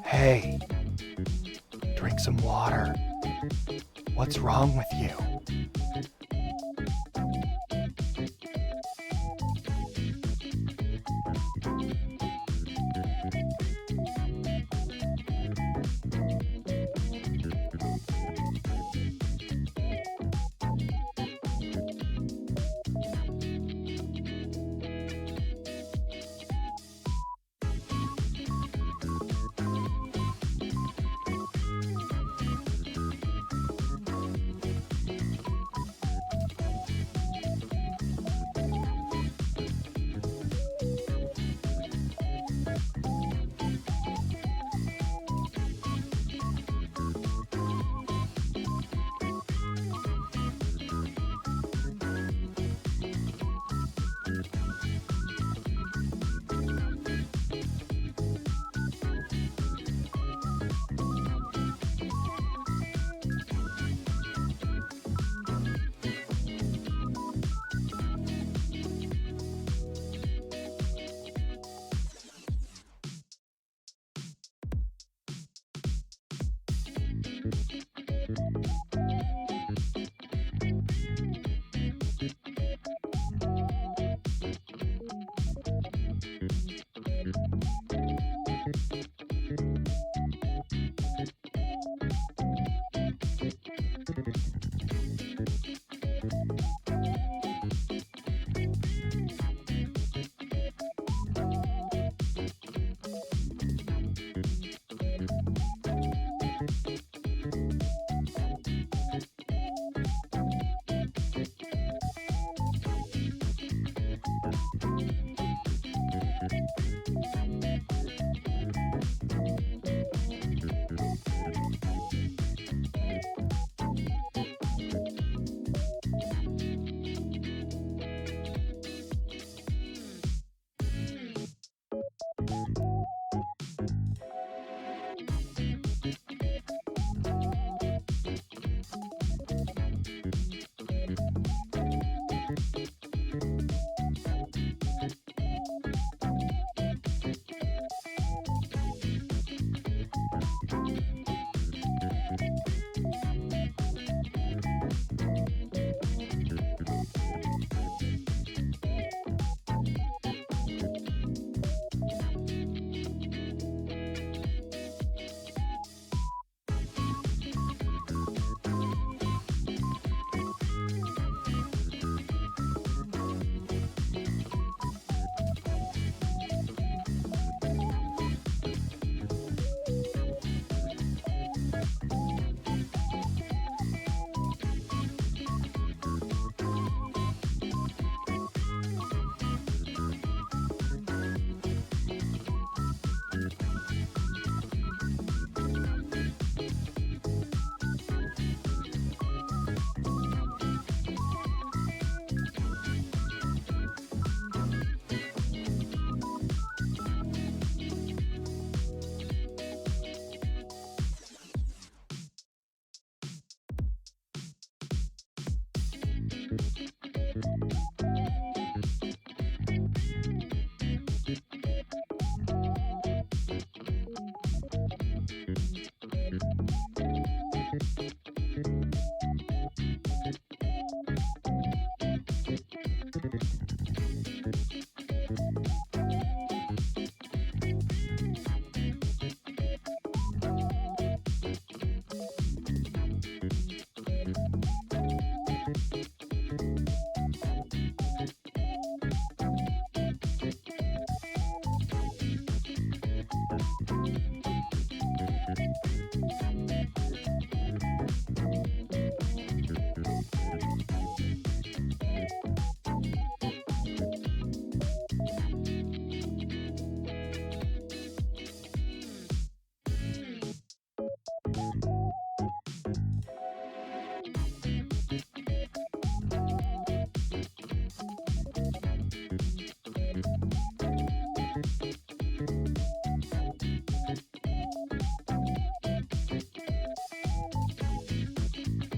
Hey, drink some water. What's wrong with you?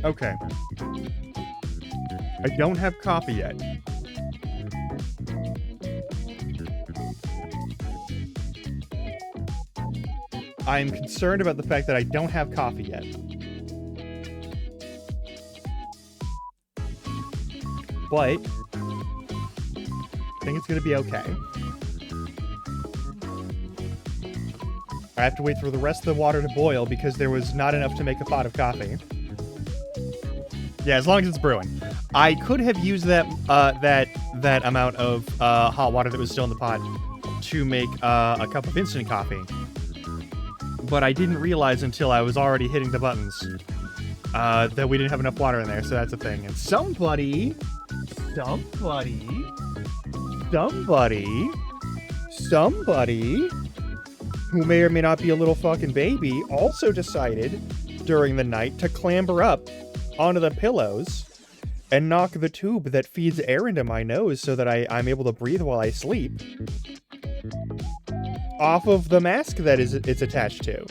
Okay. I don't have coffee yet. I'm concerned about the fact that I don't have coffee yet. But I think it's going to be okay. I have to wait for the rest of the water to boil because there was not enough to make a pot of coffee. Yeah, as long as it's brewing. I could have used that that amount of hot water that was still in the pot to make a cup of instant coffee. But I didn't realize until I was already hitting the buttons that we didn't have enough water in there, so that's a thing. And somebody who may or may not be a little fucking baby also decided during the night to clamber up onto the pillows and knock the tube that feeds air into my nose so that I'm able to breathe while I sleep off of the mask that it's attached to.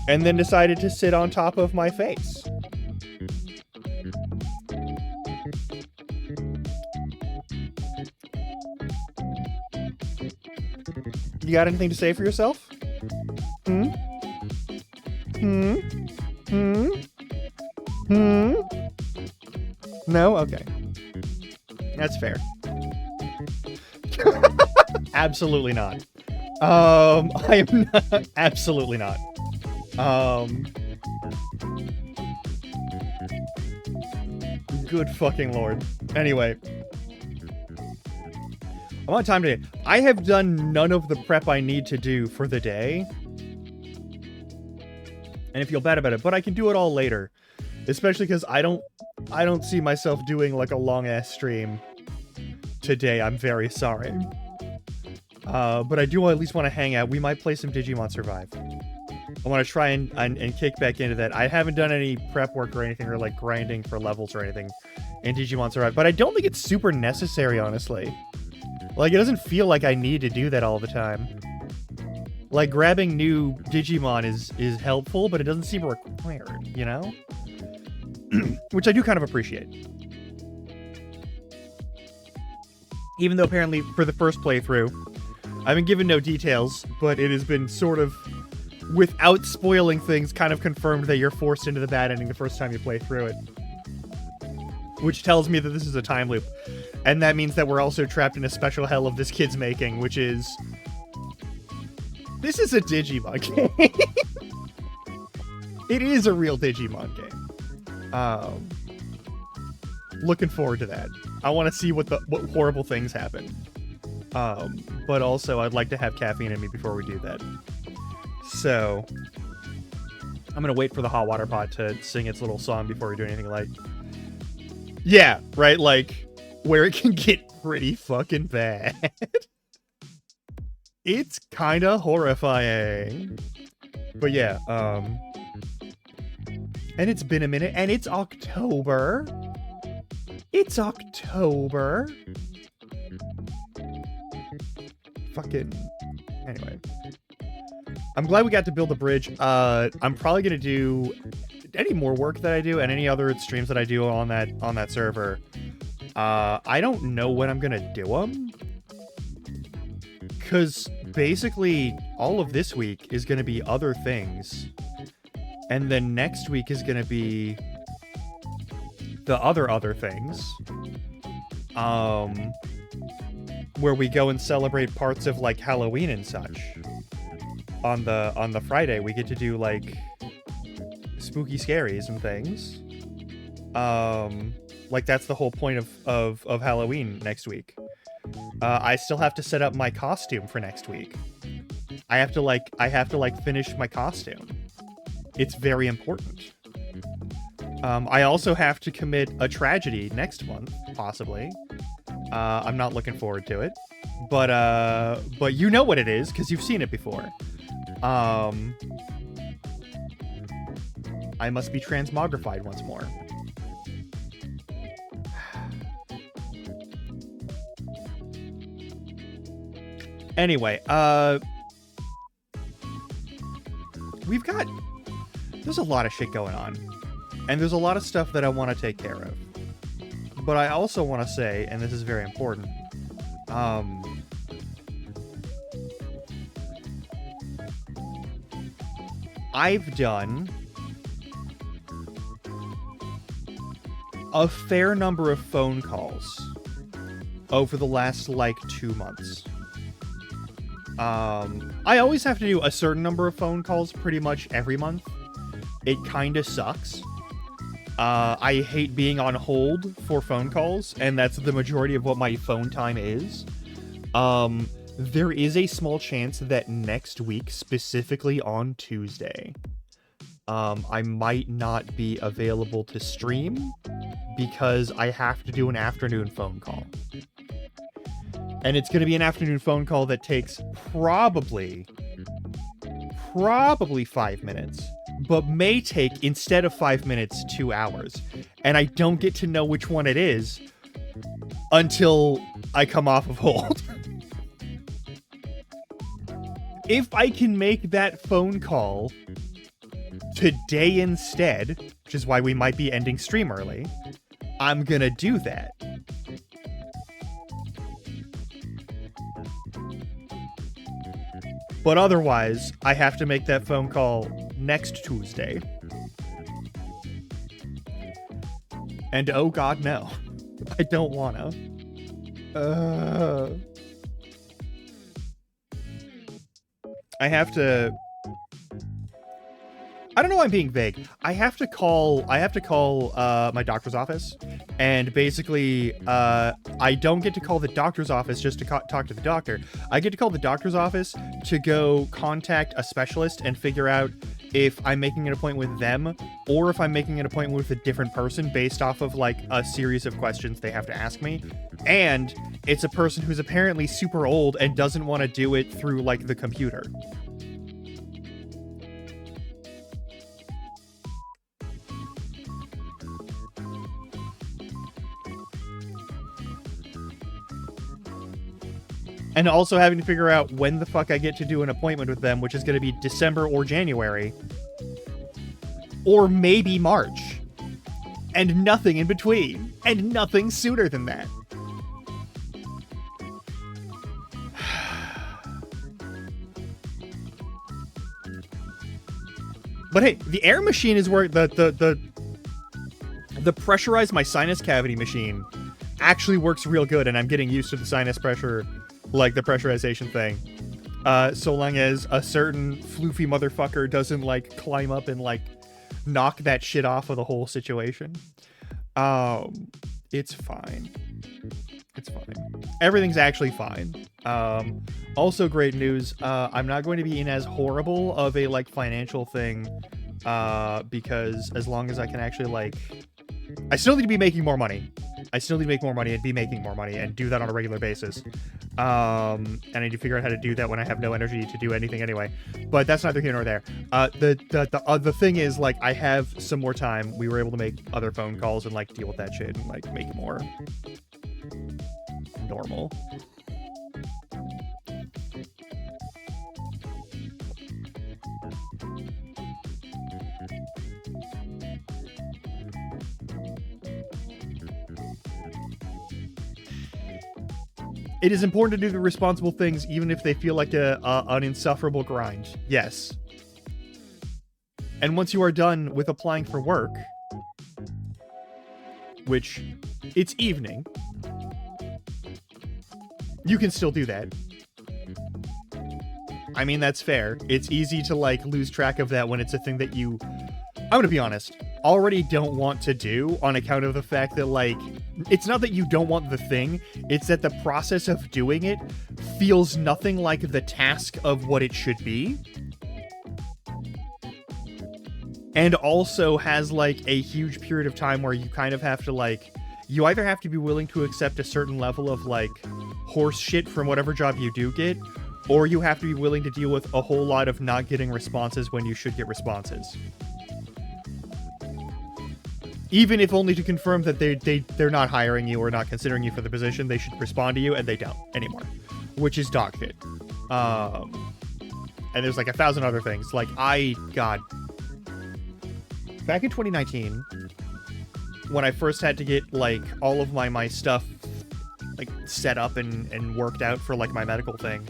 And then decided to sit on top of my face. You got anything to say for yourself? No? Okay. That's fair. Absolutely not. I am not. Absolutely not. Good fucking lord. Anyway. I'm on time today. I have done none of the prep I need to do for the day. And I feel bad about it, but I can do it all later. Especially because I don't see myself doing like a long ass stream today. I'm very sorry. But I do at least want to hang out. We might play some Digimon Survive. I want to try and kick back into that. I haven't done any prep work or anything, or like grinding for levels or anything in Digimon Survive, but I don't think it's super necessary, honestly. Like, it doesn't feel like I need to do that all the time. Like, grabbing new Digimon is helpful, but it doesn't seem required, you know? Which I do kind of appreciate. Even though apparently for the first playthrough, I've been given no details, but it has been sort of, without spoiling things, kind of confirmed that you're forced into the bad ending the first time you play through it. Which tells me that this is a time loop. And that means that we're also trapped in a special hell of this kid's making, which is... This is a Digimon game. It is a real Digimon game. Looking forward to that. I want to see what horrible things happen. But also, I'd like to have caffeine in me before we do that. So, I'm going to wait for the hot water pot to sing its little song before we do anything like... Yeah, right? Like... where it can get pretty fucking bad. It's kind of horrifying. But yeah, and it's been a minute, and it's October. It's October. Fucking... Anyway. I'm glad we got to build the bridge. I'm probably gonna do any more work that I do, and any other streams that I do on that server. I don't know when I'm gonna do them. Because basically, all of this week is gonna be other things. And then next week is gonna be the other things. Where we go and celebrate parts of, like, Halloween and such. On the Friday, we get to do, like, spooky scaries and things. Like, that's the whole point of Halloween next week. I still have to set up my costume for next week. I have to finish my costume. It's very important. I also have to commit a tragedy next month, possibly. I'm not looking forward to it. But you know what it is, because you've seen it before. I must be transmogrified once more. Anyway, there's a lot of shit going on. And there's a lot of stuff that I want to take care of. But I also want to say, and this is very important, I've done a fair number of phone calls over the last, like, 2 months. I always have to do a certain number of phone calls pretty much every month. It kinda sucks. I hate being on hold for phone calls, and that's the majority of what my phone time is. There is a small chance that next week, specifically on Tuesday, I might not be available to stream because I have to do an afternoon phone call. And it's going to be an afternoon phone call that takes probably 5 minutes, but may take, instead of 5 minutes, 2 hours. And I don't get to know which one it is until I come off of hold. If I can make that phone call today instead, which is why we might be ending stream early, I'm gonna do that. But otherwise, I have to make that phone call next Tuesday. And oh god, no. I don't wanna. I have to... I don't know why I'm being vague. I have to call my doctor's office, and basically, I don't get to call the doctor's office just to talk to the doctor. I get to call the doctor's office to go contact a specialist and figure out if I'm making an appointment with them, or if I'm making an appointment with a different person based off of, like, a series of questions they have to ask me. And it's a person who's apparently super old and doesn't want to do it through, like, the computer. And also having to figure out when the fuck I get to do an appointment with them, which is going to be December or January. Or maybe March. And nothing in between. And nothing sooner than that. But hey, the air machine is where the pressurized my sinus cavity machine actually works real good, and I'm getting used to the sinus pressure, like the pressurization thing. So long as a certain floofy motherfucker doesn't, like, climb up and, like, knock that shit off of the whole situation. It's fine. It's fine. Everything's actually fine. Also great news, I'm not going to be in as horrible of a, like, financial thing, because as long as I can actually, like... I still need to be making more money. I still need to make more money and be making more money and do that on a regular basis. And I need to figure out how to do that when I have no energy to do anything anyway. But that's neither here nor there. The thing is, like, I have some more time. We were able to make other phone calls and, like, deal with that shit and, like, make it more normal. It is important to do the responsible things, even if they feel like an insufferable grind. Yes. And once you are done with applying for work, which it's evening, you can still do that. I mean, that's fair. It's easy to, like, lose track of that when it's a thing that you, I'm gonna be honest, already don't want to do, on account of the fact that, like, it's not that you don't want the thing, it's that the process of doing it feels nothing like the task of what it should be. And also has, like, a huge period of time where you kind of have to, like, you either have to be willing to accept a certain level of, like, horse shit from whatever job you do get, or you have to be willing to deal with a whole lot of not getting responses when you should get responses. Even if only to confirm that they're not hiring you or not considering you for the position, they should respond to you, and they don't anymore. Which is dog shit. And there's, like, 1,000 other things. Like, God. Back in 2019, when I first had to get, like, all of my stuff, like, set up and worked out for, like, my medical thing,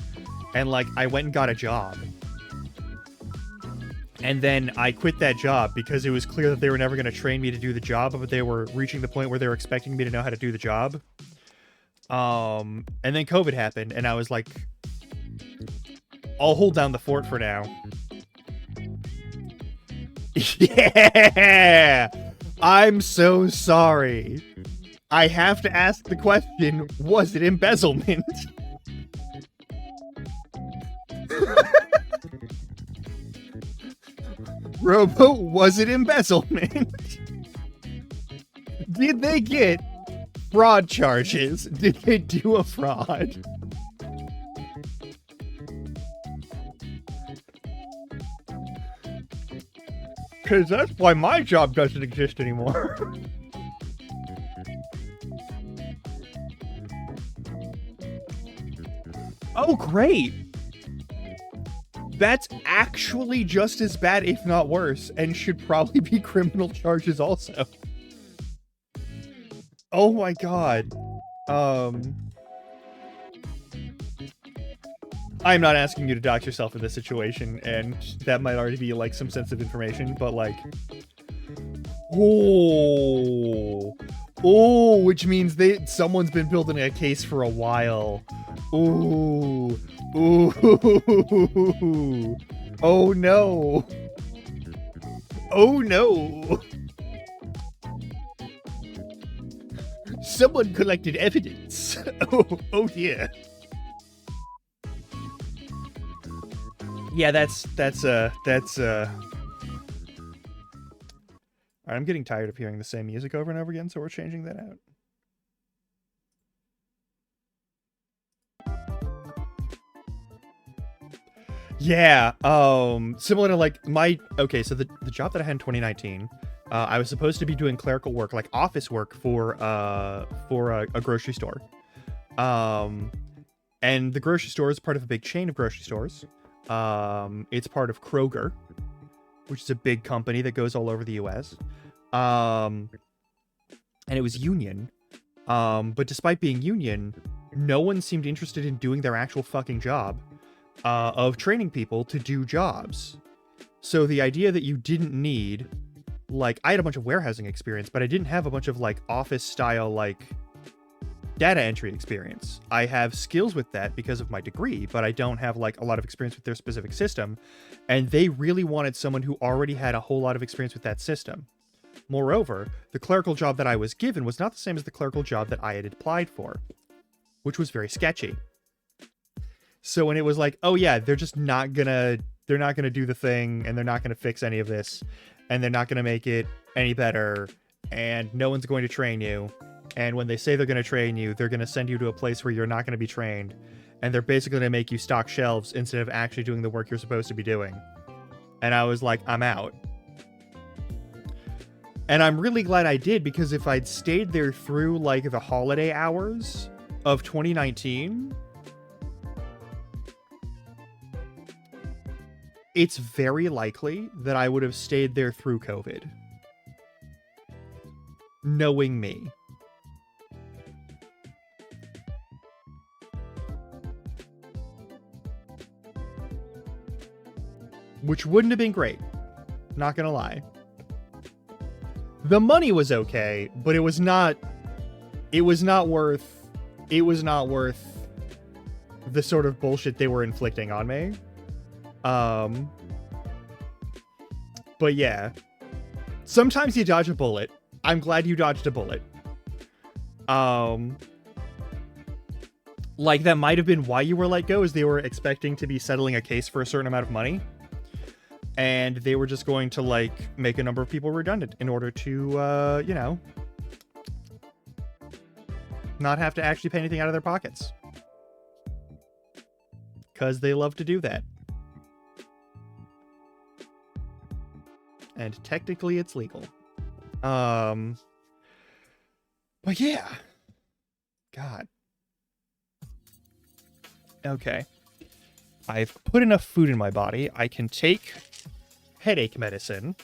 and, like, I went and got a job. And then I quit that job because it was clear that they were never going to train me to do the job, but they were reaching the point where they were expecting me to know how to do the job. And then COVID happened, and I was like, I'll hold down the fort for now. Yeah! I'm so sorry. I have to ask the question, was it embezzlement? Robo, was it embezzlement? Did they get fraud charges? Did they do a fraud? Because that's why my job doesn't exist anymore. Oh, great! That's actually just as bad, if not worse, and should probably be criminal charges also. Oh my god. I'm not asking you to dox yourself in this situation, and that might already be, like, some sensitive information, but, like... Oh! Oh, which means someone's been building a case for a while. Ooh. Ooh. Oh no. Oh no. Someone collected evidence. Oh dear. Yeah, that's Alright, I'm getting tired of hearing the same music over and over again, so we're changing that out. Yeah, similar to, like, okay, so the job that I had in 2019, I was supposed to be doing clerical work, like office work for a grocery store. And the grocery store is part of a big chain of grocery stores. It's part of Kroger, which is a big company that goes all over the US. And it was union. But despite being union, no one seemed interested in doing their actual fucking job. Of training people to do jobs. So the idea that you didn't need, like, I had a bunch of warehousing experience, but I didn't have a bunch of, like, office style, like, data entry experience. I have skills with that because of my degree, but I don't have, like, a lot of experience with their specific system. And they really wanted someone who already had a whole lot of experience with that system. Moreover, the clerical job that I was given was not the same as the clerical job that I had applied for, which was very sketchy. So when it was like, oh yeah, they're not gonna do the thing, and they're not gonna fix any of this, and they're not gonna make it any better, and no one's going to train you, and when they say they're gonna train you, they're gonna send you to a place where you're not gonna be trained, and they're basically gonna make you stock shelves instead of actually doing the work you're supposed to be doing. And I was like, I'm out. And I'm really glad I did, because if I'd stayed there through, like, the holiday hours of 2019... it's very likely that I would have stayed there through COVID. Knowing me. Which wouldn't have been great. Not gonna lie. The money was okay, but it was not worth the sort of bullshit they were inflicting on me. But yeah, sometimes you dodge a bullet. I'm glad you dodged a bullet. Like, that might have been why you were let go, is they were expecting to be settling a case for a certain amount of money, and they were just going to, like, make a number of people redundant in order to, you know, not have to actually pay anything out of their pockets. Because they love to do that. And technically it's legal. But yeah. God. Okay. I've put enough food in my body. I can take headache medicine.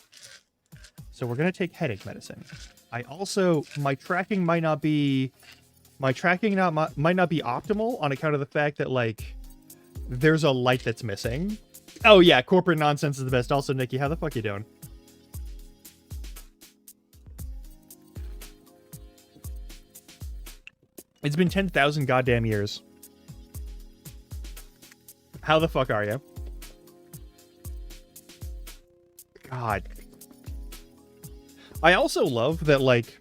So we're going to take headache medicine. I also, my tracking might not be optimal on account of the fact that, like, there's a light that's missing. Oh yeah, corporate nonsense is the best. Also, Nikki, how the fuck you doing? It's been 10,000 goddamn years. How the fuck are you? God. I also love that, like,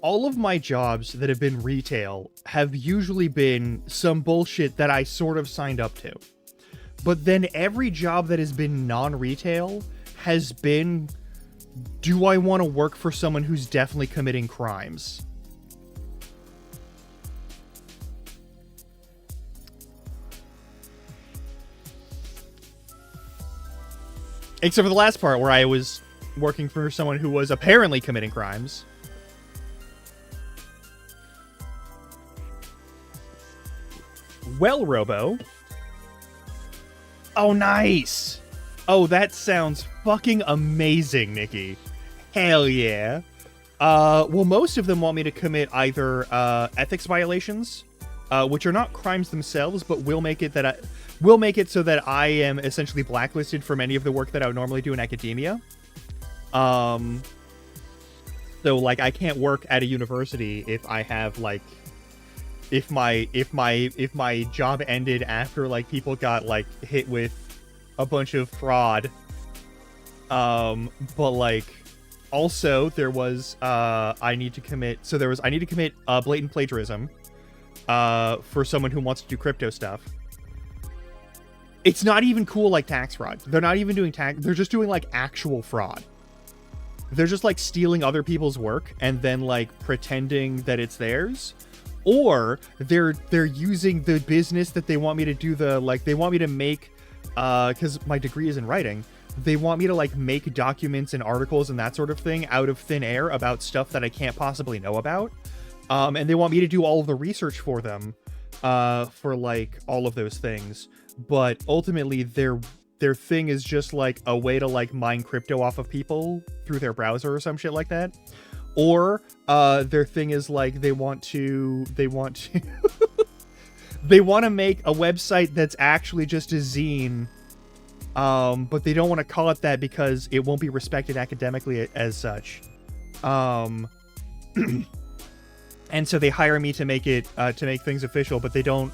all of my jobs that have been retail have usually been some bullshit that I sort of signed up to. But then every job that has been non-retail has been, do I want to work for someone who's definitely committing crimes? Except for the last part where I was working for someone who was apparently committing crimes. Well, Robo. Oh, nice. Oh, that sounds fucking amazing, Nikki. Hell yeah. Well, most of them want me to commit either ethics violations, which are not crimes themselves, but will make it so that I am essentially blacklisted from any of the work that I would normally do in academia. So like I can't work at a university if I have like if my job ended after like people got like hit with a bunch of fraud. But like also there was I need to commit blatant plagiarism for someone who wants to do crypto stuff. It's not even cool like tax fraud. They're not even doing tax. They're just doing like actual fraud. They're just like stealing other people's work and then like pretending that it's theirs. Or they're using the business that they want me to do they want me to make, because my degree is in writing. They want me to like make documents and articles and that sort of thing out of thin air about stuff that I can't possibly know about. And they want me to do all of the research for them, for like all of those things. But ultimately their thing is just like a way to like mine crypto off of people through their browser or some shit like that. Or their thing is like they want to they want to make a website that's actually just a zine, but they don't want to call it that because it won't be respected academically as such. And so they hire me to make it to make things official, but they don't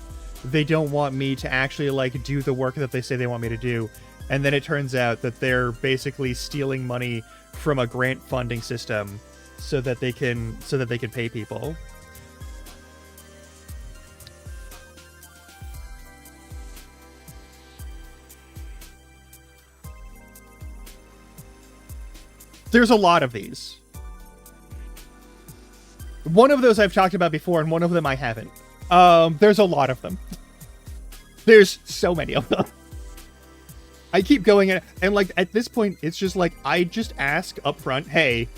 want me to actually like do the work that they say they want me to do. And then it turns out that they're basically stealing money from a grant funding system so that they can pay people. There's a lot of these. One of those I've talked about before, and one of them I haven't. There's a lot of them. There's so many of them. I keep going and like at this point, it's just like I just ask up front, hey,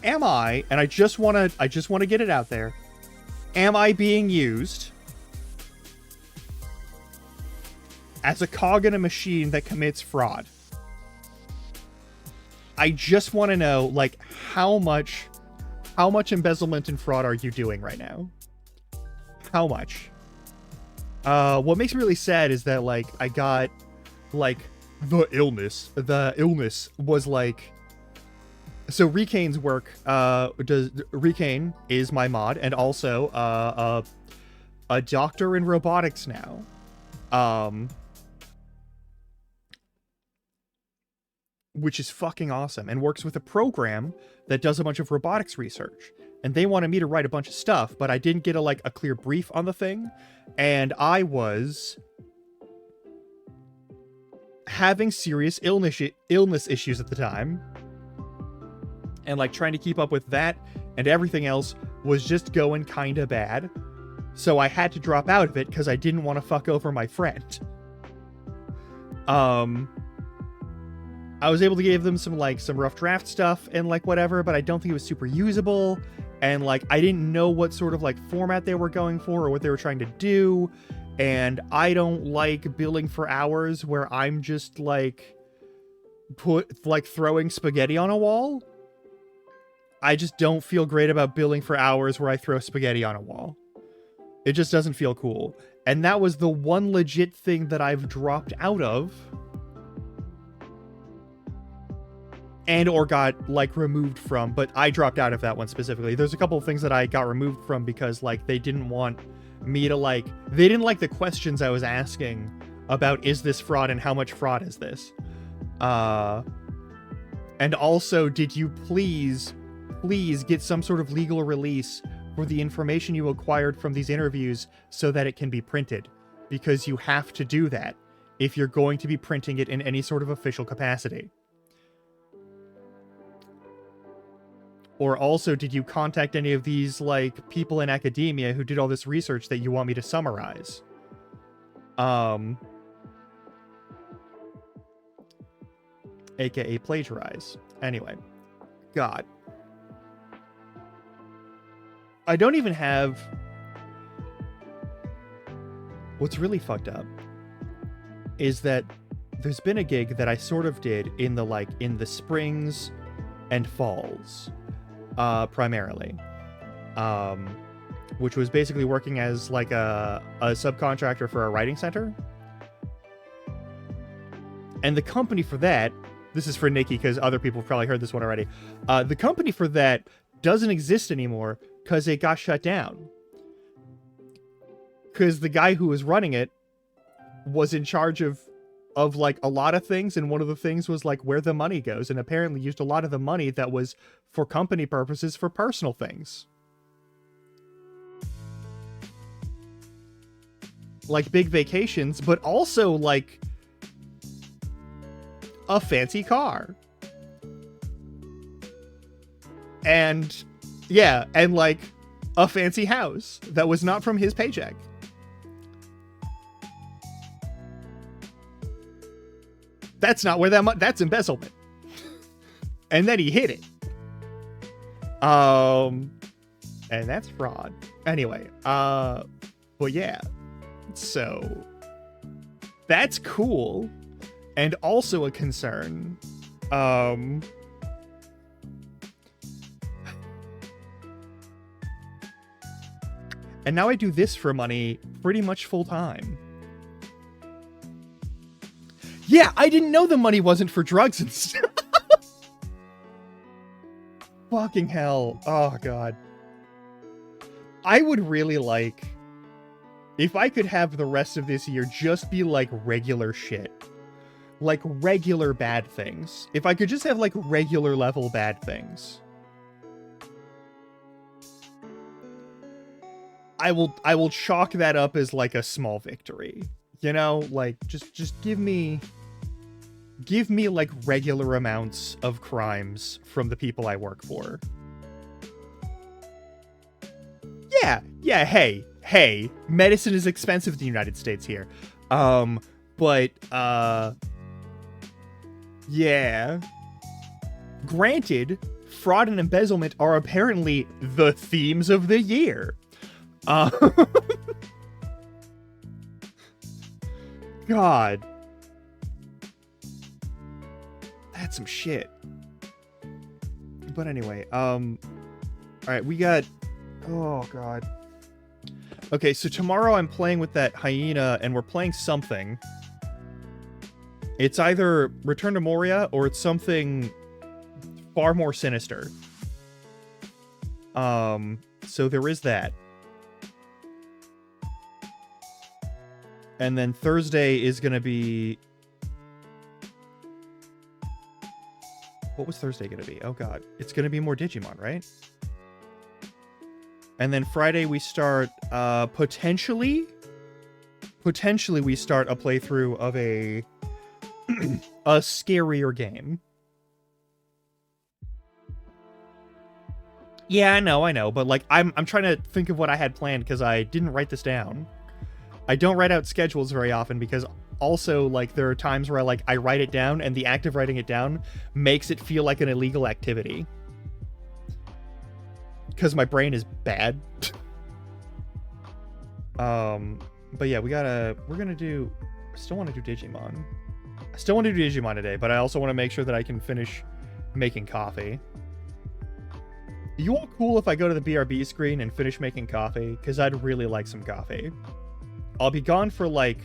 am I, and I just want to get it out there, am I being used as a cog in a machine that commits fraud? I just want to know, like, how much embezzlement and fraud are you doing right now? How much? What makes me really sad is that, like, I got, like, the illness was, like... So Recane's work, Recane is my mod, and also, a doctor in robotics now. Which is fucking awesome, and works with a program that does a bunch of robotics research. And they wanted me to write a bunch of stuff, but I didn't get a clear brief on the thing, and I was having serious illness issues at the time. And like trying to keep up with that and everything else was just going kind of bad. So I had to drop out of it because I didn't want to fuck over my friend. I was able to give them some rough draft stuff and like whatever, but I don't think it was super usable. And like I didn't know what sort of like format they were going for or what they were trying to do. And I don't like billing for hours where I'm just like throwing spaghetti on a wall. I just don't feel great about billing for hours where I throw spaghetti on a wall. It just doesn't feel cool. And that was the one legit thing that I've dropped out of. And or got, like, removed from. But I dropped out of that one specifically. There's a couple of things that I got removed from because, like, they didn't want me to, like... They didn't like the questions I was asking about, is this fraud and how much fraud is this? And also, did you please get some sort of legal release for the information you acquired from these interviews so that it can be printed? Because you have to do that if you're going to be printing it in any sort of official capacity. Or also, did you contact any of these, like, people in academia who did all this research that you want me to summarize? AKA plagiarize. Anyway. God. I don't even have... What's really fucked up is that there's been a gig that I sort of did in the springs and falls, primarily. Which was basically working as, like, a subcontractor for a writing center. And the company for that... This is for Nikki, because other people have probably heard this one already. The company for that doesn't exist anymore because it got shut down. Because the guy who was running it was in charge of like a lot of things, and one of the things was like where the money goes, and apparently used a lot of the money that was for company purposes for personal things. Like big vacations, but also like a fancy car. And yeah, and like a fancy house that was not from his paycheck. That's not where that's embezzlement. And then he hid it. And that's fraud. Anyway, but yeah. So that's cool. And also a concern. And now I do this for money pretty much full time. Yeah, I didn't know the money wasn't for drugs and stuff. Fucking hell. Oh, God. I would really like... If I could have the rest of this year just be like regular shit. Like regular bad things. If I could just have like regular level bad things. I will chalk that up as like a small victory. You know, like just give me like regular amounts of crimes from the people I work for. Yeah, hey, medicine is expensive in the United States here. But yeah. Granted, fraud and embezzlement are apparently the themes of the year. God. That's some shit. But anyway, alright, we got... Oh, God. Okay, so tomorrow I'm playing with that hyena, and we're playing something. It's either Return to Moria, or it's something far more sinister. So there is that. And then Thursday is gonna be... What was Thursday gonna be? Oh, God. It's gonna be more Digimon, right? And then Friday we start, potentially we start a playthrough of a scarier game. Yeah, I know, but like, I'm trying to think of what I had planned because I didn't write this down. I don't write out schedules very often because also, like, there are times where I write it down and the act of writing it down makes it feel like an illegal activity. Because my brain is bad. But yeah, still want to do Digimon. I still want to do Digimon today, but I also want to make sure that I can finish making coffee. You all cool if I go to the BRB screen and finish making coffee? Because I'd really like some coffee. I'll be gone for like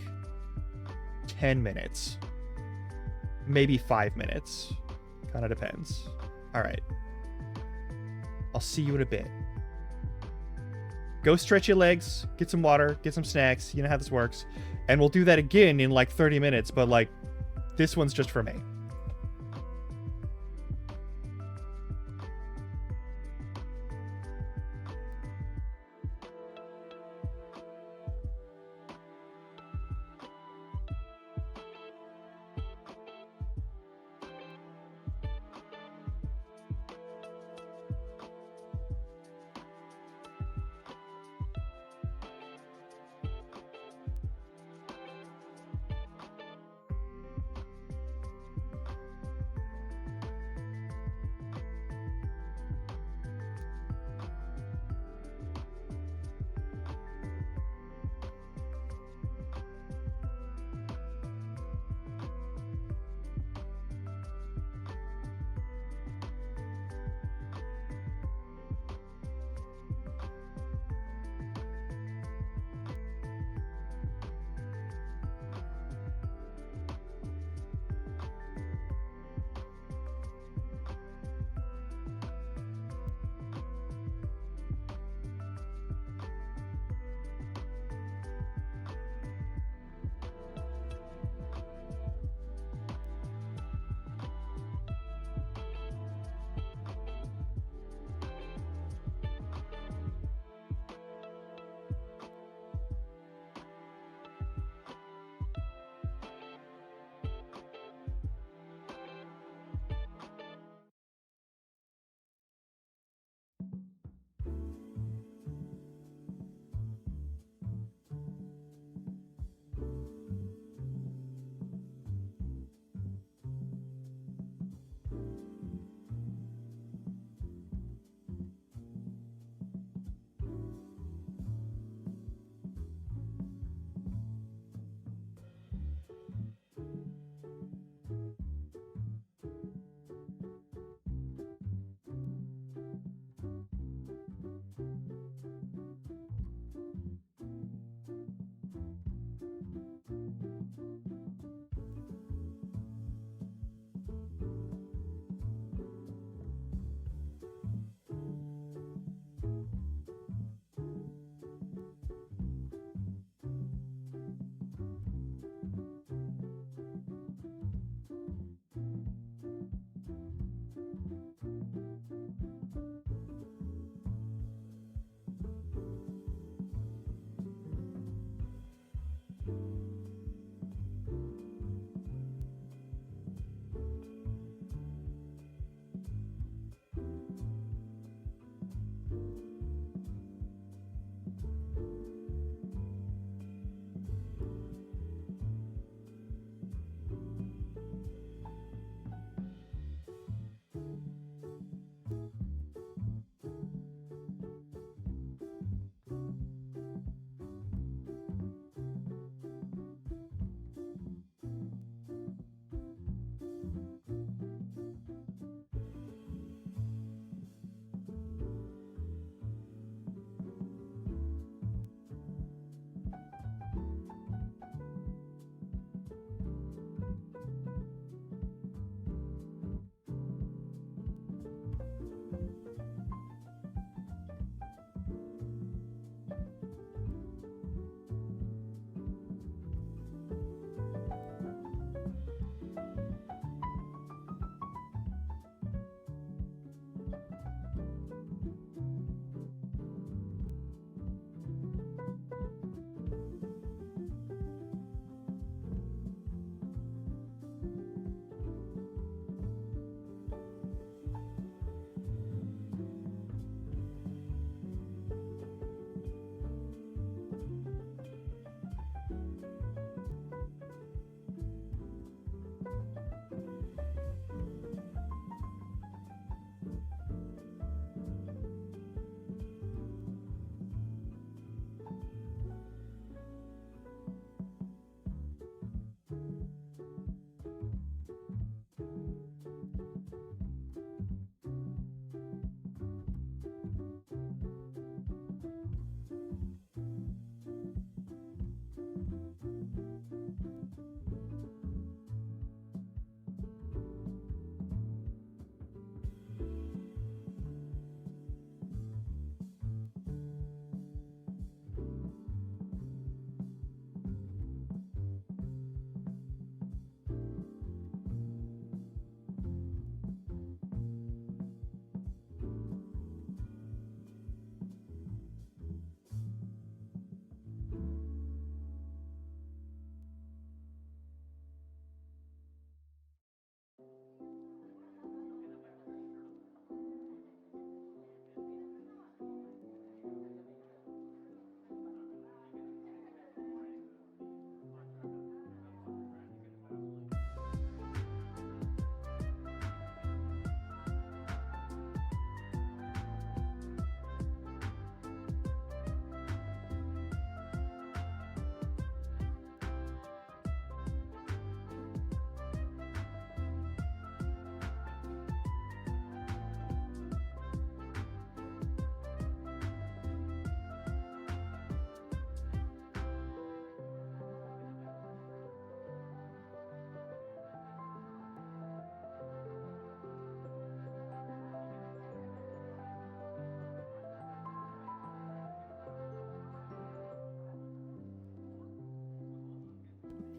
10 minutes. Maybe 5 minutes. Kind of depends. Alright. I'll see you in a bit. Go stretch your legs, get some water, get some snacks. You know how this works. And we'll do that again in like 30 minutes, but like, this one's just for me.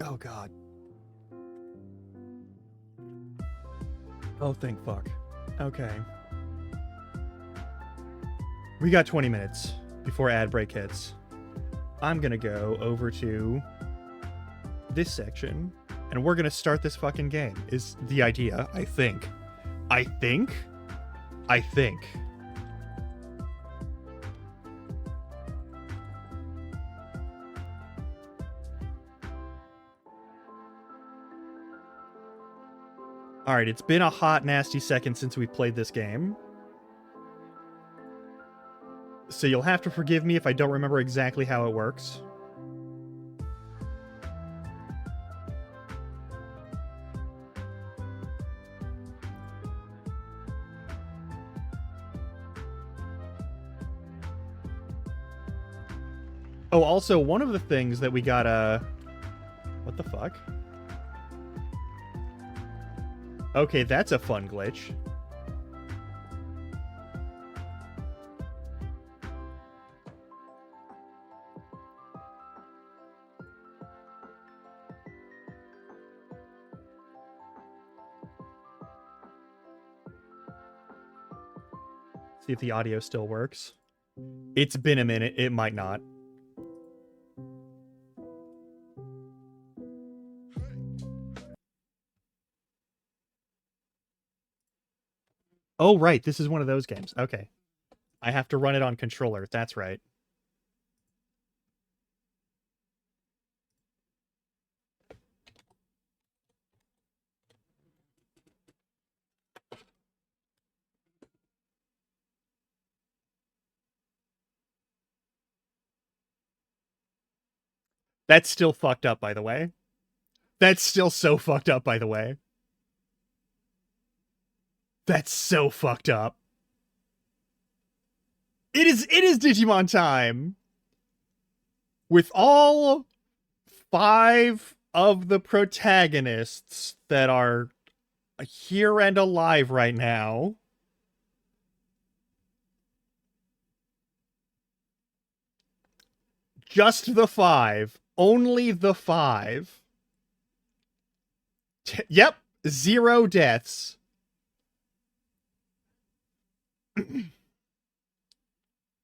Oh, God. Oh, thank fuck. Okay. We got 20 minutes before ad break hits. I'm gonna go over to this section, and we're gonna start this fucking game, is the idea, I think. I think. Alright, it's been a hot, nasty second since we played this game. So you'll have to forgive me if I don't remember exactly how it works. Oh, also, one of the things that we got, what the fuck? Okay, that's a fun glitch. See if the audio still works. It's been a minute. It might not. Oh, right. This is one of those games. Okay. I have to run it on controller. That's right. That's still fucked up, by the way. That's still so fucked up, by the way. That's so fucked up. It is Digimon time! With all 5 of the protagonists that are here and alive right now. Just the 5. Only the 5. Yep. 0 deaths.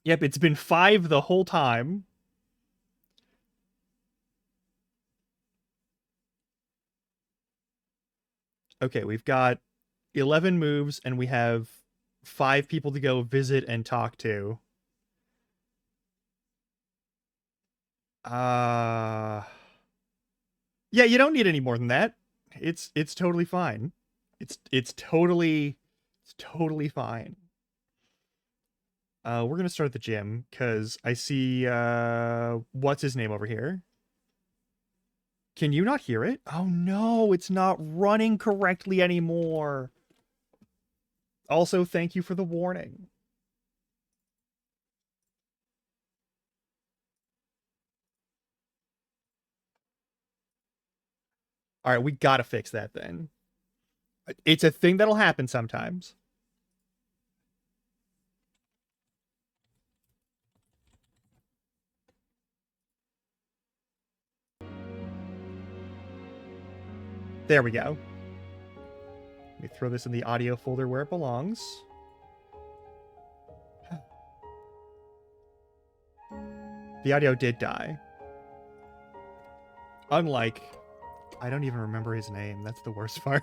Yep, it's been 5 the whole time. Okay, we've got 11 moves, and we have 5 people to go visit and talk to. Yeah, you don't need any more than that. It's totally fine. It's totally fine. We're gonna start at the gym, because I see, what's his name over here? Can you not hear it? Oh no, it's not running correctly anymore. Also, thank you for the warning. Alright, we gotta fix that then. It's a thing that'll happen sometimes. There we go. Let me throw this in the audio folder where it belongs. The audio did die. Unlike... I don't even remember his name. That's the worst part.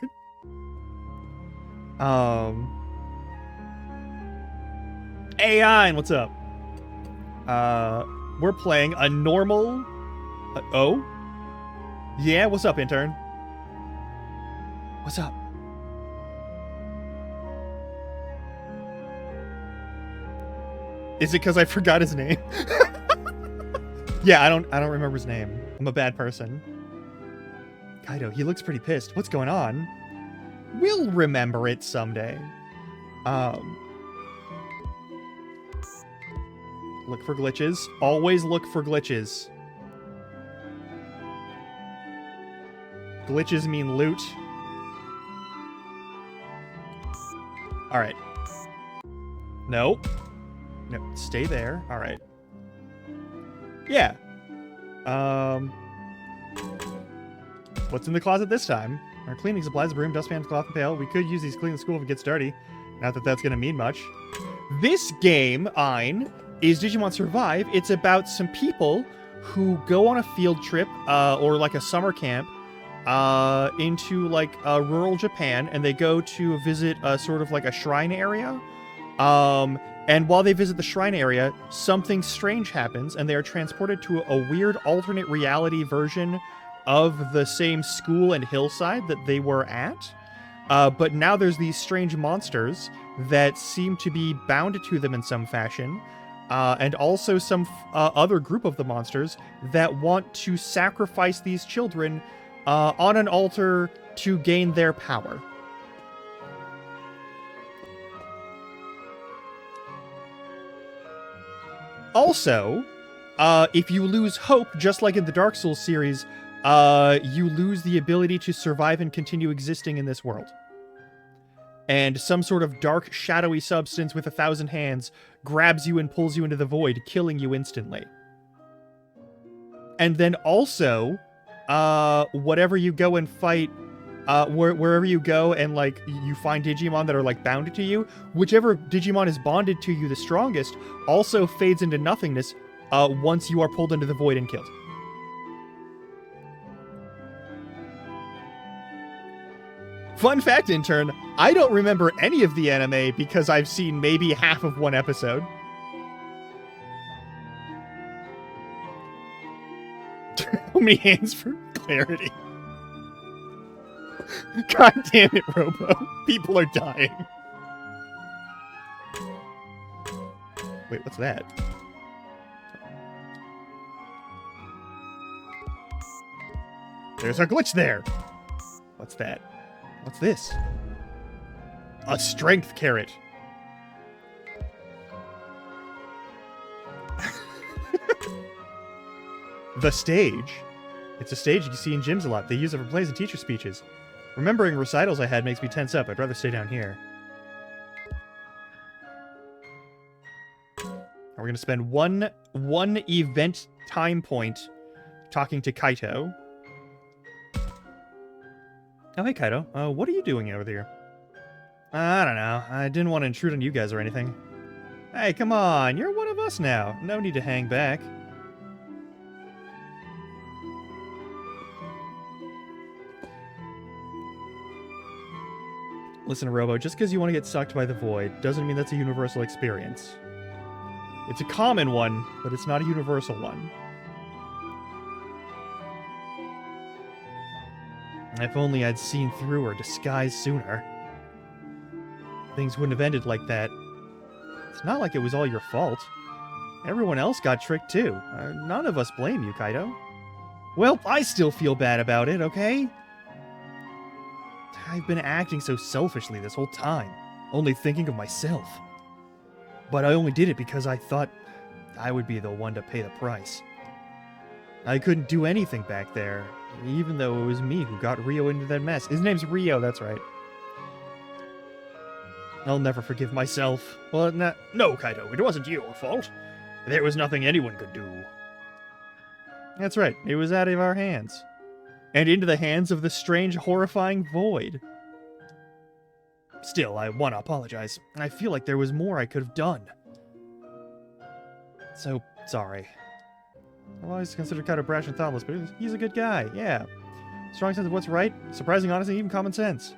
AI, what's up? We're playing a normal... oh? Yeah, what's up, intern? What's up? Is it because I forgot his name? Yeah, I don't remember his name. I'm a bad person. Kaido, he looks pretty pissed. What's going on? We'll remember it someday. Look for glitches. Always look for glitches. Glitches mean loot. Alright. No. No, stay there. Alright. Yeah. What's in the closet this time? Our cleaning supplies, broom, dustpan, cloth, and pail. We could use these to clean the school if it gets dirty. Not that that's going to mean much. This game, Ein, is Digimon Survive. It's about some people who go on a field trip, or like a summer camp, into like rural Japan, and they go to visit sort of like a shrine area. And while they visit the shrine area, something strange happens, and they are transported to a weird alternate reality version of the same school and hillside that they were at. But now there's these strange monsters that seem to be bound to them in some fashion, and also some other group of the monsters that want to sacrifice these children on an altar to gain their power. Also, if you lose hope, just like in the Dark Souls series, you lose the ability to survive and continue existing in this world. And some sort of dark, shadowy substance with 1,000 hands grabs you and pulls you into the void, killing you instantly. And then also, whatever you go and fight, wherever you go and, like, you find Digimon that are, like, bounded to you, whichever Digimon is bonded to you the strongest also fades into nothingness once you are pulled into the void and killed. Fun fact, intern, I don't remember any of the anime because I've seen maybe half of one episode. How many hands for clarity? God damn it, Robo. People are dying. Wait, what's that? There's a glitch there. What's that? What's this? A strength carrot. The stage. It's a stage you see in gyms a lot. They use it for plays and teacher speeches. Remembering recitals I had makes me tense up. I'd rather stay down here. We're going to spend one event time point talking to Kaito. Oh, hey, Kaito. What are you doing over there? I don't know. I didn't want to intrude on you guys or anything. Hey, come on. You're one of us now. No need to hang back. Listen, Robo, just because you want to get sucked by the void doesn't mean that's a universal experience. It's a common one, but it's not a universal one. If only I'd seen through her disguise sooner. Things wouldn't have ended like that. It's not like it was all your fault. Everyone else got tricked too. None of us blame you, Kaito. Well, I still feel bad about it, okay? I've been acting so selfishly this whole time, only thinking of myself. But I only did it because I thought I would be the one to pay the price. I couldn't do anything back there, even though it was me who got Rio into that mess. His name's Rio, that's right. I'll never forgive myself. Well, no, Kaito, it wasn't your fault. There was nothing anyone could do. That's right, it was out of our hands. And into the hands of the strange, horrifying void. Still, I want to apologize. I feel like there was more I could have done. So, sorry. I've always considered Kaito brash and thoughtless, but he's a good guy, yeah. Strong sense of what's right, surprising honesty, even common sense.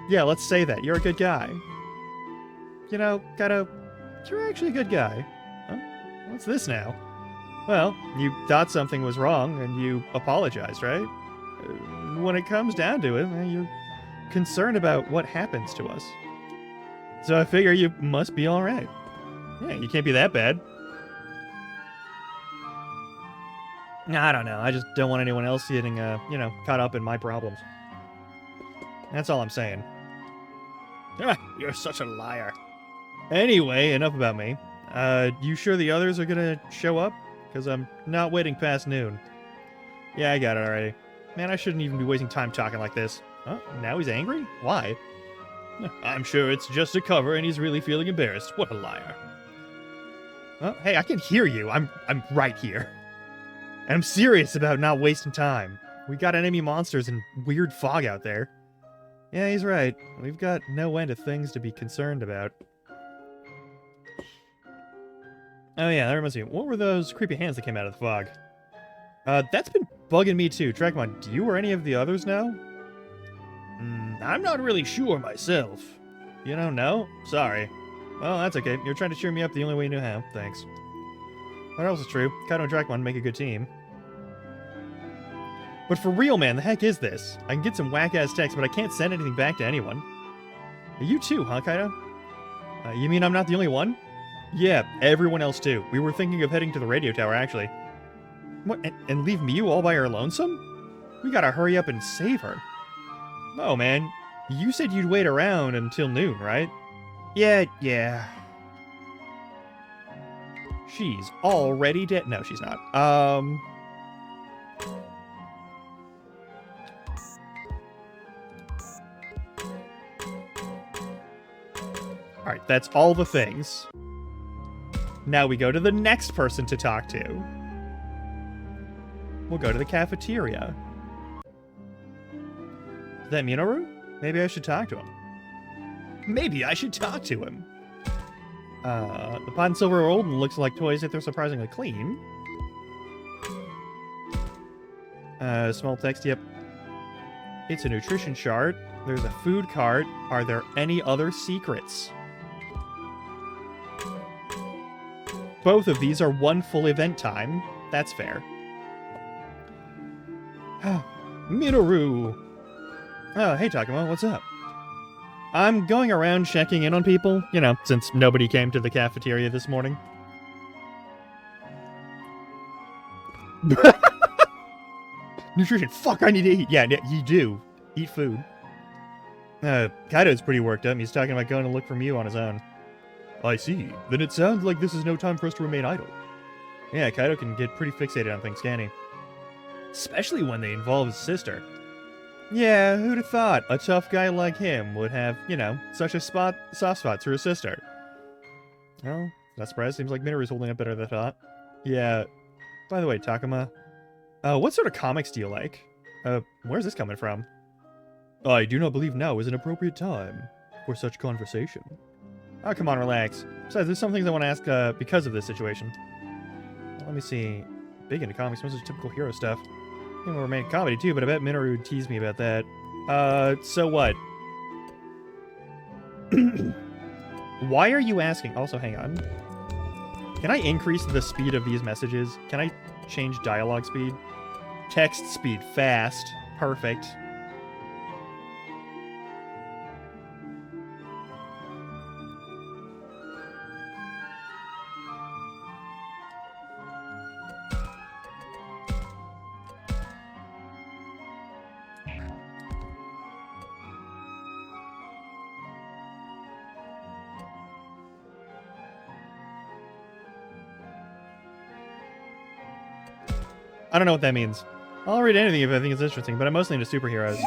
Yeah, let's say that. You're a good guy. You know, Kaito, you're actually a good guy. Huh? What's this now? Well, you thought something was wrong, and you apologized, right? When it comes down to it, you're concerned about what happens to us. So I figure you must be alright. Yeah, you can't be that bad. I don't know, I just don't want anyone else getting, caught up in my problems. That's all I'm saying. You're such a liar. Anyway, enough about me. You sure the others are gonna show up? Because I'm not waiting past noon. Yeah, I got it already. Man, I shouldn't even be wasting time talking like this. Huh? Now he's angry? Why? I'm sure it's just a cover and he's really feeling embarrassed. What a liar. Well, hey, I can hear you. I'm right here. And I'm serious about not wasting time. We got enemy monsters and weird fog out there. Yeah, he's right. We've got no end of things to be concerned about. Oh yeah, that reminds me. What were those creepy hands that came out of the fog? That's been bugging me too. Trackmon, do you or any of the others know? I'm not really sure myself. You don't know? Sorry. Well, that's okay. You're trying to cheer me up the only way you knew how. Thanks. What else is true? Kaido and Trackmon make a good team. But for real, man, the heck is this? I can get some whack-ass text, but I can't send anything back to anyone. You too, huh, Kaido? You mean I'm not the only one? Yeah, everyone else too. We were thinking of heading to the radio tower, actually. What, and leave Miyu all by her lonesome? We gotta hurry up and save her. Oh, man. You said you'd wait around until noon, right? Yeah. She's already dead. No, she's not. Alright, that's all the things. Now we go to the next person to talk to. We'll go to the cafeteria. Is that Minoru? Maybe I should talk to him. The pot and silver are old and looks like toys if they're surprisingly clean. Small text, yep. It's a nutrition chart. There's a food cart. Are there any other secrets? Both of these are one full event time. That's fair. Minoru! Oh, hey Takuma, what's up? I'm going around checking in on people, you know, since nobody came to the cafeteria this morning. Nutrition, fuck, I need to eat. Yeah, you do. Eat food. Kaido's pretty worked up. He's talking about going to look for Miyu on his own. I see. Then it sounds like this is no time for us to remain idle. Yeah, Kaido can get pretty fixated on things, can't he? Especially when they involve his sister. Yeah, who'd have thought a tough guy like him would have, you know, such a soft spot for his sister? Well, not surprised. Seems like Minoru's holding up better than I thought. Yeah. By the way, Takuma, what sort of comics do you like? Where's this coming from? I do not believe now is an appropriate time for such conversation. Oh, come on, relax. Besides, there's some things I want to ask because of this situation. Let me see. Big into comics, mostly typical hero stuff. I think we'll remain comedy too, but I bet Minoru would tease me about that. So what? Why are you asking? Also, hang on. Can I increase the speed of these messages? Can I change dialogue speed? Text speed, fast. Perfect. I don't know what that means. I'll read anything if I think it's interesting, but I'm mostly into superheroes.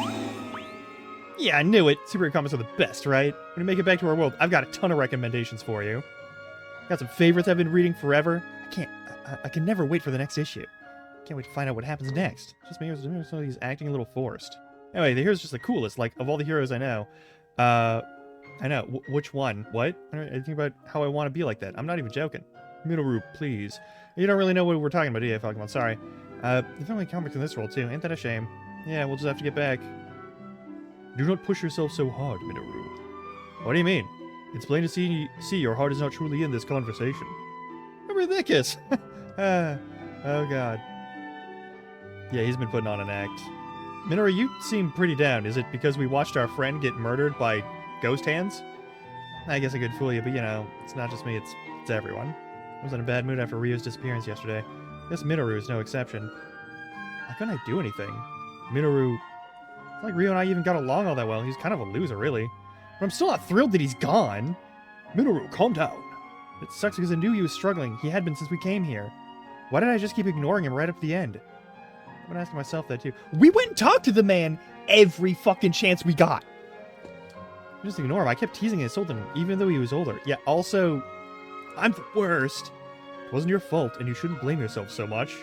Yeah, I knew it. Superhero comics are the best, right? When we make it back to our world, I've got a ton of recommendations for you. Got some favorites I've been reading forever. I can never wait for the next issue. Can't wait to find out what happens next. Just me or somebody's acting a little forced. Anyway, the hero's just the coolest. Like, of all the heroes I know, I know. Which one? What? I think about how I want to be like that. I'm not even joking. Minoru, please. You don't really know what we're talking about, do you, Pokemon? Sorry. There's only comics in this world, too. Ain't that a shame? Yeah, we'll just have to get back. Do not push yourself so hard, Minoru. What do you mean? It's plain to see your heart is not truly in this conversation. Ridiculous. Oh, God. Yeah, he's been putting on an act. Minoru, you seem pretty down. Is it because we watched our friend get murdered by ghost hands? I guess I could fool you, but, you know, it's not just me, it's everyone. I was in a bad mood after Ryo's disappearance yesterday. This Minoru is no exception. How can I do anything? Minoru... It's like Ryo and I even got along all that well. He's kind of a loser, really. But I'm still not thrilled that he's gone. Minoru, calm down. It sucks because I knew he was struggling. He had been since we came here. Why did I just keep ignoring him right up to the end? I've been asking myself that, too. We went and talked to the man every fucking chance we got. I just ignore him. I kept teasing and insulting him, even though he was older. Yeah, also... I'm the worst. It wasn't your fault, and you shouldn't blame yourself so much.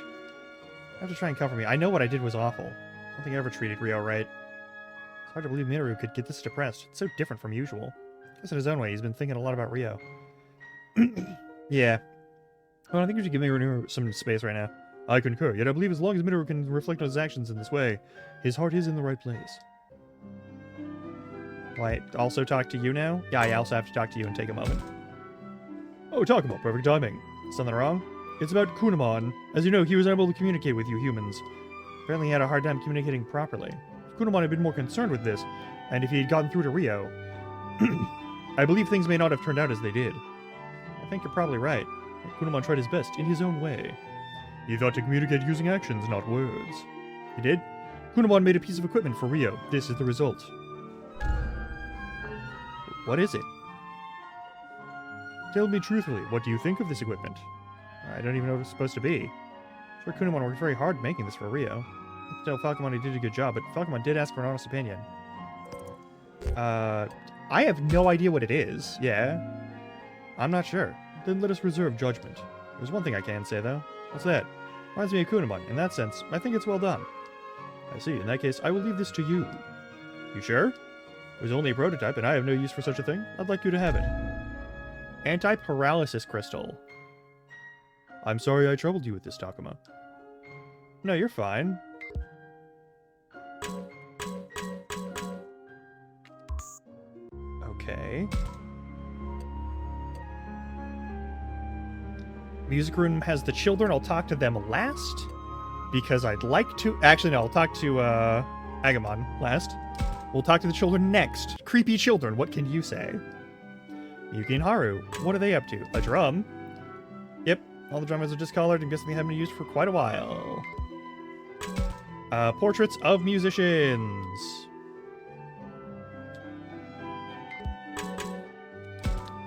You have to try and comfort me. I know what I did was awful. I don't think I ever treated Rio right. It's hard to believe Minoru could get this depressed. It's so different from usual. I guess in his own way, he's been thinking a lot about Rio. Yeah. Well, I think we should give Minoru some space right now. I concur, yet I believe as long as Minoru can reflect on his actions in this way, his heart is in the right place. Will I also talk to you now? Yeah, I also have to talk to you and take a moment. Oh, talk about perfect timing. Something wrong? It's about Kunamon. As you know, he was unable to communicate with you humans. Apparently he had a hard time communicating properly. If Kunamon had been more concerned with this, and if he had gotten through to Rio, I believe things may not have turned out as they did. I think you're probably right. Kunamon tried his best, in his own way. He thought to communicate using actions, not words. He did? Kunamon made a piece of equipment for Rio. This is the result. What is it? Tell me truthfully, what do you think of this equipment? I don't even know what it's supposed to be. I'm sure Kunamon worked very hard making this for Rio. I have to tell Falcomon he did a good job, but Falcomon did ask for an honest opinion. I have no idea what it is. Yeah. I'm not sure. Then let us reserve judgment. There's one thing I can say, though. What's that? Reminds me of Kunamon. In that sense, I think it's well done. I see. In that case, I will leave this to you. You sure? It was only a prototype, and I have no use for such a thing. I'd like you to have it. Anti-paralysis crystal. I'm sorry I troubled you with this, Takuma. No, you're fine. Okay. Music room has the children. I'll talk to them last. Because I'd like to... Actually, no, I'll talk to, Agamon last. We'll talk to the children next. Creepy children, what can you say? Yuki and Haru, what are they up to? A drum? Yep, all the drummers are discolored and guessing they haven't been used for quite a while. Portraits of musicians.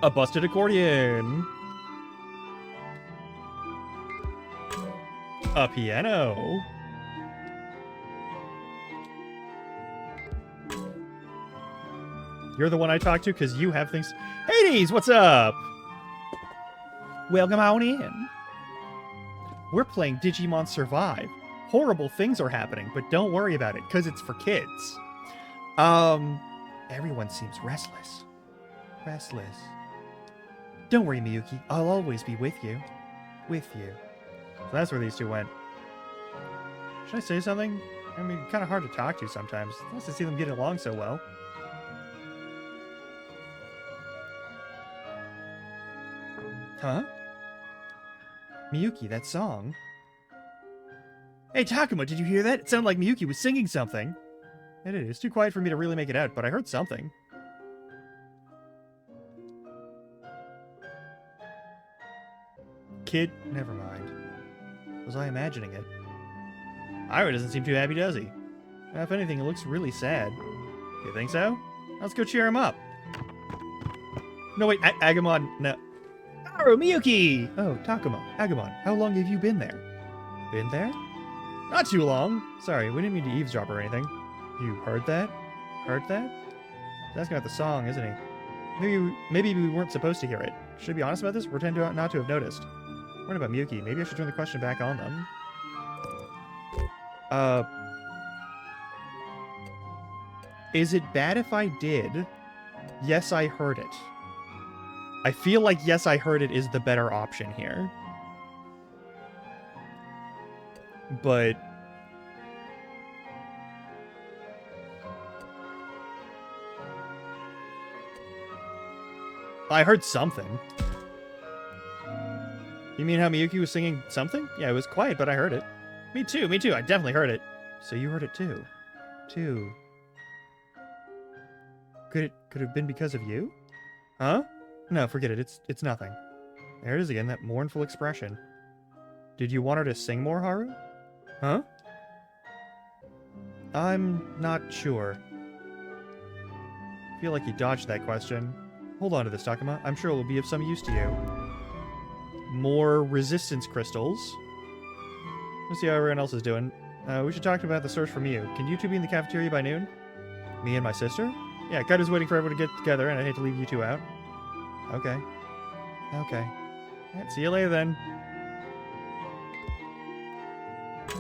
A busted accordion. A piano. You're the one I talk to because you have things... Hades, what's up? Welcome on in. We're playing Digimon Survive. Horrible things are happening, but don't worry about it, because it's for kids. Everyone seems restless. Restless. Don't worry, Miyuki. I'll always be with you. With you. So that's where these two went. Should I say something? I mean, kind of hard to talk to sometimes. It's nice to see them get along so well. Huh? Miyuki, that song? Hey, Takuma, did you hear that? It sounded like Miyuki was singing something. It is. It's too quiet for me to really make it out, but I heard something. Kid, never mind. Was I imagining it? Ira doesn't seem too happy, does he? If anything, it looks really sad. You think so? Let's go cheer him up. No, wait, Agamon, no. Haru, Miyuki! Oh, Takuma, Agamon, how long have you been there? Been there? Not too long. Sorry, we didn't mean to eavesdrop or anything. You heard that? Heard that? He's asking about the song, isn't he? Maybe we weren't supposed to hear it. Should I be honest about this? Pretend not to have noticed. What about Miyuki? Maybe I should turn the question back on them. Is it bad if I did? Yes, I heard it. I feel like yes, I heard it is the better option here. But... I heard something. You mean how Miyuki was singing something? Yeah, it was quiet, but I heard it. Me too, I definitely heard it. So you heard it too. Could it have been because of you? Huh? No, forget it. It's nothing. There it is again, that mournful expression. Did you want her to sing more, Haru? Huh? I'm not sure. I feel like you dodged that question. Hold on to this, Takuma. I'm sure it will be of some use to you. More resistance crystals. Let's see how everyone else is doing. We should talk about the search for Miu. Can you two be in the cafeteria by noon? Me and my sister? Yeah, Kaido's waiting for everyone to get together, and I'd hate to leave you two out. Okay. Okay. Alright, see you later then.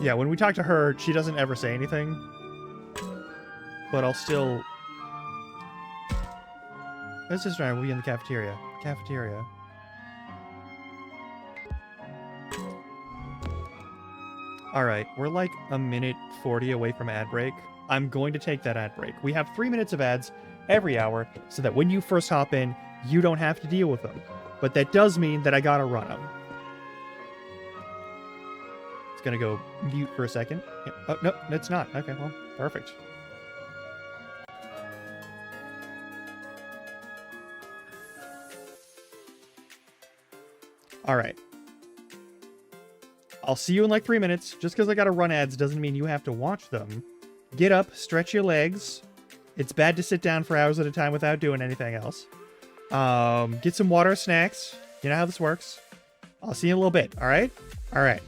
Yeah, when we talk to her, she doesn't ever say anything. But I'll still... Let's just try. We'll be in the cafeteria. Cafeteria. Alright, we're like a minute 40 away from ad break. I'm going to take that ad break. We have 3 minutes of ads every hour, so that when you first hop in, you don't have to deal with them. But that does mean that I gotta run them. It's gonna go mute for a second. Yeah. Oh, no, it's not. Okay, well, perfect. Alright. I'll see you in like 3 minutes. Just because I gotta run ads doesn't mean you have to watch them. Get up, stretch your legs. It's bad to sit down for hours at a time without doing anything else. Get some water, snacks. You know how this works. I'll see you in a little bit, alright? Alright.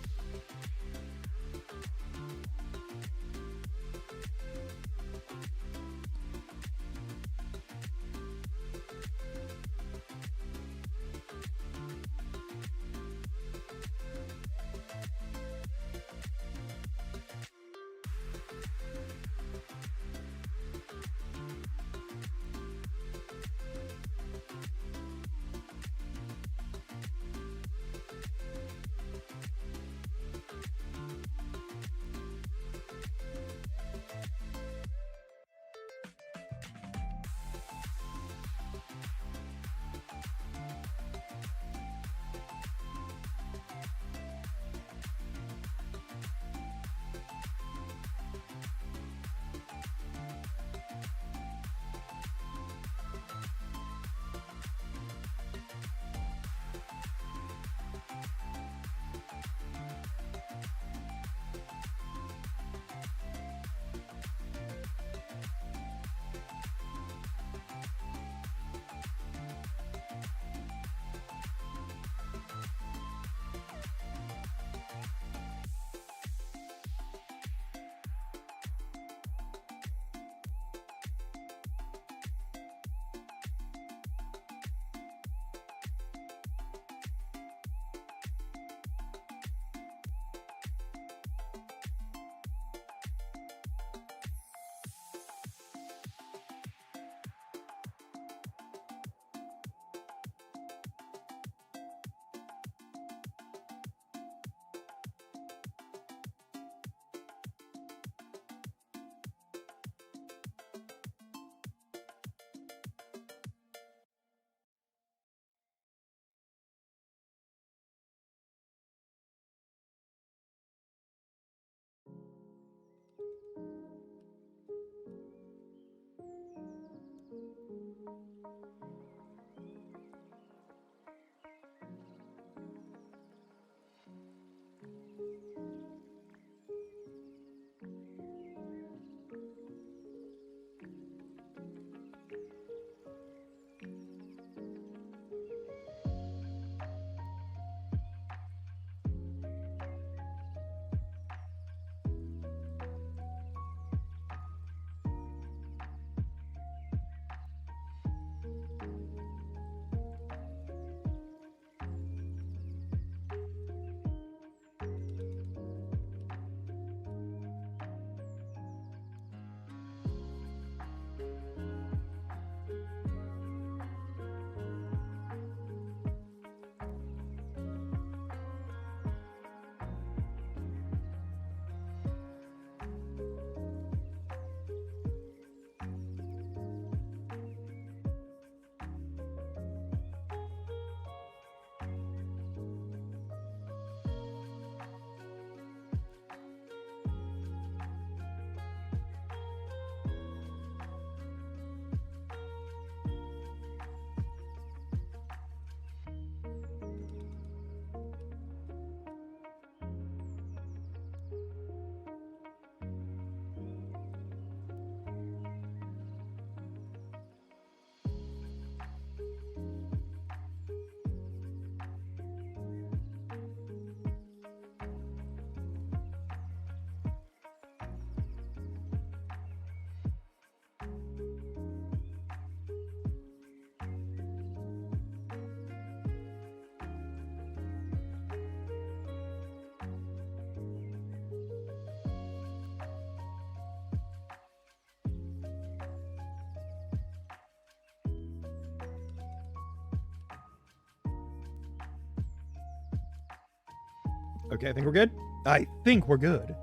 Okay, I think we're good. I think we're good.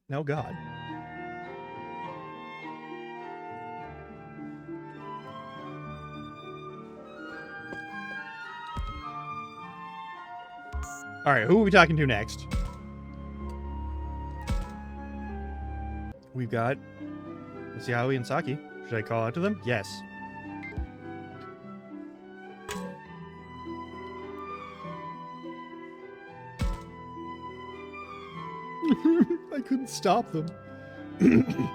No, God. All right, who are we talking to next? We've got Yaoi and Saki. Should I call out to them? Yes. I couldn't stop them.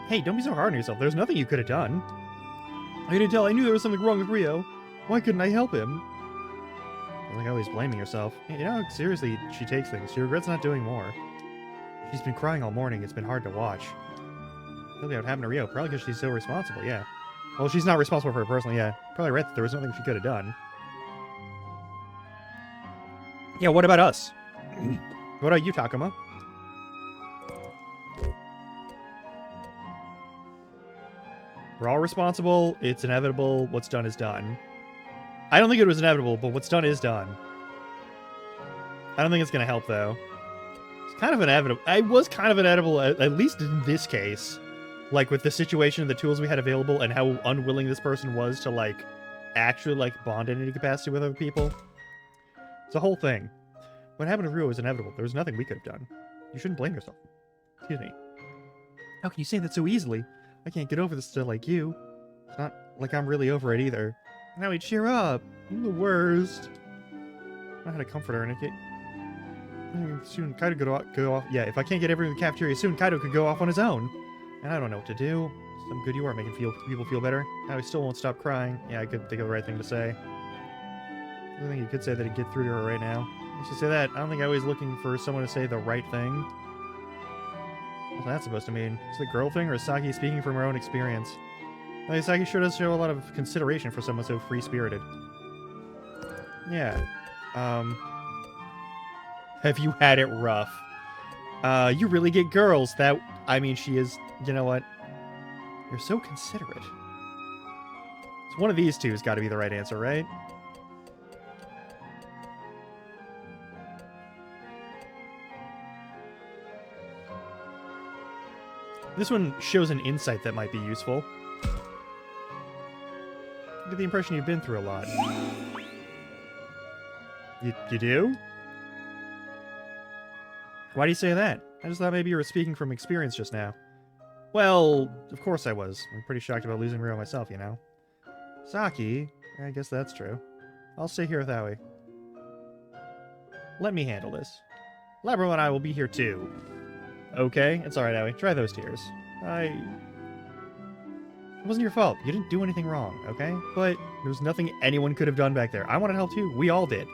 Hey, don't be so hard on yourself. There's nothing you could have done. I couldn't tell. I knew there was something wrong with Rio. Why couldn't I help him? I like always blaming herself. You know, seriously, she takes things. She regrets not doing more. She's been crying all morning. It's been hard to watch. Really, what happened to Rio? Probably because she's so responsible, yeah. Well, she's not responsible for her personally, yeah. Probably right that there was nothing she could have done. Yeah, what about us? What about you, Takuma? We're all responsible. It's inevitable. What's done is done. I don't think it was inevitable, but what's done is done. I don't think it's going to help, though. It's kind of inevitable. It was kind of inevitable, at least in this case. Like, with the situation and the tools we had available and how unwilling this person was to, like, actually, like, bond in any capacity with other people. It's a whole thing. What happened to Rio was inevitable. There was nothing we could have done. You shouldn't blame yourself. Excuse me. How can you say that so easily? I can't get over this still like you. It's not like I'm really over it either. Now we cheer up. I'm the worst. I had a comforter, and it soon Kaido could go off. Yeah, if I can't get everyone in the cafeteria soon, Kaido could go off on his own. And I don't know what to do. Some good you are making people feel better. Now he still won't stop crying. Yeah, I couldn't think of the right thing to say. I think you could say that he'd get through to her right now. I should say that. I don't think I was looking for someone to say the right thing. What's that supposed to mean? Is it a girl thing, or is Saki speaking from her own experience? I mean, Saki sure does show a lot of consideration for someone so free-spirited. Yeah. Have you had it rough? You really get girls. That, I mean, she is, you know what? You're so considerate. So one of these two has got to be the right answer, right? This one shows an insight that might be useful. I get the impression you've been through a lot. You do? Why do you say that? I just thought maybe you were speaking from experience just now. Well, of course I was. I'm pretty shocked about losing Rio myself, you know. Saki, I guess that's true. I'll stay here with Aoi. Let me handle this. Labro and I will be here too. Okay, it's alright, Aoi. Try those tears. It wasn't your fault. You didn't do anything wrong, okay? But there was nothing anyone could have done back there. I wanted help too. We all did.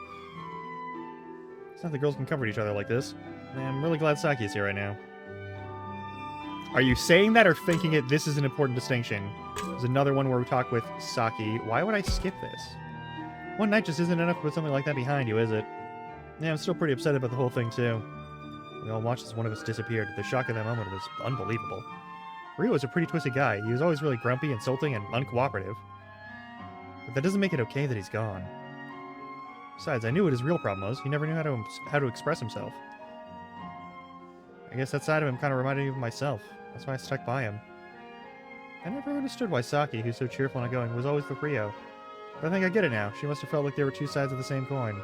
It's not that girls can comfort each other like this. Man, I'm really glad Saki is here right now. Are you saying that or thinking it? This is an important distinction. There's another one where we talk with Saki. Why would I skip this? One night just isn't enough to put something like that behind you, is it? Yeah, I'm still pretty upset about the whole thing too. We all watched as one of us disappeared. The shock of that moment was unbelievable. Rio was a pretty twisted guy. He was always really grumpy, insulting, and uncooperative. But that doesn't make it okay that he's gone. Besides, I knew what his real problem was. He never knew how to express himself. I guess that side of him kind of reminded me of myself. That's why I stuck by him. I never understood why Saki, who's so cheerful and outgoing, was always with Rio. But I think I get it now. She must have felt like they were two sides of the same coin.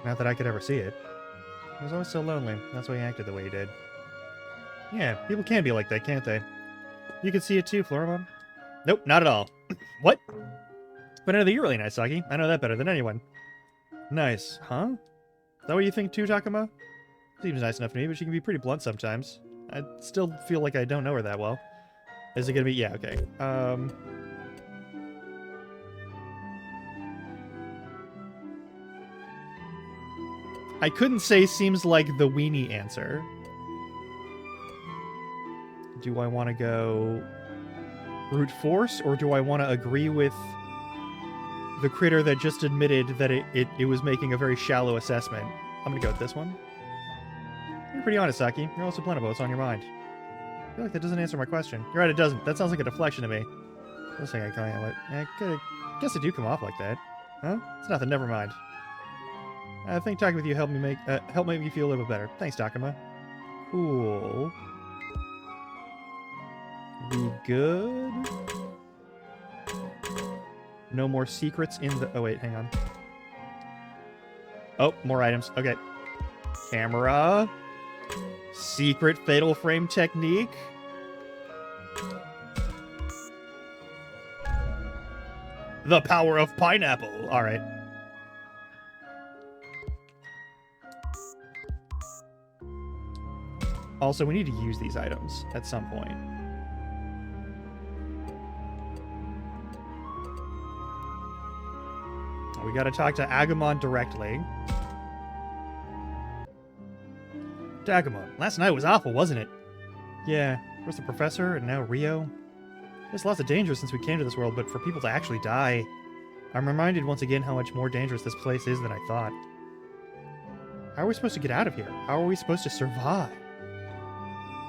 Not that I could ever see it. He was always so lonely. That's why he acted the way he did. Yeah, people can be like that, can't they? You can see it too, Floramon. Nope, not at all. What? But I know that you're really nice, Saki. I know that better than anyone. Nice, huh? Is that what you think too, Takuma? Seems nice enough to me, but she can be pretty blunt sometimes. I still feel like I don't know her that well. Is it gonna be? Yeah, okay. I couldn't say seems like the weenie answer. Do I want to go brute force, or do I want to agree with the critter that just admitted that it was making a very shallow assessment? I'm gonna go with this one. You're pretty honest, Saki. You're also plentiful. What's on your mind? I feel like that doesn't answer my question. You're right, it doesn't. That sounds like a deflection to me. Looks like I guess I do come off like that. Huh? It's nothing, never mind. I think talking with you helped make me feel a little bit better. Thanks, Takuma. Cool. We good? No more secrets in the... Oh, wait, hang on. Oh, more items. Okay. Camera. Secret fatal frame technique. The power of pineapple. All right. Also, we need to use these items at some point. We gotta talk to Agumon directly. Agumon, last night was awful, wasn't it? Yeah, first the professor, and now Rio. There's lots of danger since we came to this world, but for people to actually die... I'm reminded once again how much more dangerous this place is than I thought. How are we supposed to get out of here? How are we supposed to survive?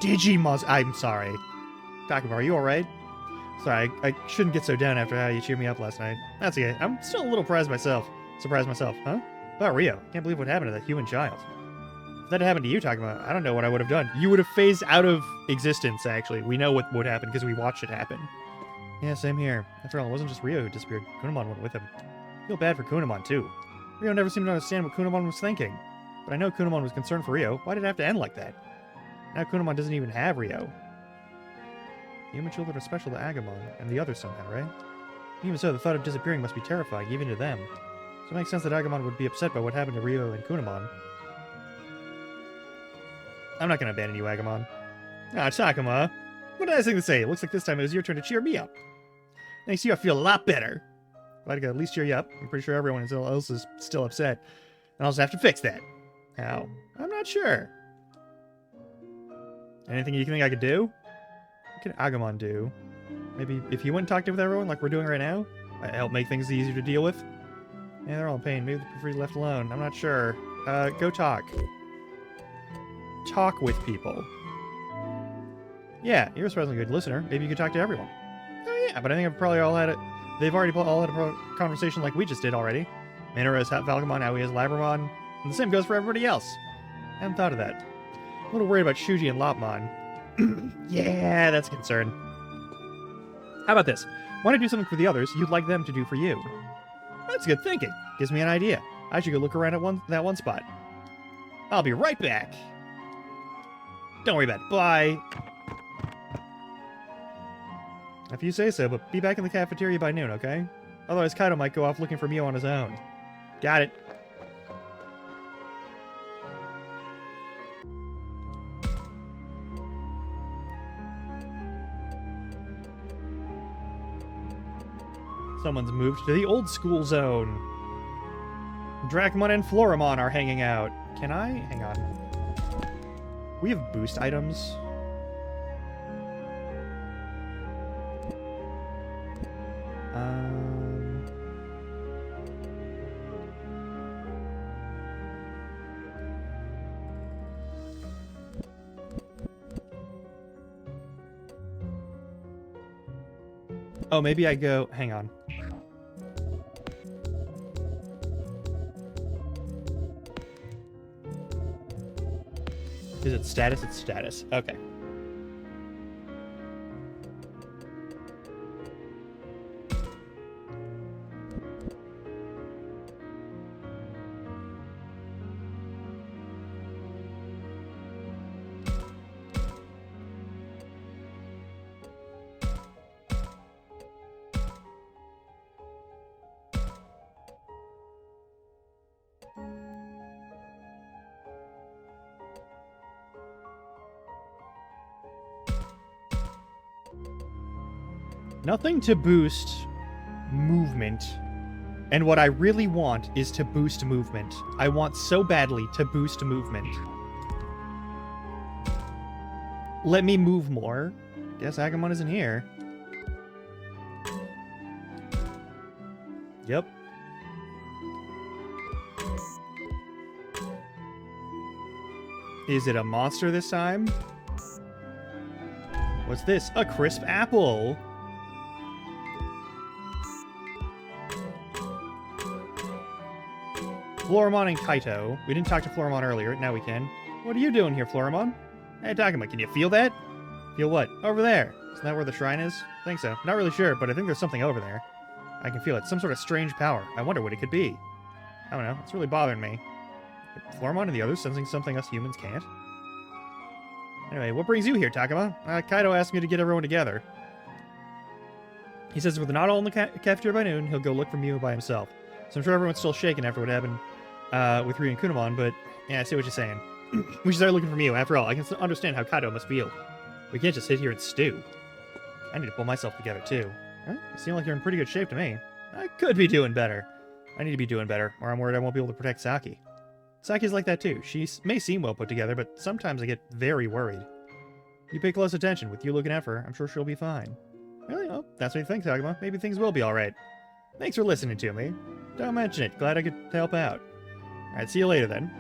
Digimon... I'm sorry. Takuma, are you alright? Sorry, I shouldn't get so down after how you cheered me up last night. That's okay. I'm still a little surprised myself, huh? About Rio. Can't believe what happened to that human child. If that had happened to you, Takuma, I don't know what I would have done. You would have phased out of existence, actually. We know what would happen because we watched it happen. Yeah, same here. After all, it wasn't just Rio who disappeared. Kunamon went with him. I feel bad for Kunamon, too. Rio never seemed to understand what Kunamon was thinking. But I know Kunamon was concerned for Rio. Why did it have to end like that? Now Kunamon doesn't even have Rio. Human children are special to Agumon, and the others somehow, right? Even so, the thought of disappearing must be terrifying, even to them. So it makes sense that Agumon would be upset by what happened to Rio and Kunamon. I'm not gonna abandon you, Agumon. Ah, Takuma. What nice thing to say. It looks like this time it was your turn to cheer me up. Thanks to you, I feel a lot better. Glad I could at least cheer you up. I'm pretty sure everyone else is still upset. And I'll just have to fix that. How? I'm not sure. Anything you think I could do? What can Agumon do? Maybe if you went and talked with everyone like we're doing right now? Might help make things easier to deal with? Yeah, they're all in pain. Maybe they prefer to be left alone. I'm not sure. Go talk. Talk with people. Yeah, you're a surprisingly good listener. Maybe you could talk to everyone. Oh yeah, but I think they've already all had a conversation like we just did already. Minoru has Falcomon, Aoi has Labramon, and the same goes for everybody else. I hadn't thought of that. I'm a little worried about Shuji and Lopmon. Yeah, that's a concern. How about this? Why don't I do something for the others you'd like them to do for you? That's good thinking. Gives me an idea. I should go look around at that one spot. I'll be right back. Don't worry about it. Bye. If you say so, but be back in the cafeteria by noon, okay? Otherwise, Kaido might go off looking for Mio on his own. Got it. Someone's moved to the old school zone. Dracmon and Floramon are hanging out. Can I? Hang on. We have boost items. Oh, maybe I go... Hang on. Is it status? It's status. Okay. Nothing to boost movement. And what I really want is to boost movement. I want so badly to boost movement. Let me move more. Guess Agumon isn't here. Yep. Is it a monster this time? What's this? A crisp apple! Floramon and Kaito. We didn't talk to Floramon earlier. Now we can. What are you doing here, Floramon? Hey, Takuma, can you feel that? Feel what? Over there. Isn't that where the shrine is? I think so. Not really sure, but I think there's something over there. I can feel it. Some sort of strange power. I wonder what it could be. I don't know. It's really bothering me. Floramon and the others sensing something us humans can't? Anyway, what brings you here, Takuma? Kaito asked me to get everyone together. He says if we're not all in the cafeteria by noon, he'll go look for Mew by himself. So I'm sure everyone's still shaken after what happened with Ryu and Kunamon, but yeah, I see what you're saying. We should start looking for Mew. After all, I can understand how Kaito must feel. We can't just sit here and stew. I need to pull myself together, too. Huh? You seem like you're in pretty good shape to me. I could be doing better. I need to be doing better, or I'm worried I won't be able to protect Saki. Saki's like that, too. She may seem well put together, but sometimes I get very worried. You pay close attention. With you looking out for her, I'm sure she'll be fine. Really? Oh, that's what you think, Takuma. Maybe things will be alright. Thanks for listening to me. Don't mention it. Glad I could help out. Alright, see you later, then.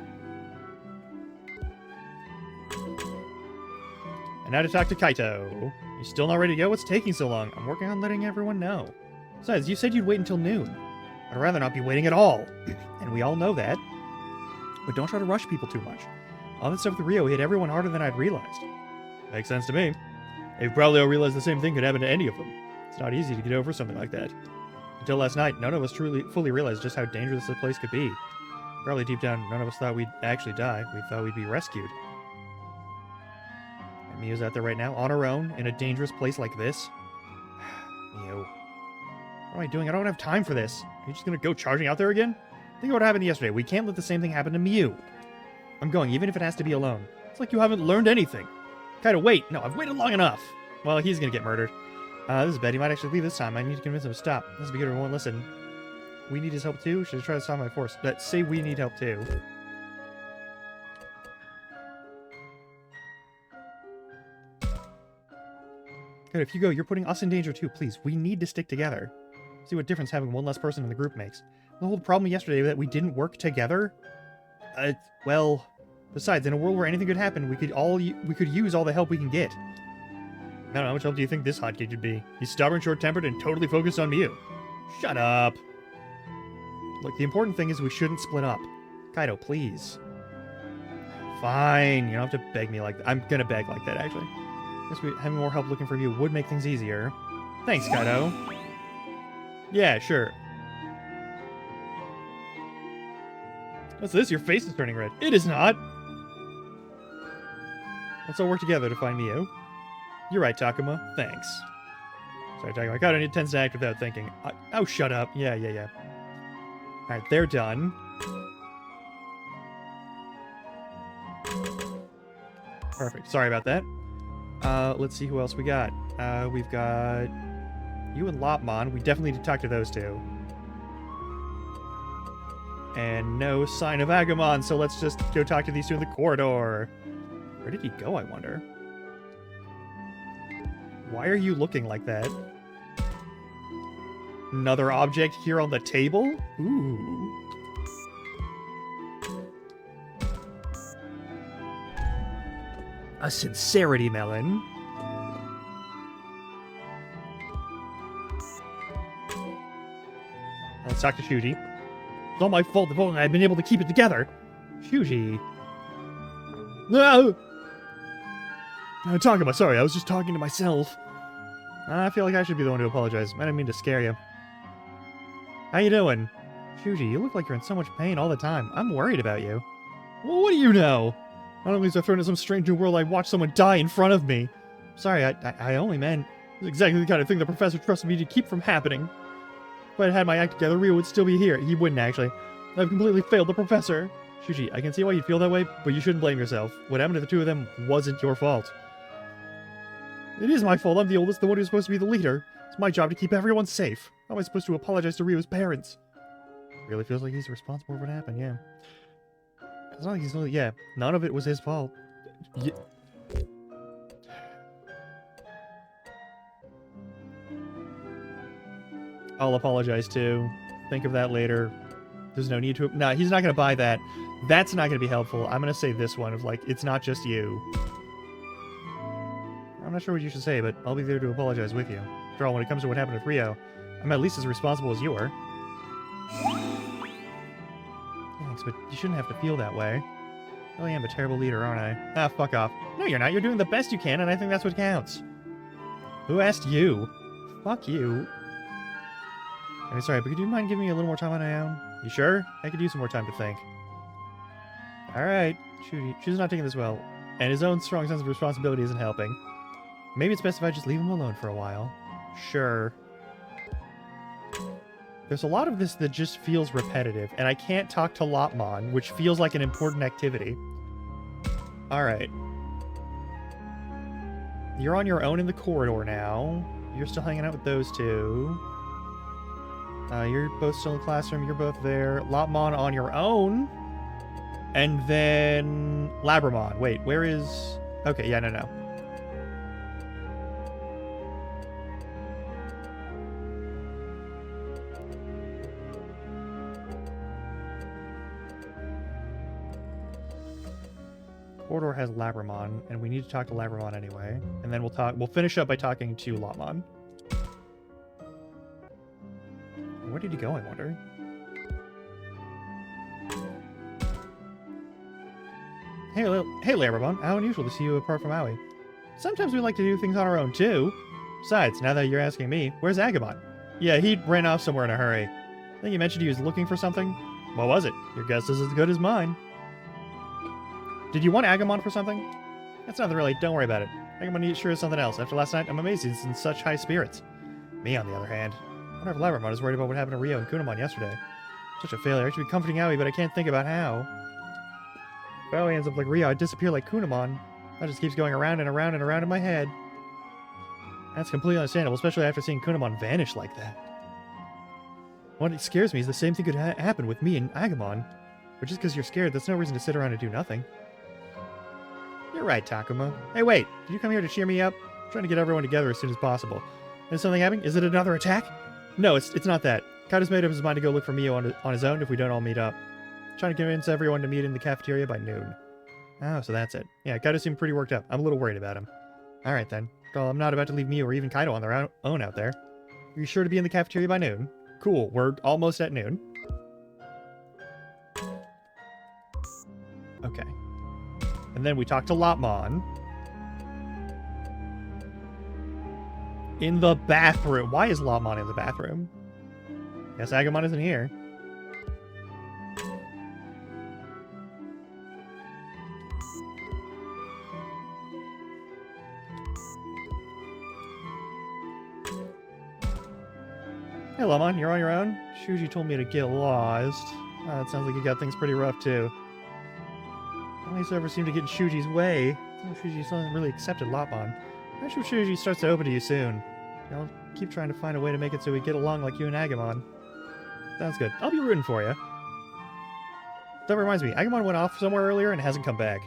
And now to talk to Kaito. You still not ready to go? What's taking so long? I'm working on letting everyone know. Besides, you said you'd wait until noon. I'd rather not be waiting at all. And we all know that. But don't try to rush people too much. All that stuff with Rio hit everyone harder than I'd realized. Makes sense to me. They probably all realized the same thing could happen to any of them. It's not easy to get over something like that. Until last night, none of us fully realized just how dangerous this place could be. Probably deep down, none of us thought we'd actually die. We thought we'd be rescued. And Miyu's out there right now, on her own, in a dangerous place like this. Miyu. What am I doing? I don't have time for this. Are you just gonna go charging out there again? Think of what happened yesterday. We can't let the same thing happen to Miyu. I'm going, even if it has to be alone. It's like you haven't learned anything. Kaito, wait! No, I've waited long enough! Well, he's gonna get murdered. This is bad. He might actually leave this time. I need to convince him to stop. This is because everyone won't listen. We need his help too? Should I try to stop my force? Say we need help too. Good, if you go, you're putting us in danger too. Please, we need to stick together. See what difference having one less person in the group makes. The whole problem yesterday that we didn't work together? Well... Besides, in a world where anything could happen, we could use all the help we can get. I don't know, how much help do you think this hot kid could be? He's stubborn, short-tempered, and totally focused on Miyu. Shut up! Look, the important thing is we shouldn't split up. Kaito, please. Fine, you don't have to beg me like that. I'm gonna beg like that, actually. Guess having more help looking for Miyu would make things easier. Thanks, Kaito. Yeah, sure. What's this? Your face is turning red. It is not! Let's all work together to find Miyu. You're right, Takuma. Thanks. Sorry, Takuma. Kaito tends to act without thinking. Oh, shut up. Yeah. Alright, they're done. Perfect. Sorry about that. Let's see who else we got. We've got you and Lopmon. We definitely need to talk to those two. And no sign of Agumon, so let's just go talk to these two in the corridor. Where did he go, I wonder? Why are you looking like that? Another object here on the table? Ooh. A sincerity melon. Let's talk to Shuji. It's all my fault if only I'd been able to keep it together. Shuji. No! Takuma, sorry, I was just talking to myself. I feel like I should be the one to apologize. I didn't mean to scare you. How you doing? Shuji, you look like you're in so much pain all the time. I'm worried about you. Well, what do you know? I don't think I've thrown in some strange new world I watched someone die in front of me. Sorry, I only meant... It's exactly the kind of thing the professor trusted me to keep from happening. If I'd had my act together, Rio would still be here. He wouldn't, actually. I've completely failed the professor. Shuji, I can see why you'd feel that way, but you shouldn't blame yourself. What happened to the two of them wasn't your fault. It is my fault. I'm the oldest, the one who's supposed to be the leader. It's my job to keep everyone safe. How am I supposed to apologize to Rio's parents? Really feels like he's responsible for what happened, yeah. It's not like he's really... Yeah, none of it was his fault. Yeah. I'll apologize too. Think of that later. There's no need to... No, he's not going to buy that. That's not going to be helpful. I'm going to say this one of, like, it's not just you. I'm not sure what you should say, but I'll be there to apologize with you. After all, when it comes to what happened with Rio, I'm at least as responsible as you are. Thanks, but you shouldn't have to feel that way. I really am a terrible leader, aren't I? Ah, fuck off. No, you're not. You're doing the best you can, and I think that's what counts. Who asked you? Fuck you. I'm sorry, but could you mind giving me a little more time on my own? You sure? I could use some more time to think. Alright. Choose not taking this well. And his own strong sense of responsibility isn't helping. Maybe it's best if I just leave him alone for a while. Sure. There's a lot of this that just feels repetitive, and I can't talk to Lopmon, which feels like an important activity. Alright. You're on your own in the corridor now. You're still hanging out with those two. You're both still in the classroom. You're both there. Lopmon on your own. And then Labramon. Wait, where is... Okay, yeah, no. Corridor has Labramon, and we need to talk to Labramon anyway. And then we'll finish up by talking to Lopmon. Where did he go, I wonder? Hey, Labramon. How unusual to see you apart from Aoi. Sometimes we like to do things on our own, too. Besides, now that you're asking me, where's Agumon? Yeah, he ran off somewhere in a hurry. I think you mentioned he was looking for something. What was it? Your guess is as good as mine. Did you want Agumon for something? That's nothing really. Don't worry about it. Agumon sure is something else. After last night, I'm amazed he's in such high spirits. Me, on the other hand. I wonder if Labramon is worried about what happened to Rio and Kunamon yesterday. Such a failure. I should be comforting Aoi, but I can't think about how. If Aoi ends up like Rio, I'd disappear like Kunamon. That just keeps going around and around and around in my head. That's completely understandable, especially after seeing Kunamon vanish like that. What scares me is the same thing could happen with me and Agumon. But just because you're scared, that's no reason to sit around and do nothing. You're right, Takuma. Hey, wait! Did you come here to cheer me up? I'm trying to get everyone together as soon as possible. Is something happening? Is it another attack? No, it's not that. Kaido's made up his mind to go look for Mio on his own if we don't all meet up. Trying to convince everyone to meet in the cafeteria by noon. Oh, so that's it. Yeah, Kaido seemed pretty worked up. I'm a little worried about him. Alright then. Well, I'm not about to leave Mio or even Kaido on their own out there. Are you sure to be in the cafeteria by noon? Cool, we're almost at noon. Okay. And then we talk to Lopmon. In the bathroom. Why is Lopmon in the bathroom? Guess Agumon isn't here. Hey, Lopmon, you're on your own? Shuji told me to get lost. Oh, it sounds like you got things pretty rough, too. Only ever seemed to get in Shuji's way. Shuji hasn't really accepted Lopmon. I'm sure Shuji starts to open to you soon. I'll keep trying to find a way to make it so we get along like you and Agumon. Sounds good. I'll be rooting for you. That reminds me, Agumon went off somewhere earlier and hasn't come back.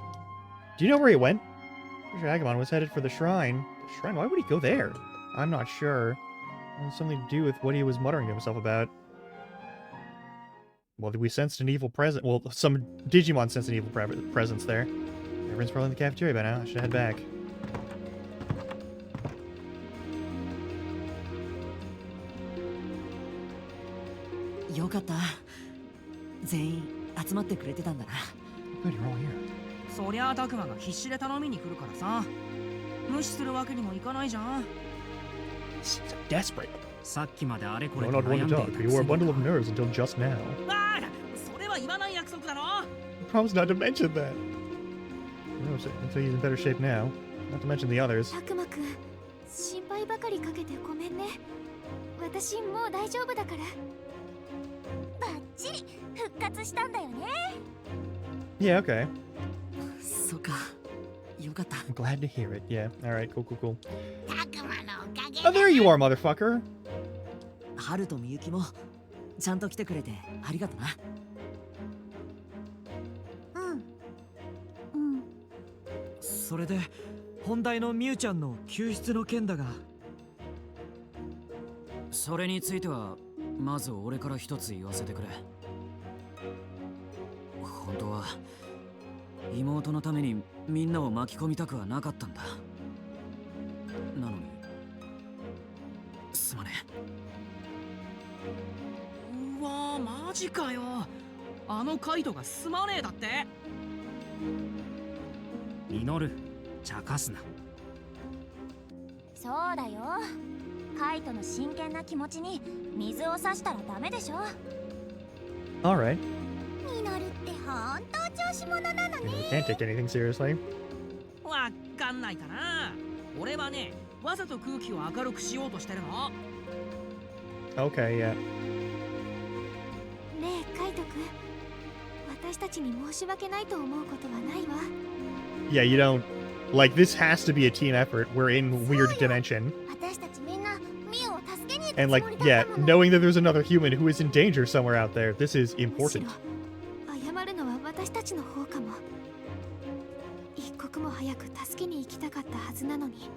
Do you know where he went? Pretty sure Agumon was headed for the shrine. The shrine? Why would he go there? I'm not sure. It has something to do with what he was muttering to himself about. Well, we sensed an evil presence. Well, some Digimon sensed an evil presence there. Everyone's probably in the cafeteria by now. I should head back. Good, you're all here. そりゃあタクマが必死で頼みに来るからさ。無視するわけにもいかないじゃん。Seems desperate. さっきまであれこれ You're not one to talk. You were a bundle of nerves until just now. ああ、それは言わない約束だろ。 Promise not to mention that. No, so he's in better shape now. Not to mention the others. タクマくん、心配ばかりかけてごめんね。私もう大丈夫だから。バッチリ復活したんだよね。Yeah, okay. そうか。よかった。 I'm glad to hear it. Yeah. All right. Cool. タクマのおかげ。 Oh, there you are, motherfucker. ハルとミユキもちゃんと来てくれてありがとな。それで本題のミユちゃんの救出の件だが、それについてはまず俺から一つ言わせてくれ。本当は妹のためにみんなを巻き込みたくはなかったんだ。なのにすまねえ。うわー、マジかよ。あのカイトがすまねえだって。ミノル、茶化すな。そうだよ。カイトの真剣な気持ちに水を差したらダメでしょ。 Alright. ミノルって本当調子者なの You ね。 can't take anything seriously. わかんないかな。俺はね、わざと空気を明るくしようとしてるの。Okay, yeah. ねえカイト君、私たちに申し訳ないと思うことはないわ。 Yeah, you don't... Like, this has to be a team effort. We're in weird dimension. 私たちみんなミオを助けに行くつ And も like, りだ yeah, ったもの。 knowing that there's another human who is in danger somewhere out there, this is むし important. ろ謝るのは私たちの方かも。一刻も早く助けに行きたかったはずなのに、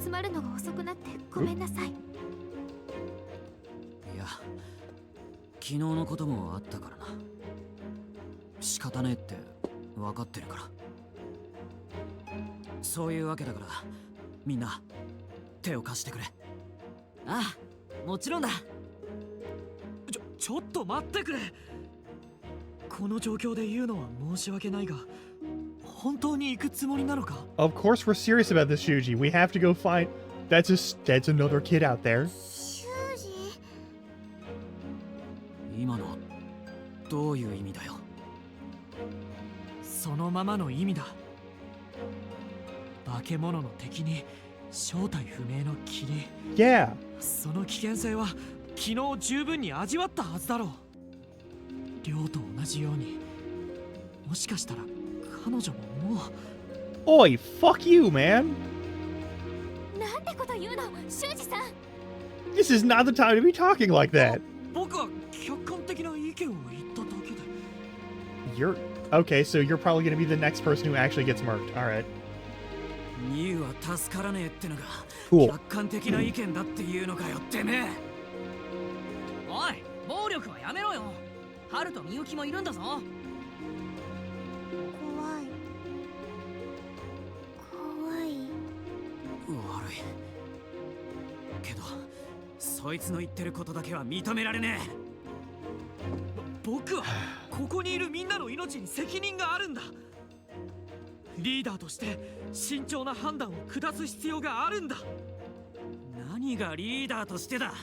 集まるのが遅くなってごめんなさい。いや、昨日のこともあったからな。仕方ねえって分かってるから。そういうわけだから、みんな手を貸してくれ。ああ、もちろんだ。ちょっと待ってくれ。この状況で言うのは申し訳ないが、本当に行くつもりなのか？ Of course we're serious about this, Shuji. We have to go find... That's another kid out there. 修二、今のどういう意味だよ。そのままの意味だ。化け物の敵に正体不明の霧。 Yeah. その危険性は昨日十分に味わったはずだろう。亮と同じように、もしかしたら彼女ももう。 Oi, fuck you, man. なんてこと言うの、修二さん。 This is not the time to be talking like that. 僕は客観的な意見を言っただけで。 You're... Okay, so you're probably gonna be the next person who actually gets murked. Alright. ニューは助からねえってのが Cool. 客観的な意見だっていうのかよ、てめえ。おい、暴力はやめろよ。ハルとミユキもいるんだぞ。怖い。怖い。悪いけど、そいつの言ってることだけは認められねえ。僕はここにいるみんなの命に責任があるんだ。リーダーとして慎重な判断を下す必要があるんだ。何がリーダーとしてだ。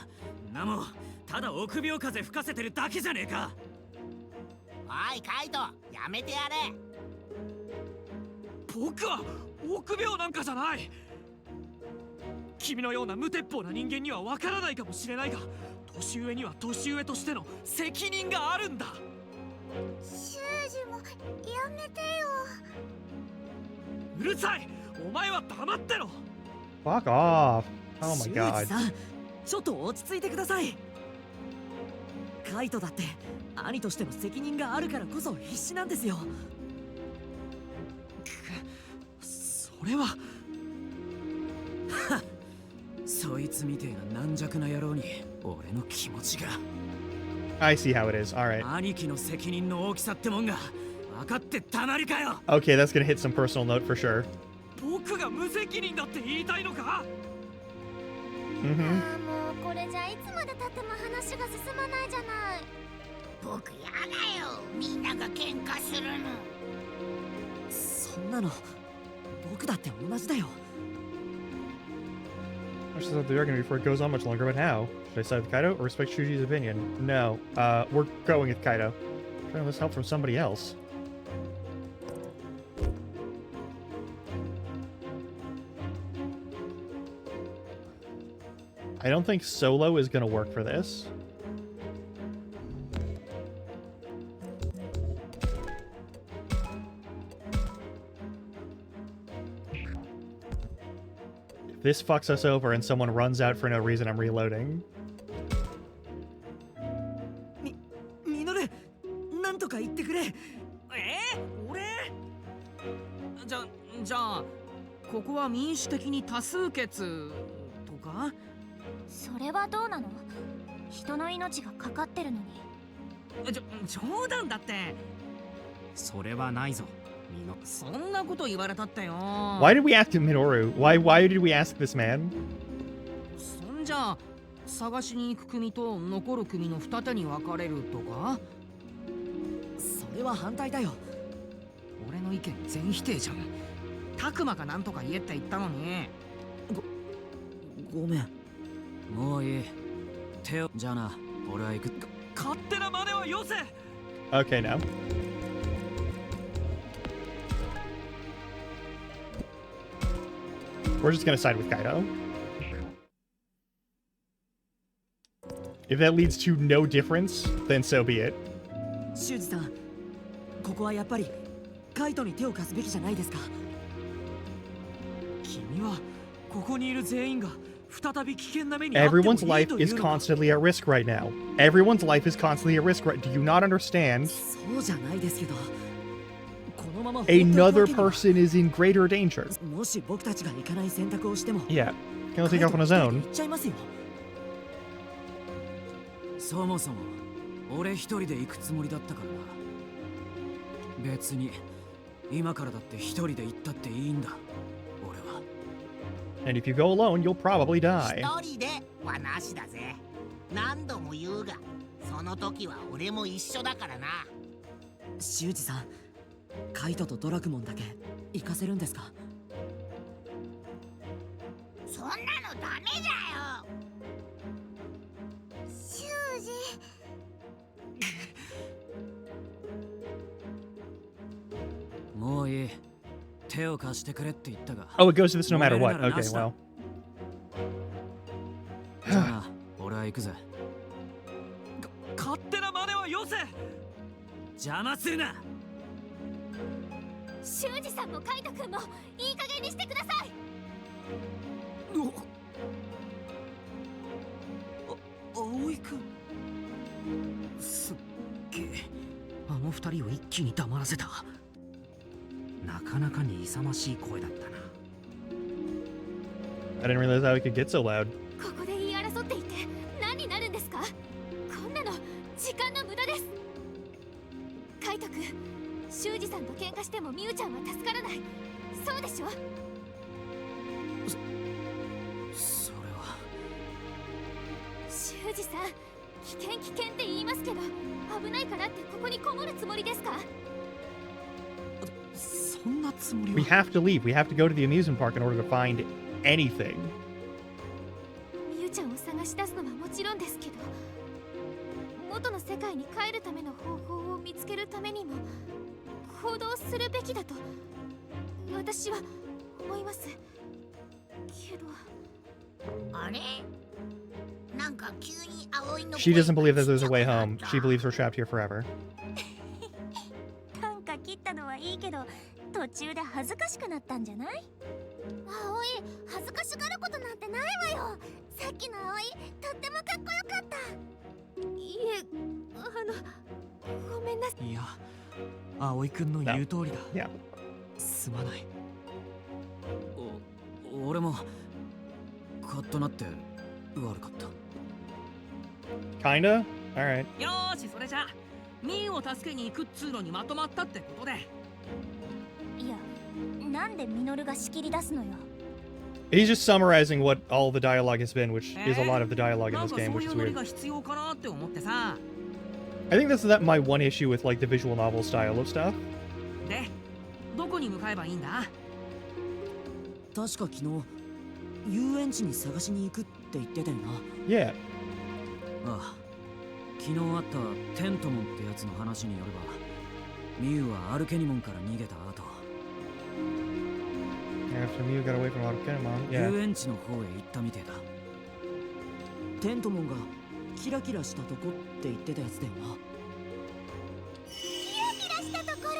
なもただ臆病風吹かせてるだけじゃねえか。おいカイト、やめてやれ。僕は臆病なんかじゃない。君のような無鉄砲な人間にはわからないかもしれないが、年上には年上としての責任があるんだ。修二もやめてよ。うるさい。お前は黙ってろ。 Fuck off. Oh my 修 god. 二さん、ちょっと落ち着いてください。カイトだって兄としての責任があるからこそ必死なんですよ。それはそいつみてえな軟弱な野郎に俺の気持ちが。 I see how it is. Alright. 兄貴の責任の大きさってもんが分かってたまるかよ。 Okay, that's gonna hit some personal note for sure. 僕が無責任だって言いたいのか？ Mm-hmm. もうこれじゃいつまで経っても話が進まないじゃない。僕やだよ。みんなが喧嘩するの。そんなの僕だって同じだよ。 I should stop the argument before it goes on much longer, but how? Should I side with Kaido or respect Shuji's opinion? No. We're going with Kaido. Trying to help from somebody else. I don't think solo is gonna work for this. If this fucks us over and someone runs out for no reason, I'm reloading. ミノル、なんとか言ってくれ。俺じゃあここは民主的に多数決とか？それはどうなの？人の命がかかってるのに。冗談だって。それはないぞ、ミノ。そんなこと言われたってよ。 Why did we ask Minoru? Why did we ask this man? そんじゃ探しに行く組と残る組の二手に分かれるとか？俺は反対だよ。俺の意見全否定じゃん。タクマかなんとか言えって言ったのに。ごめん。もういい。手を。じゃあな、俺は行く。勝手な真似はよせ。 Okay, now. We're just gonna side with Kaido. If that leads to no difference, then so be it. 修二さん、ここはやっぱりカイトに手を貸すべきじゃないですか。君はここにいる全員が再び危険な目に遭ってもいい Everyone's と life いう is のか。 constantly at risk right now. Everyone's life is constantly at risk right. Do you not understand? そうじゃないですけど、このまま放っておく Another わけには。 person is in greater danger. もし僕たちが行かない選択をしても、 Yeah, can take カイ off ト on his 一人で own. 行っちゃいますよ。そもそも俺一人で行くつもりだったからな。別に今からだって一人で行ったっていいんだ。俺は。 And if you go alone, you'll probably die. 一人ではなしだぜ。何度も言うが、その時は俺も一緒だからな。修二さん、カイトとドラクモンだけ行かせるんですか？そんなのダメだよ。修二。もういい。手を貸してくれって言ったが。 Oh, it goes to this no matter what. Okay, well. じゃあな、俺は行くぜ。勝手な真似はよせ。邪魔するな。修二さんもカイト君もいい加減にしてください。葵君。すっげえ。あの二人を一気に黙らせた。なかなかに勇ましい声だったな。 I didn't realize how he could get so loud. ここで言い争っていて何になるんですか？こんなの時間の無駄です。カイト君、修二さんと喧嘩してもミュウちゃんは助からない。そうでしょ？それは。修二さん、危険って言いますけど、危ないからってここにこもるつもりですか？そんなつもり We は。 have to leave. We have to go to the amusement park in order to find anything. ミュウちゃんを探し出すのはもちろんですけど、元の世界に帰るための方法を見つけるためにも行動するべきだと私は思います。けどあれ、なんか急に葵の She 声 doesn't believe that there's a way が home. ちっちゃくなった She believes we're trapped here forever. 短歌切ったのはいいけど途中で恥ずかしくなったんじゃない？葵、恥ずかしがることなんてないわよ。さっきの葵とってもかっこよかった。いえ、ごめんなさい。いや、葵君の言う通りだ。 Yeah. すまない。俺もカッとなって悪かった。 Kinda? Alright. よーし、それじゃミーを助けに行くっつうのにまとまったってことで。いや、なんでミノルが仕切り出すのよ。 He's just summarizing what all the dialogue has been, which is a lot of the dialogue in なん this かそ game, う which い is うノリ weird. が必要かなって思ってさ。 I think that's my one issue with like the visual novel style of stuff. で、どこに向かえばいいんだ？確か昨日遊園地に探しに行くって言ってたよな。 Yeah. ああ、昨日あったテントモンってやつの話によれば、ミュウはアルケニモンから逃げた後、 After Mew got away from Arukenimon. Yeah. 遊園地の方へ行ったみてえだ。テントモンがキラキラしたとこって言ってたやつだよな。キラキラしたところ、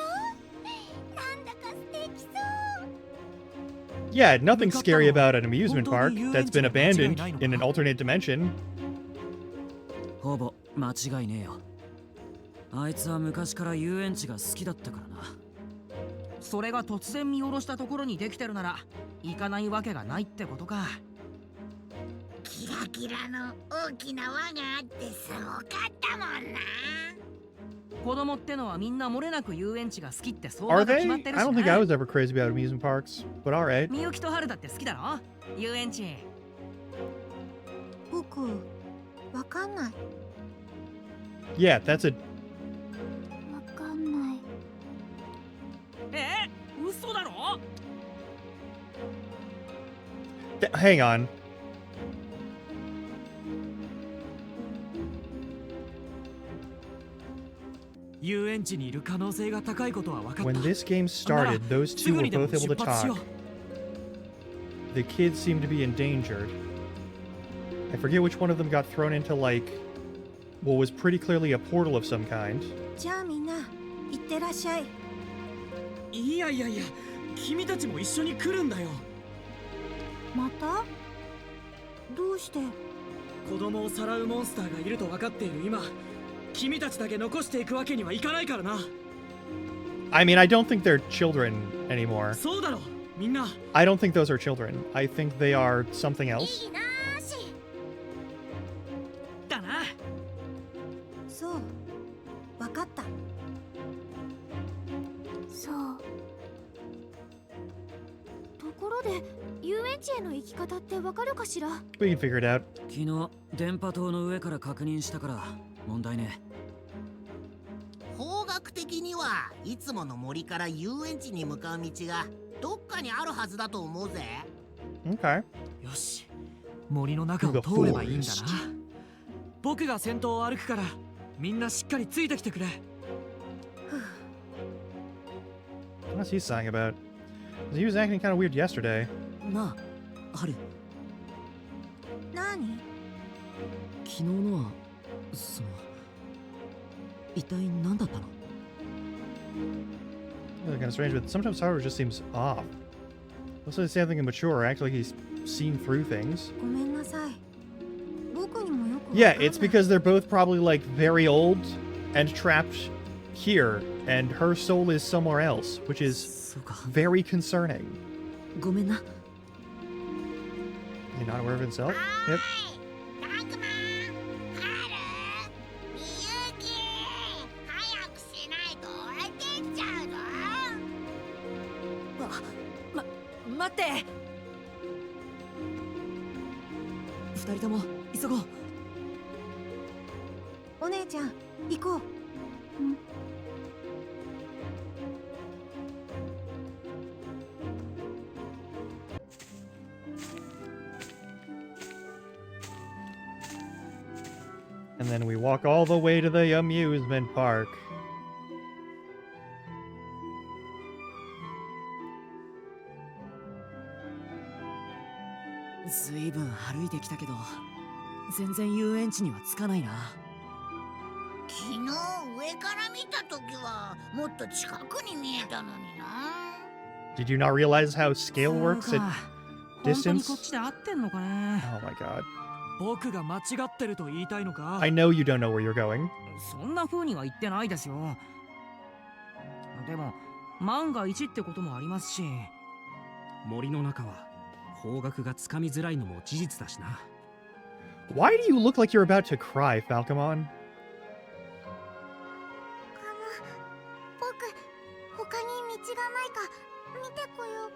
なんだか素敵そう。 Yeah, nothing scary about an amusement park that's been abandoned in an alternate dimension. ほぼ間違いねえよ。あいつは昔から遊園地が好きだったからな。それが突然見下ろしたところにできてるなら行かないわけがないってことか。キラキラの大きな輪があってすごかったもんな。子供ってのはみんな漏れなく遊園地が好きって相 Are 場が決ま they? って I るし don't think な。 I was ever crazy about amusement parks, but alright. みゆきとはるだって好きだろ遊園地。僕、わかんない。 Yeah, that's a わかんない。嘘だろ？ Hang on. When this game started, those two were both able to talk. The kids seemed to be endangered. I forget which one of them got thrown into, like, what was pretty clearly a portal of some kind. じゃあみんな行ってらっしゃい。いやいやいや、君たちも一緒に来るんだよ。また？どうして？子供をさらうモンスターがいると分かっている今、君たちだけ残していくわけにはいかないからな。I mean, I don't think they're children anymore. そうだろ、みんな。I don't think those are children. I think they are something else. いいなーし。だな。そう。わかった。そう。ところで、遊園地への行き方ってわかるかしら？ We can figure it out. 昨日電波塔の上から確認したから問題ね。方角的にはいつもの森から遊園地に向かう道がどっかにあるはずだと思うぜ。Okay. よし、森の中を通ればいいんだな。僕が先頭を歩くからみんなしっかりついてきてくれ。What's he sighing about? He was acting kind of weird yesterday. なあ、ハル。何？昨日のは、一体何だったの？ Really kind of strange, but sometimes Haru just seems off. Let's say something immature, act like he's seen through things. ごめんなさい。僕にもよくわかんない。Yeah, it's because they're both probably like very old and trapped here, and her soul is somewhere else, which is そうか。 very concerning. ごめんな。 Is he not aware of himself? Yep. たくま、はる、みゆき、早くしないと置いてっちゃうぞ。待って。二人とも急ごう。お姉ちゃん、行こう。And then we walk all the way to the amusement park. ずいぶん歩いてきたけど、全然遊園地には着かないな。昨日上から見た時はもっと近くに見えたのにな。Did you not realize how scale works そう at か。本当に distance? こっちで合ってんのかね。 Oh my god. 僕が間違ってると言いたいのか？ I know you don't know where you're going. そんな風には言ってないですよ。でも万が一ってこともありますし。森の中は方角がつかみづらいのも事実だしな。 Why do you look like you're about to cry, Falcomon? 僕、他に道がないか見てこようか。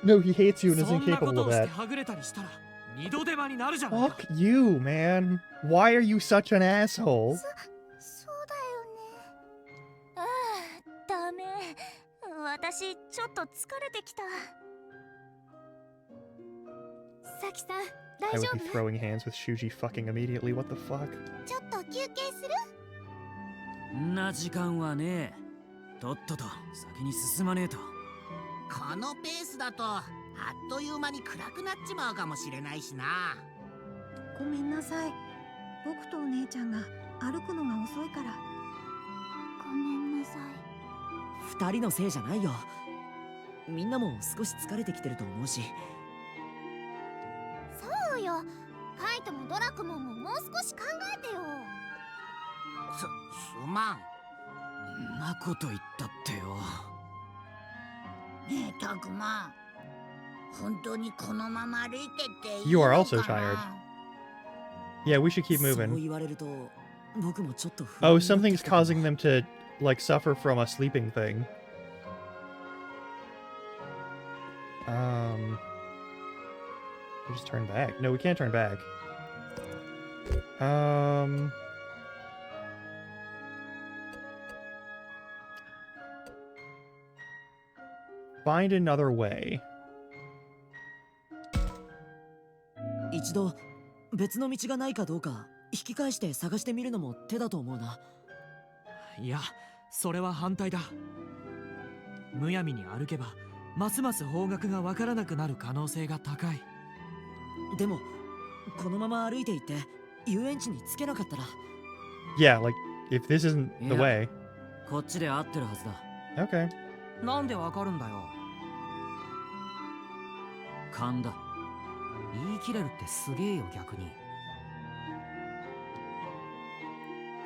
No, he hates you and is そんなこ incapable と of をして that. はぐれたりしたら二度手間になるじゃないか。 Fuck you, man. Why are you such an asshole? そうだよね。ああ、ダメ。私、ちょっと疲れてきた。さきさん、 I 大丈 would be 夫？ throwing hands with Shuji fucking immediately. What the fuck? ちょっと休憩する？んな時間はねえ。とっとと先に進まねえと。このペースだとあっという間に暗くなっちまうかもしれないしな。ごめんなさい。僕とお姉ちゃんが歩くのが遅いから。ごめんなさい。二人のせいじゃないよ。みんなも少し疲れてきてると思うし。そうよ。ファイトもドラクモンももう少し考えてよ。すまん。んなこと言ったってよ。ねえたくま、本当にこのまま歩いてっていい You are の also か tired. な？ Yeah, we should keep そう moving. 言われると僕もちょっと不 Oh, 安になってき something's たかも。 causing them to, like, suffer from a sleeping thing. We just turn back. No, we can't turn back. find another way. 一度別の道がないかどうか引き返して探してみるのも手だと思うな。いや、それは反対だ。むやみに歩けばますます方角がわからなくなる可能性が高い。でもこのまま歩いていって遊園地に着けなかったら。 Yeah, like, if this isn't the Yeah. way. こっちで合ってるはずだ。 Okay. なんでわかるんだよ。勘だ。言い切れるってすげえよ逆に。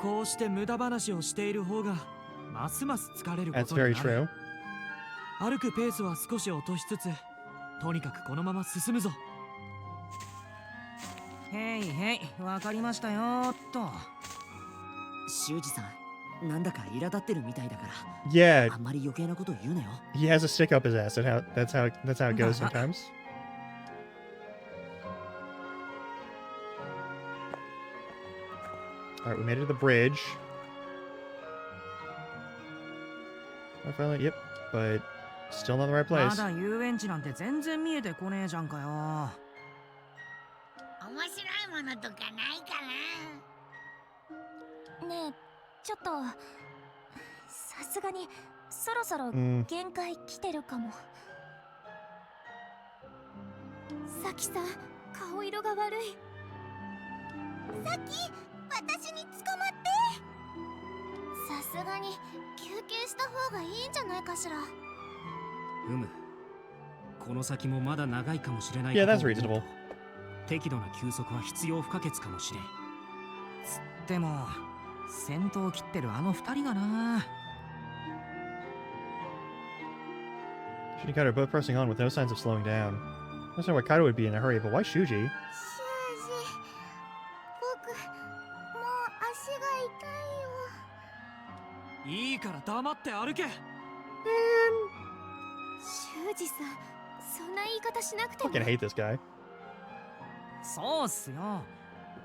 こうして無駄話をしている方がますます疲れるこ That's とに very なる。 true. 歩くペースは少し落としつつ、とにかくこのまま進むぞ。へいへい、わかりましたよーっと。修二さん、なんだか苛立ってるみたいだから、 Yeah, あんまり余計なこと言うなよ。 he has a stick up his ass. That's how it goes sometimes. Alright, we made it to the bridge. I finally, yep, but still not the right ま place. だ遊園地なんて全然見えてこねえじゃんかよ。面白いものとかないかねえちょっとさすがにそろそろ Mm, 限界来てるかも。さきさん、顔色が悪い。さっき私に捕まって。さすがに休憩した方がいいんじゃないかしら。うむ。この先もまだ長いかもしれない yeah, こと that's を思う reasonable. と適度な休息は必要不可欠かもしれん。でも先頭を切ってるあの二人がな。 She got her boat pressing on with no signs of slowing down. I understand why Kaido would be in a hurry, but why Shuji? 修二、僕もう足が痛いよ。いいから黙って歩け。修二さん、そんな言い方しなくても。 Fucking hate this guy. そうっすよ。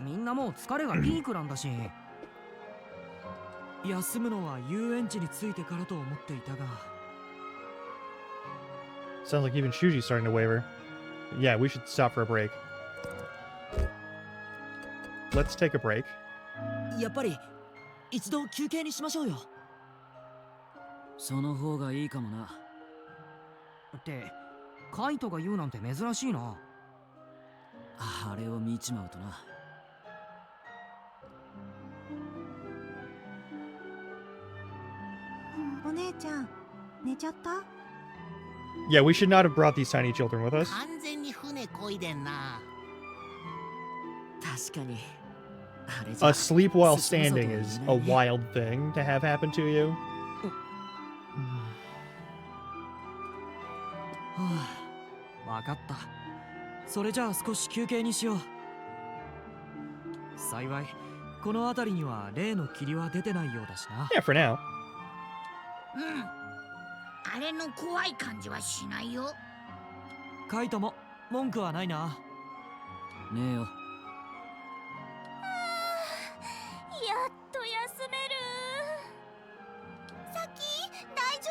みんなもう疲れがピークなんだし。休むのは遊園地に着いてからと思っていたが。 Sounds like even Shuji's starting to waver. Yeah, we should stop for a break. Let's take a break. やっぱり一度休憩にしましょうよ。その方がいいかもな。ってカイトが言うなんて珍しいな。あれを見ちまうとな。お姉ちゃん寝ちゃった？ Yeah, we should not have brought these tiny children with な。 us. 完全に船こいでんな。確かに。あれじゃ Asleep while 進むぞと standing は is 言 a えないね。 wild thing to have happen to you. はあ、わかった。それじゃあ少し休憩にしよう。幸い、この辺りには例の霧は出てないようだしな。Yeah, for now. うん。あれの怖い感じはしないよ。カイトも文句はないな。ねえよ。やっと休める。さき大丈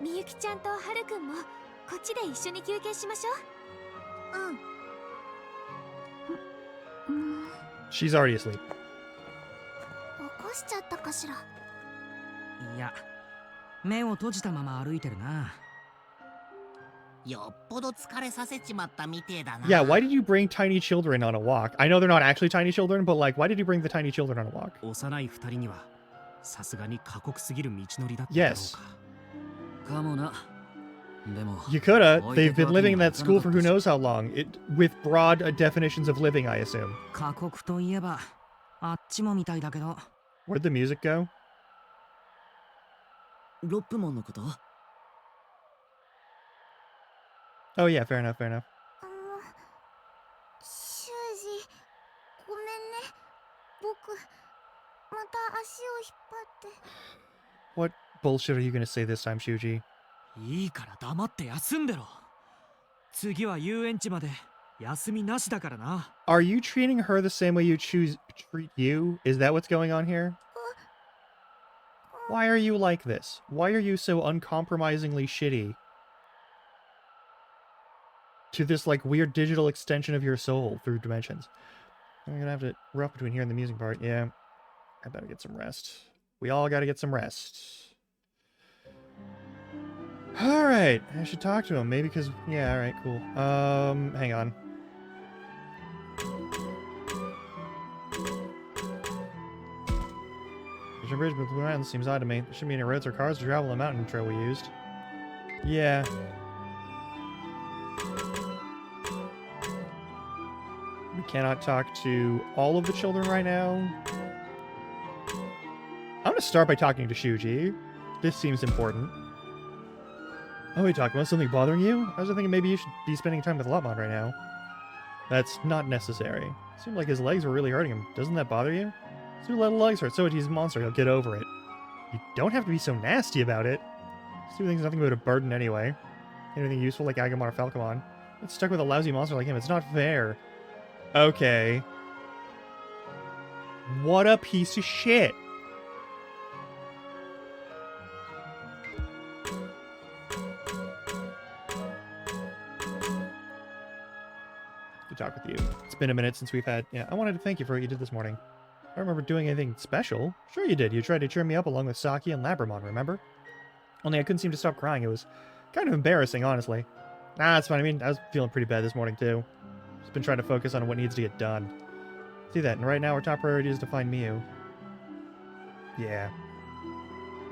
みゆきちゃんとはるくんもこっちで一緒に休憩しましょう。She's already asleep. 夫？起こしちゃったかしら。いや、目を閉じたまま歩いてるな。よっぽど疲れさせちまったみてえだな。 Yeah, why did you bring tiny children on a walk? I know they're not actually tiny children, but like, why did you bring the tiny children on a walk? 幼い二人にはさすがに過酷すぎる道のりだっただろう Yes. か。かもな。でも You coulda. They've been living in that school for who knows how long. With broad definitions of living, I assume. 過酷といえばあっちもみたいだけど。 Where'd the music go? ロップモンのこと？ Oh yeah, fair enough, fair enough. 修二、ごめんね。僕また足を引っ張って。 What bullshit are you gonna say this time, Shuji? いいから黙って休んでろ。次は遊園地まで休みなしだからな。Are you treating her the same way you treat you? Is that what's going on here? う Why are you like this? Why are you so uncompromisingly shitty to this, like, weird digital extension of your soul through dimensions? I'm gonna have to rough between here and the music part. Yeah, I better get some rest. We all gotta get some rest. Alright, I should talk to him, maybe because... Yeah, alright, cool. Hang on. The bridge with Blue Mountains seems odd to me. There shouldn't be any roads or cars to travel the mountain trail we used. Yeah. We cannot talk to all of the children right now. I'm gonna start by talking to Shuji. This seems important. Oh, we talking about something bothering you? I was thinking maybe you should be spending time with Lopmon right now. That's not necessary. Seemed like his legs were really hurting him. Doesn't that bother you? His two little legs hurt, so he's a monster. He'll get over it. You don't have to be so nasty about it. This thing's nothing but a burden anyway. Anything useful like Agumon or Falcomon. Get stuck with a lousy monster like him. It's not fair. Okay. What a piece of shit. Good talk with you. It's been a minute since we've had... Yeah, I wanted to thank you for what you did this morning. I don't remember doing anything special. Sure you did. You tried to cheer me up along with Saki and Labramon, remember? Only I couldn't seem to stop crying. It was kind of embarrassing, honestly. Nah, it's fine. I mean, I was feeling pretty bad this morning, too. Just been trying to focus on what needs to get done. See that, and right now our top priority is to find Miu. Yeah.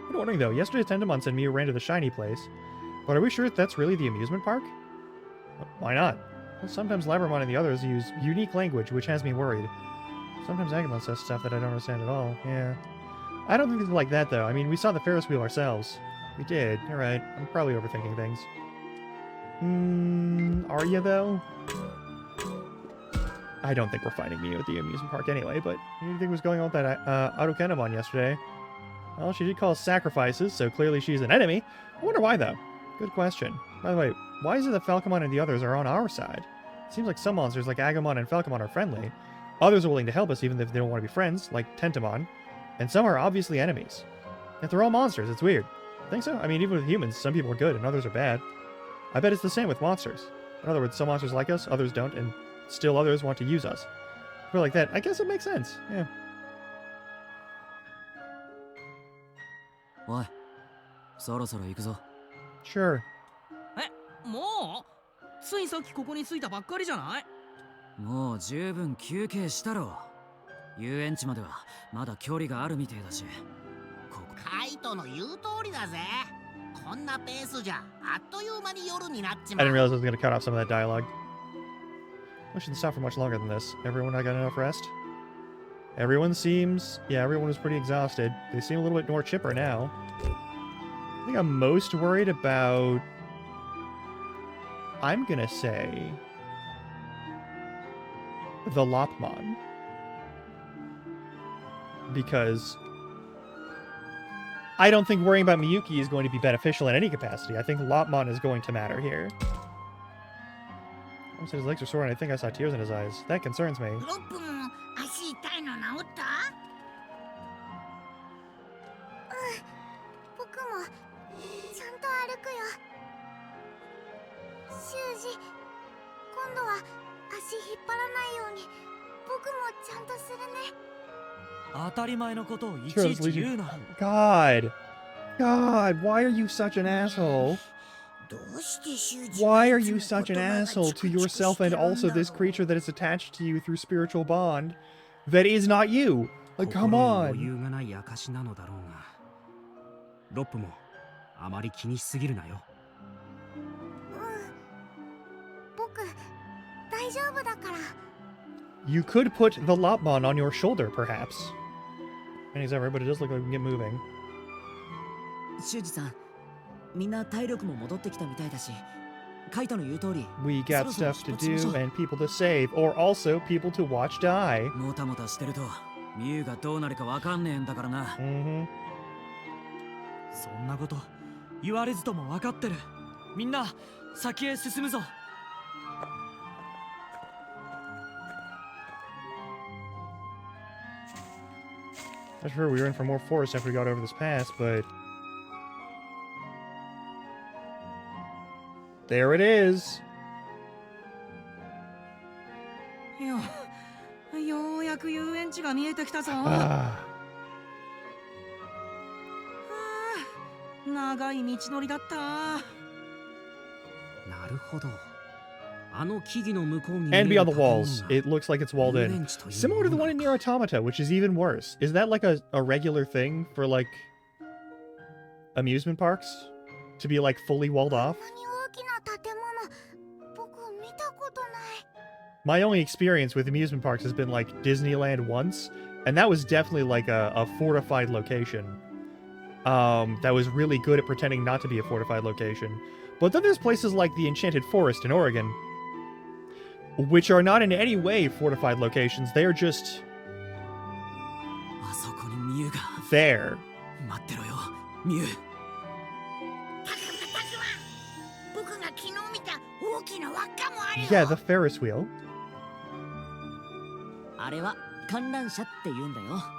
I'm wondering, though. Yesterday, Tentomon said Miu ran to the shiny place. But are we sure that's really the amusement park? Why not? Well, sometimes Labramon and the others use unique language, which has me worried. Sometimes Agumon says stuff that I don't understand at all. Yeah. I don't think it's like that, though. I mean, we saw the Ferris wheel ourselves. We did. You're right. I'm probably overthinking things. Are you, though? I don't think we're finding Miu at the amusement park anyway, but anything was going on with that Autokenomon yesterday? Well, she did call us sacrifices, so clearly she's an enemy. I wonder why, though. Good question. By the way, why is it that Falcomon and the others are on our side? It seems like some monsters like Agumon and Falcomon are friendly. Others are willing to help us even if they don't want to be friends, like Tentomon. And some are obviously enemies. If they're all monsters, it's weird. Think so? I mean, even with humans, some people are good and others are bad. I bet it's the same with monsters. In other words, some monsters like us, others don't, and still others want to use us. If we're like that, I guess it makes sense. Yeah. おい、そろそろ行くぞ。 Sure. もうついさっきここに着いたばっかりじゃない？もう十分休憩したろ。遊園地まではまだ距離があるみてえだし。カイトの言う通りだぜ。こんなペースじゃあっという間に夜になっち I まう。 didn't realize I was going to cut off some of that dialogue. I shouldn't stop for much longer than this. Everyone not got enough rest? Everyone seems... Yeah, everyone was pretty exhausted. They seem a little bit more chipper now. I think I'm most worried about... I'm gonna say... the Lopmon. Because... I don't think worrying about Miyuki is going to be beneficial in any capacity. I think Lopmon is going to matter here. I said his legs are sore and I think I saw tears in his eyes. That concerns me. ロップも足痛いの治った？僕もちゃんと歩くよ。修二、今度は足引っ張らないように僕もちゃんとするね。当たり前のことをいち Sure, いち言うな。God. God, why are you such an asshole? どうして修二 Why are you such an asshole to yourself and also this creature that is attached to you through spiritual bond that is not you? Like, come 心に on. 余裕がない証なのだろうが、ロップもあまり気にしすぎるなよ。僕大丈夫だから。 You could put the Lopmon on your shoulder, perhaps. And he's everybody does look like we can get moving. 修二さん、みんな体力も戻ってきたみたいだし、カイトの言う通り、 We got stuff to do and people to save, or also people to watch die. もたもたしてると、ミュウがどうなるかわかんねえんだからな。Mm-hmm. そんなこと言われずとも分かってる。みんな先へ進むぞ。Not sure we were in for more forest after we got over this pass, but... There it is! ようやく遊園地が見えてきたぞ。Ah. 長い道のりだった。なるほど。あの木々の向こうに And 見え beyond る the 建物 walls, が it looks like it's walled 遊 in. 園地という Similar to the も one の in Near Automata, which is even worse. Is that like a regular thing for, like, amusement parks? To be, like, fully walled off? こんなに大きな建物、僕見たことない。 My only experience with amusement parks has been, like, Disneyland once, and that was definitely, like, a fortified location. That was really good at pretending not to be a fortified location. But then there's places like the Enchanted Forest in Oregon, which are not in any way fortified locations. They are just あそこにミュウが。 there. 待ってろよ、ミュウ。僕が昨日見た大きな輪っかもあるよ。 Yeah, the Ferris wheel. あれは観覧車って言うんだよ。なんだか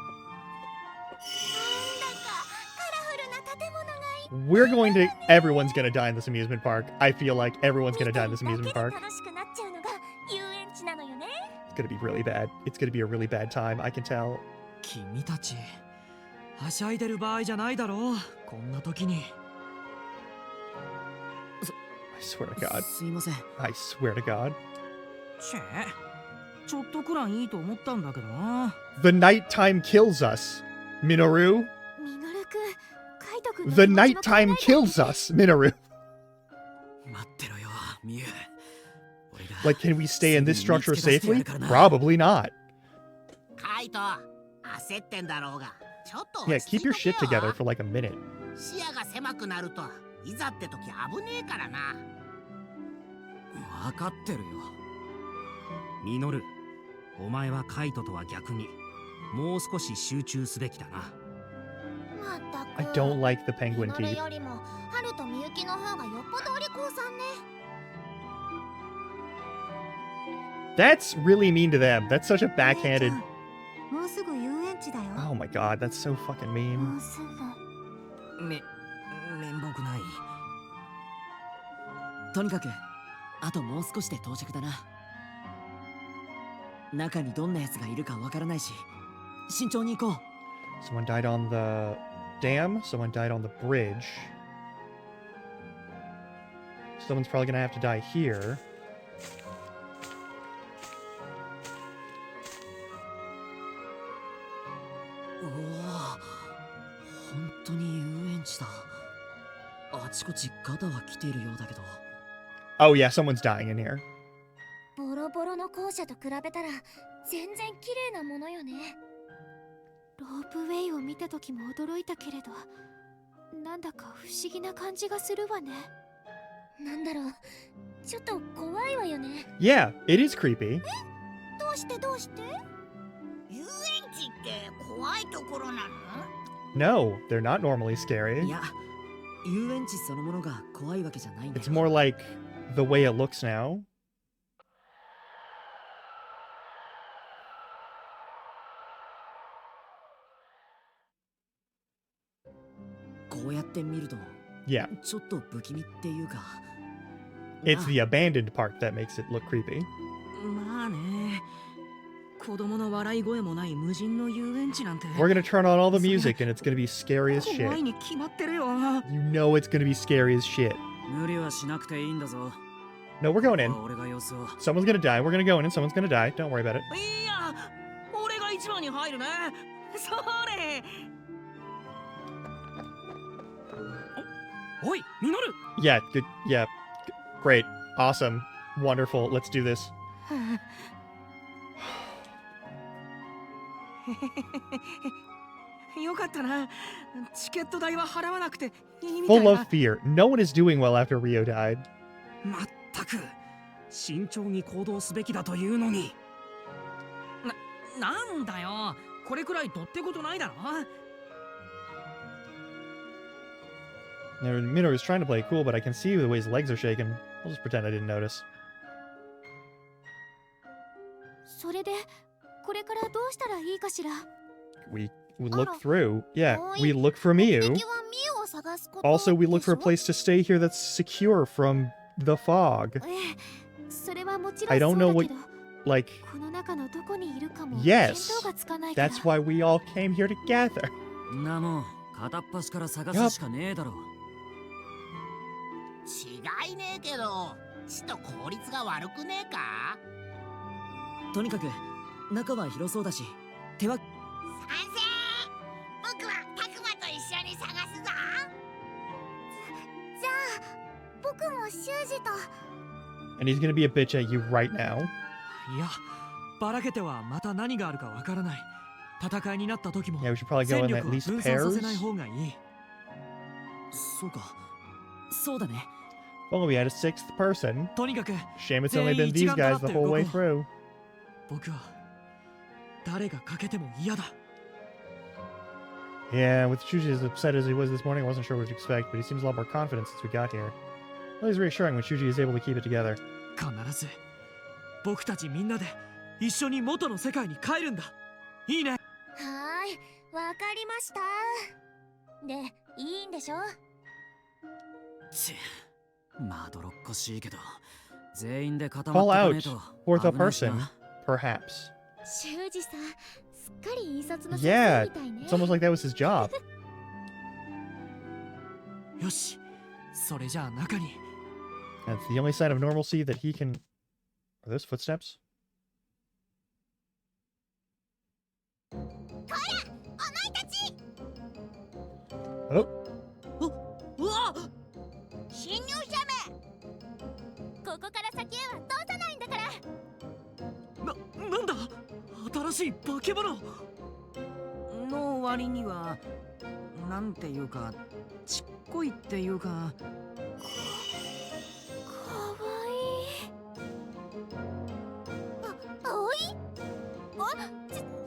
カラフルな建物がいっぱい。 We're going to... Everyone's gonna die in this amusement park. I feel like everyone's gonna die in this 見てる amusement だ park. けで楽しくなっちゃうのが遊園地なのよね。 It's gonna be really bad. It's gonna be a really bad time, I can tell. 君たちはしゃいでる場合じゃないだろう。こんな時に。 I swear to God. すいません。 I swear to God. ちょっとくらいいいと思ったんだけどな。 The nighttime kills us, Minoru. ミノルくん、カイトくんの The 気持ちも考え nighttime て kills us, Minoru. 待ってろよ、ミュウ。俺が Like, can we stay in this すぐに structure 見つけ出してや safely? るからな。 Probably not. カイト、焦ってんだろうが、ちょっと Yeah, 落ち keep 着い your とけ shit よ。 together for like a minute. 視野が狭くなるといざって時危ねえからな。分かってるよ。ミノル、お前はカイトとは逆にもう少し集中すべきだな。まったく I don't like the penguin ミノル teeth. よりもハルとミユキの方がよっぽどお利口さんね。 That's really mean to them. That's such a backhanded. もうすぐ遊園地だよ。 Oh my god, that's so fucking mean. もうすぐ。面目ない。とにかくあともう少しで到着だな。中にどんなやつがいるかわからないし、慎重に行こう。 Someone died on the dam. Someone died on the bridge. Someone's probably gonna have to die here. おお、本当に遊園地だ。あちこちガタは来ているようだけど。 Oh yeah, someone's dying in here. ボロボロの校舎と比べたら全然綺麗なものよね。ロープウェイを見た時も驚いたけれど、なんだか不思議な感じがするわね。なんだろう、ちょっと怖いわよね。 Yeah, it is creepy. どうしてどうして？遊園地って怖いところなの？ No, they're not normally い scary. や、遊園地そのものが怖いわけじゃないんだ It's よ。 more like the way it looks now. こうやって見ると、 Yeah, ちょっと不気味っていうか。 it's the abandoned part that makes it look creepy. まあね。子供の笑い声もない無人の遊園地なんて。 We're gonna turn on all the music and it's gonna be scary as 怖い shit. に決まってるよ。 You know it's gonna be scary as shit. 無理はしなくていいんだぞ。 No, we're going in. 俺が様子を。 Someone's gonna die. We're gonna go in and someone's gonna die. Don't worry about it. いや、俺が一番に入るね。それ。おい、ミノル。 Yeah, good. Yeah, great. Awesome. Wonderful. Let's do this. よかったな。チケット代は払わなくていいみたい Full of な。 fear. No one is doing well after Rio died. まったく慎重に行動すべきだというのに。なんだよ。これくらいどってことないだろ。 Now, Minoru is trying to play it cool, but I can see the way his legs are shaking. I'll just pretend I didn't notice. それで、これからどうしたらいいかしら。We look through. Yeah, we look for Miu. Also, we look for a place to stay here that's secure from the fog. I don't know what, like... Yes, that's why we all came here together. Yup. 違いねえけど、ちと効率が悪くねえか？とにかく中は広そうだし、手は賛成。僕はタクマと一緒に探すぞ。じゃあ僕も修二と。 And he's gonna be a bitch at you right now. いや、ばらけてはまた何があるかわからない。戦いになった時も Yeah, we should probably go 戦 in 力 at は least 分散させ pairs. ない方がいい。そうか、そうだね。 Well, we had a sixth person. とにかく Shame it's only been these guys the whole way through. 僕は誰が欠けても嫌だ。 Yeah, with Shuji as upset as he was this morning, I wasn't sure what to expect, but he seems a lot more confident since we got here. Well, he's reassuring when Shuji is able to keep it together. 必ず僕たちみんなで一緒に元の世界に帰るんだ。いいね。はーい、わかりました。で、いいんでしょ？ち、まどろっこしいけど、全員で固 Call まって out かね for え the と危ないし person, な。 perhaps. 修二さん、すっかり印刷の Yeah, 先生みたいね。 it's almost like that was his job. よし、それじゃあ中に。 That's the only sign of normalcy that he can... Are those footsteps? お前たち！ Oh, うわっ、侵入者め！ここから先へは通さないんだから！なんだ新しい化け物の割にはなんていうかちっこいっていうか。かわいい。葵？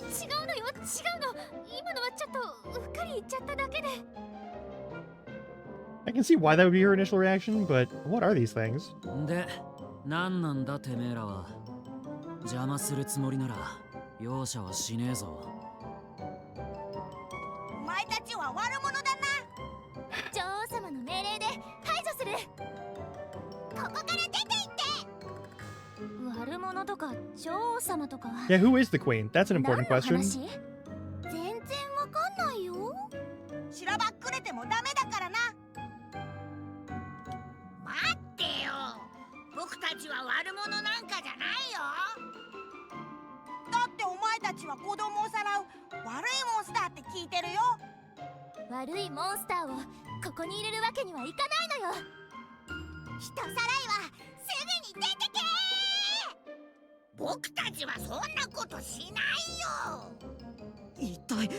違うのよ、違うの。今のはちょっとうっかり言っちゃっただけで。 I can see why that would be your initial reaction, but what are these things? で、なんなんだてめえらは。邪魔するつもりなら容赦はしねえぞ。お前たちは悪者だな。女王様の命令で排除する。ここから出て行って。悪者とか女王様とか。 Yeah, who is the queen? That's an important 何の question. 話？全然わかんないよ。しらばっくれてもダメだからな。待ってよ。僕たちは悪者なんかじゃないよ。だってお前たちは子供をさらう悪いモンスターって聞いてるよ。悪いモンスターをここに入れるわけにはいかないのよ。人さらいはすぐに出てけー。僕たちはそんなことしないよ。一体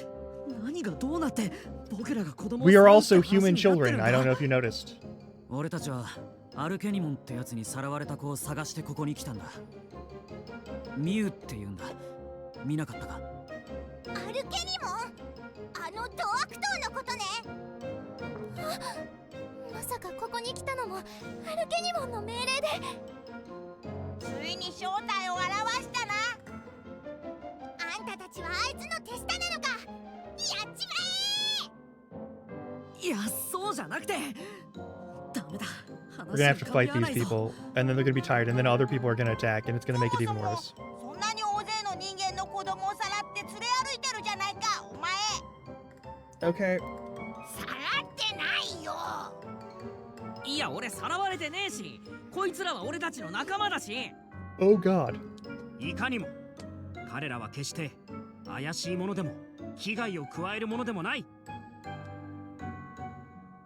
何がどうなって僕らが子供を We are さらう also って話に human なってる children. んだ。 I don't know if you noticed. 俺たちはアルケニモンってやつにさらわれた子を探してここに来たんだ。ミュウって言うんだ。見なかったか？アルケニモン？あのドアクトーのことね。まさかここに来たのもアルケニモンの命令で。ついに正体を現したな。あんたたちはあいつの手下なのか。やっちまいや、そうじゃなくてダメだ。 We're gonna have to fight these people, and then they're gonna be tired, and then other people are gonna attack, and it's gonna make it even worse. そんなに大勢の人間の子供をさらって連れ歩いてるじゃないか、お前。 Okay. さらってないよ。いや、俺さらわれてねえし、こいつらは俺たちの仲間だし。 Oh God. いかにも彼らは決して怪しいものでも危害を加えるものでもない。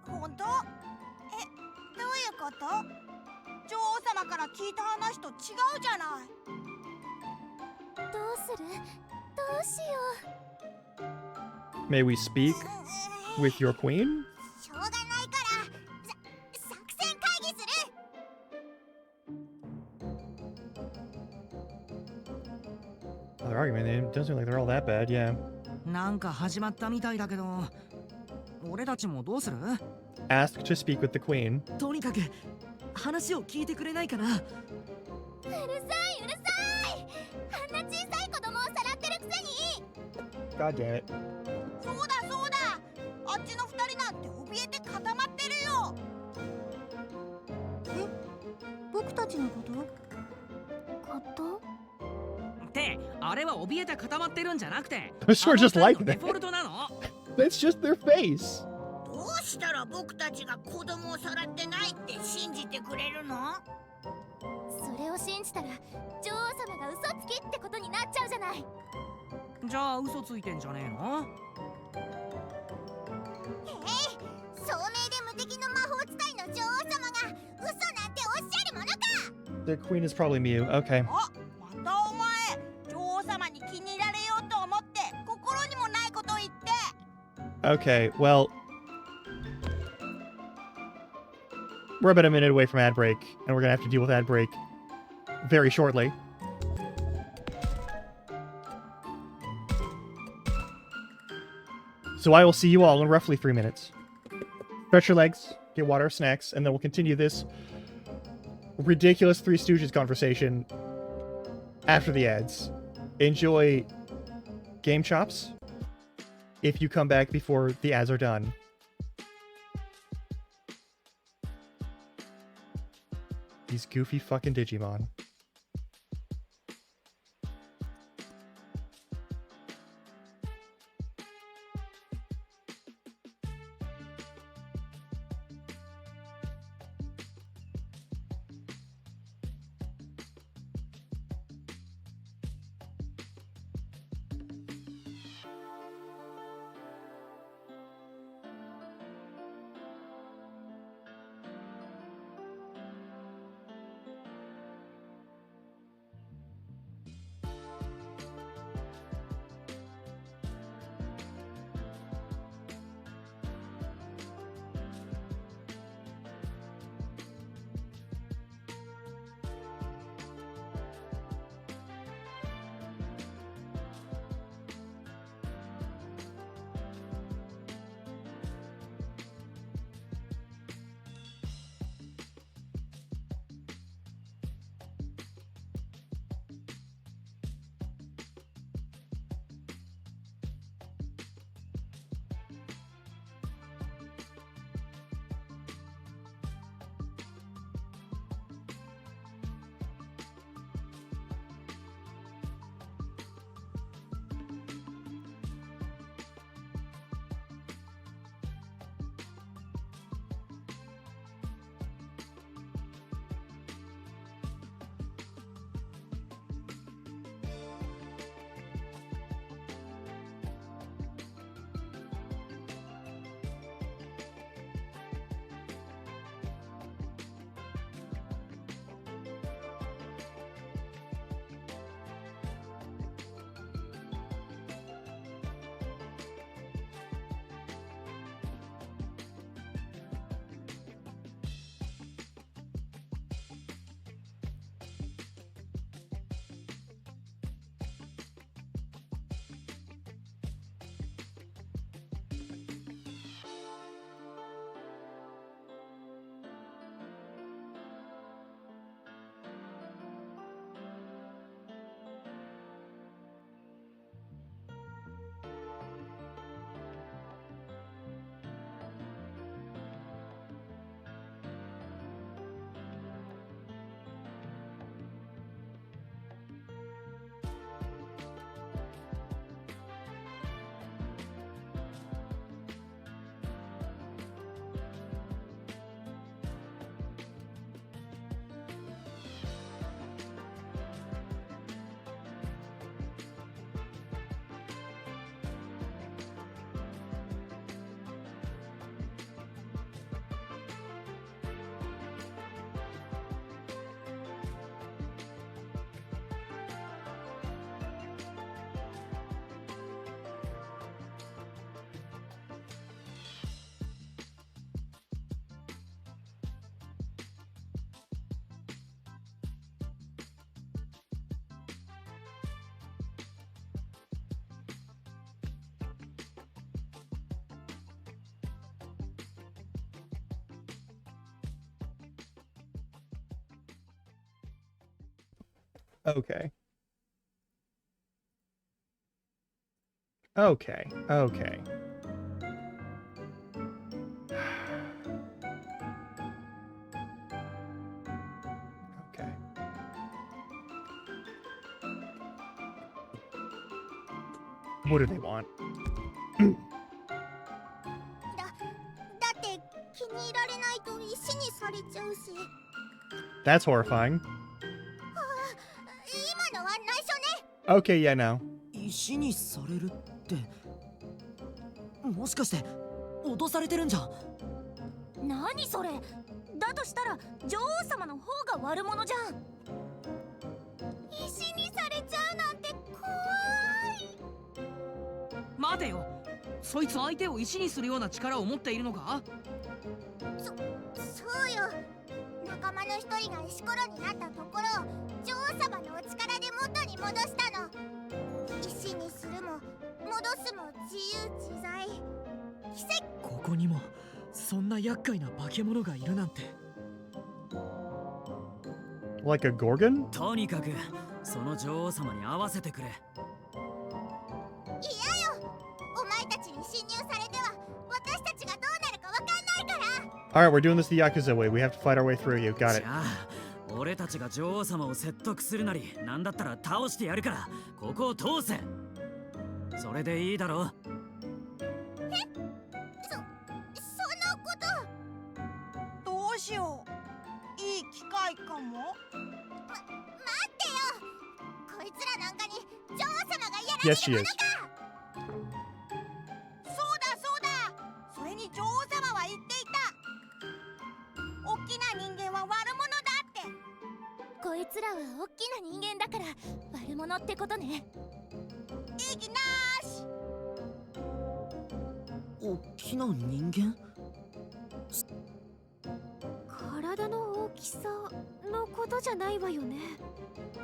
本当？どういうこと？女王様から聞いた話と違うじゃない。どうする？どうしよう。 May we speak with your queen? しょうがないから作戦会議する。 Their argument, it doesn't seem like they're all that bad, yeah. なんか始まったみたいだけど、俺たちもどうする？ Ask to speak with the queen. とにかく話を聞いてくれないかな。うるさい。あんな小さい子供をさらってるくせに。 God damn it. そうだそうだ、あっちの二人なんて怯えて固まってるよ。僕たちのことってあれは怯えて固まってるんじゃなくて Sure, just like デ that. フォルトなの。 That's just their face. どうしたら僕たちが子供をさらってないって信じてくれるの？それを信じたら女王様が嘘つきってことになっちゃうじゃない。じゃあ嘘ついてんじゃねえの。聡明で無敵の魔法使いの女王様が嘘なんておっしゃるものか。 Their queen is probably Mew. Okay. あ、またお前、女王様に気に入られようと思って心にもないこと言って。 Okay, well, we're about a minute away from ad break, and we're gonna have to deal with ad break very shortly. So I will see you all in roughly 3 minutes. Stretch your legs, get water, snacks, and then we'll continue this ridiculous Three Stooges conversation after the ads. Enjoy Game Chops if you come back before the ads are done. These goofy fucking Digimon. Okay. Okay, okay. Okay. What do they want? だって気に入られないと石にされちゃうし。 That's horrifying. 今のは内緒ね。 Okay, yeah, no. 石にされるってもしかして脅されてるんじゃ。何それ。だとしたら女王様の方が悪者じゃん。石にされちゃうなんて怖い。待てよ、そいつ相手を石にするような力を持っているのか？そうよ。仲間の一人が石ころになったところを女王様のお力で元に戻したの。石にするも戻すも自由自在。奇跡。ここにもそんな厄介な化け物がいるなんて。 Like a Gorgon? とにかくその女王様に会わせてくれ。嫌よ。お前たちに侵入されては私たちがどうなるかわかんないから。 Alright, we're doing this the Yakuza way. We have to fight our way through you. Got じ it. ゃあ俺たちが女王様を説得するなり、なんだったら倒してやるからここを通せ。それでいいだろう。そのことどうしよう。いい機会かも。待ってよ。こいつらなんかに女王様がやら Yes, れ she る is. そうだそうだ。それに女王様は言っていた。大きな人間は悪者だって。こいつらは大きな人間だから悪者ってことね。いきなーし。大きな人間？体の大きさのことじゃないわよね。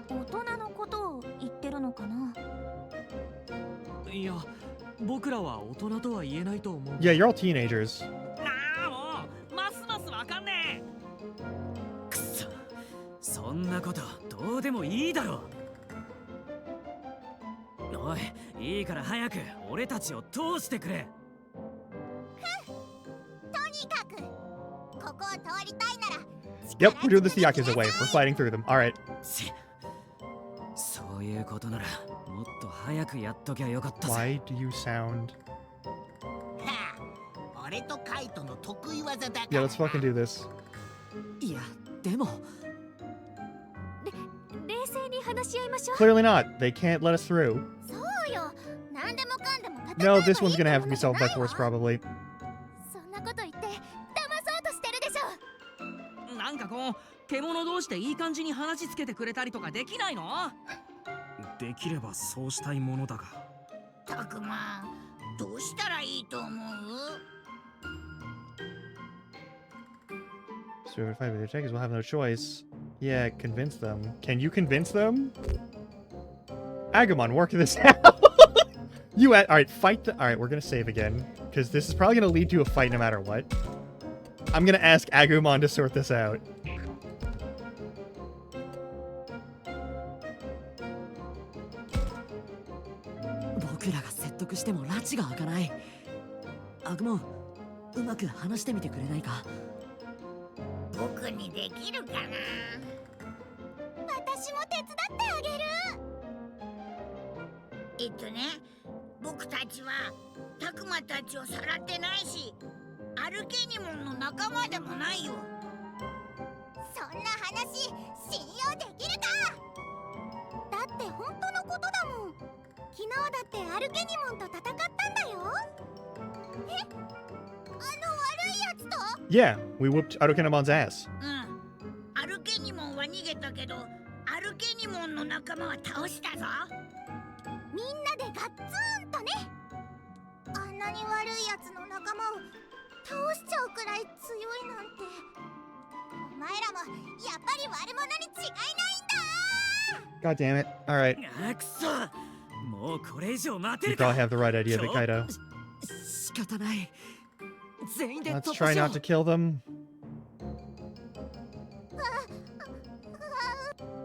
大人のことを言ってるのかな。いや、僕らは大人とは言えないと思う。 Yeah, you're all teenagers. なあもう、ますますわかんねえ。くそ、そんなことどうでもいいだろ。おい、いいから早く俺たちを通してくれ。とにかくここを通りたいなら。 Yep, we're doing this the Yakuza way. We're fighting through them. Alright. そういうことならもっと早くやっときゃよかったぜ。 Why do you sound... はあ、俺とカイトの得意技だから。 Yeah, let's fucking do this. いやでも冷静に話し合いましょう。 Clearly not. They can't let us through. そうよ。何でもかんでも戦えばいい No, this one's って gonna have も to の be じゃ solved な by いわ。 force, probably. そんなこと言って騙そうとしてるでしょ。なんかこう、獣同士でいい感じに話つけてくれたりとかできないの？できればそうしたいものだが。たくま、どうしたらいいと思う？ So if I fight with the attackers, we'll have no choice. Yeah, convince them. Can you convince them? Agumon, work this out. You at alright, fight the alright, we're gonna save again. Because this is probably gonna lead to a fight no matter what. I'm gonna ask Agumon to sort this out. 僕らが説得しても拉致が開かない。アグモン、うまく話してみてくれないか？僕にできるかな。私も手伝ってあげる。僕たちはたくまたちをさらってないし、アルケニモンの仲間でもないよ。そんな話信用できるか。だって本当のことだもん。昨日だってアルケニモンと戦ったんだよ。え、あの悪いやつと？ Yeah, we whooped Arukenamon's ass. アルケニモンは逃げたけど、アルケニモンの仲間は倒したぞ。みんなでガッツンとね。あんなに悪いやつの仲間を倒しちゃうくらい強いなんて。お前らもやっぱり悪者に違いないんだ。 God damn it. Alright. あくそ、もうこれ以上待て You るか。 probably have the right idea, the Kaido. 仕方ない。全員で Let's 突 try 破しよ not to kill them.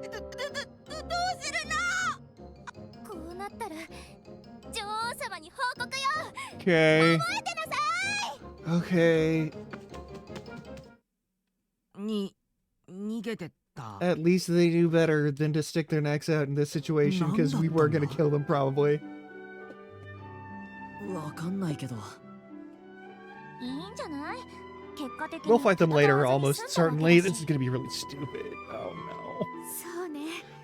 どうするの？こうなったら女王様に報 Okay. Okay. 逃げてった。 At least they knew better than to stick their necks out in this situation because we were gonna kill them probably. わかんないけど。いいんじゃない？結果的に We'll fight them later, 戦わずに almost 済んだだ certainly. けだ This し is gonna be really stupid. Oh no. そうね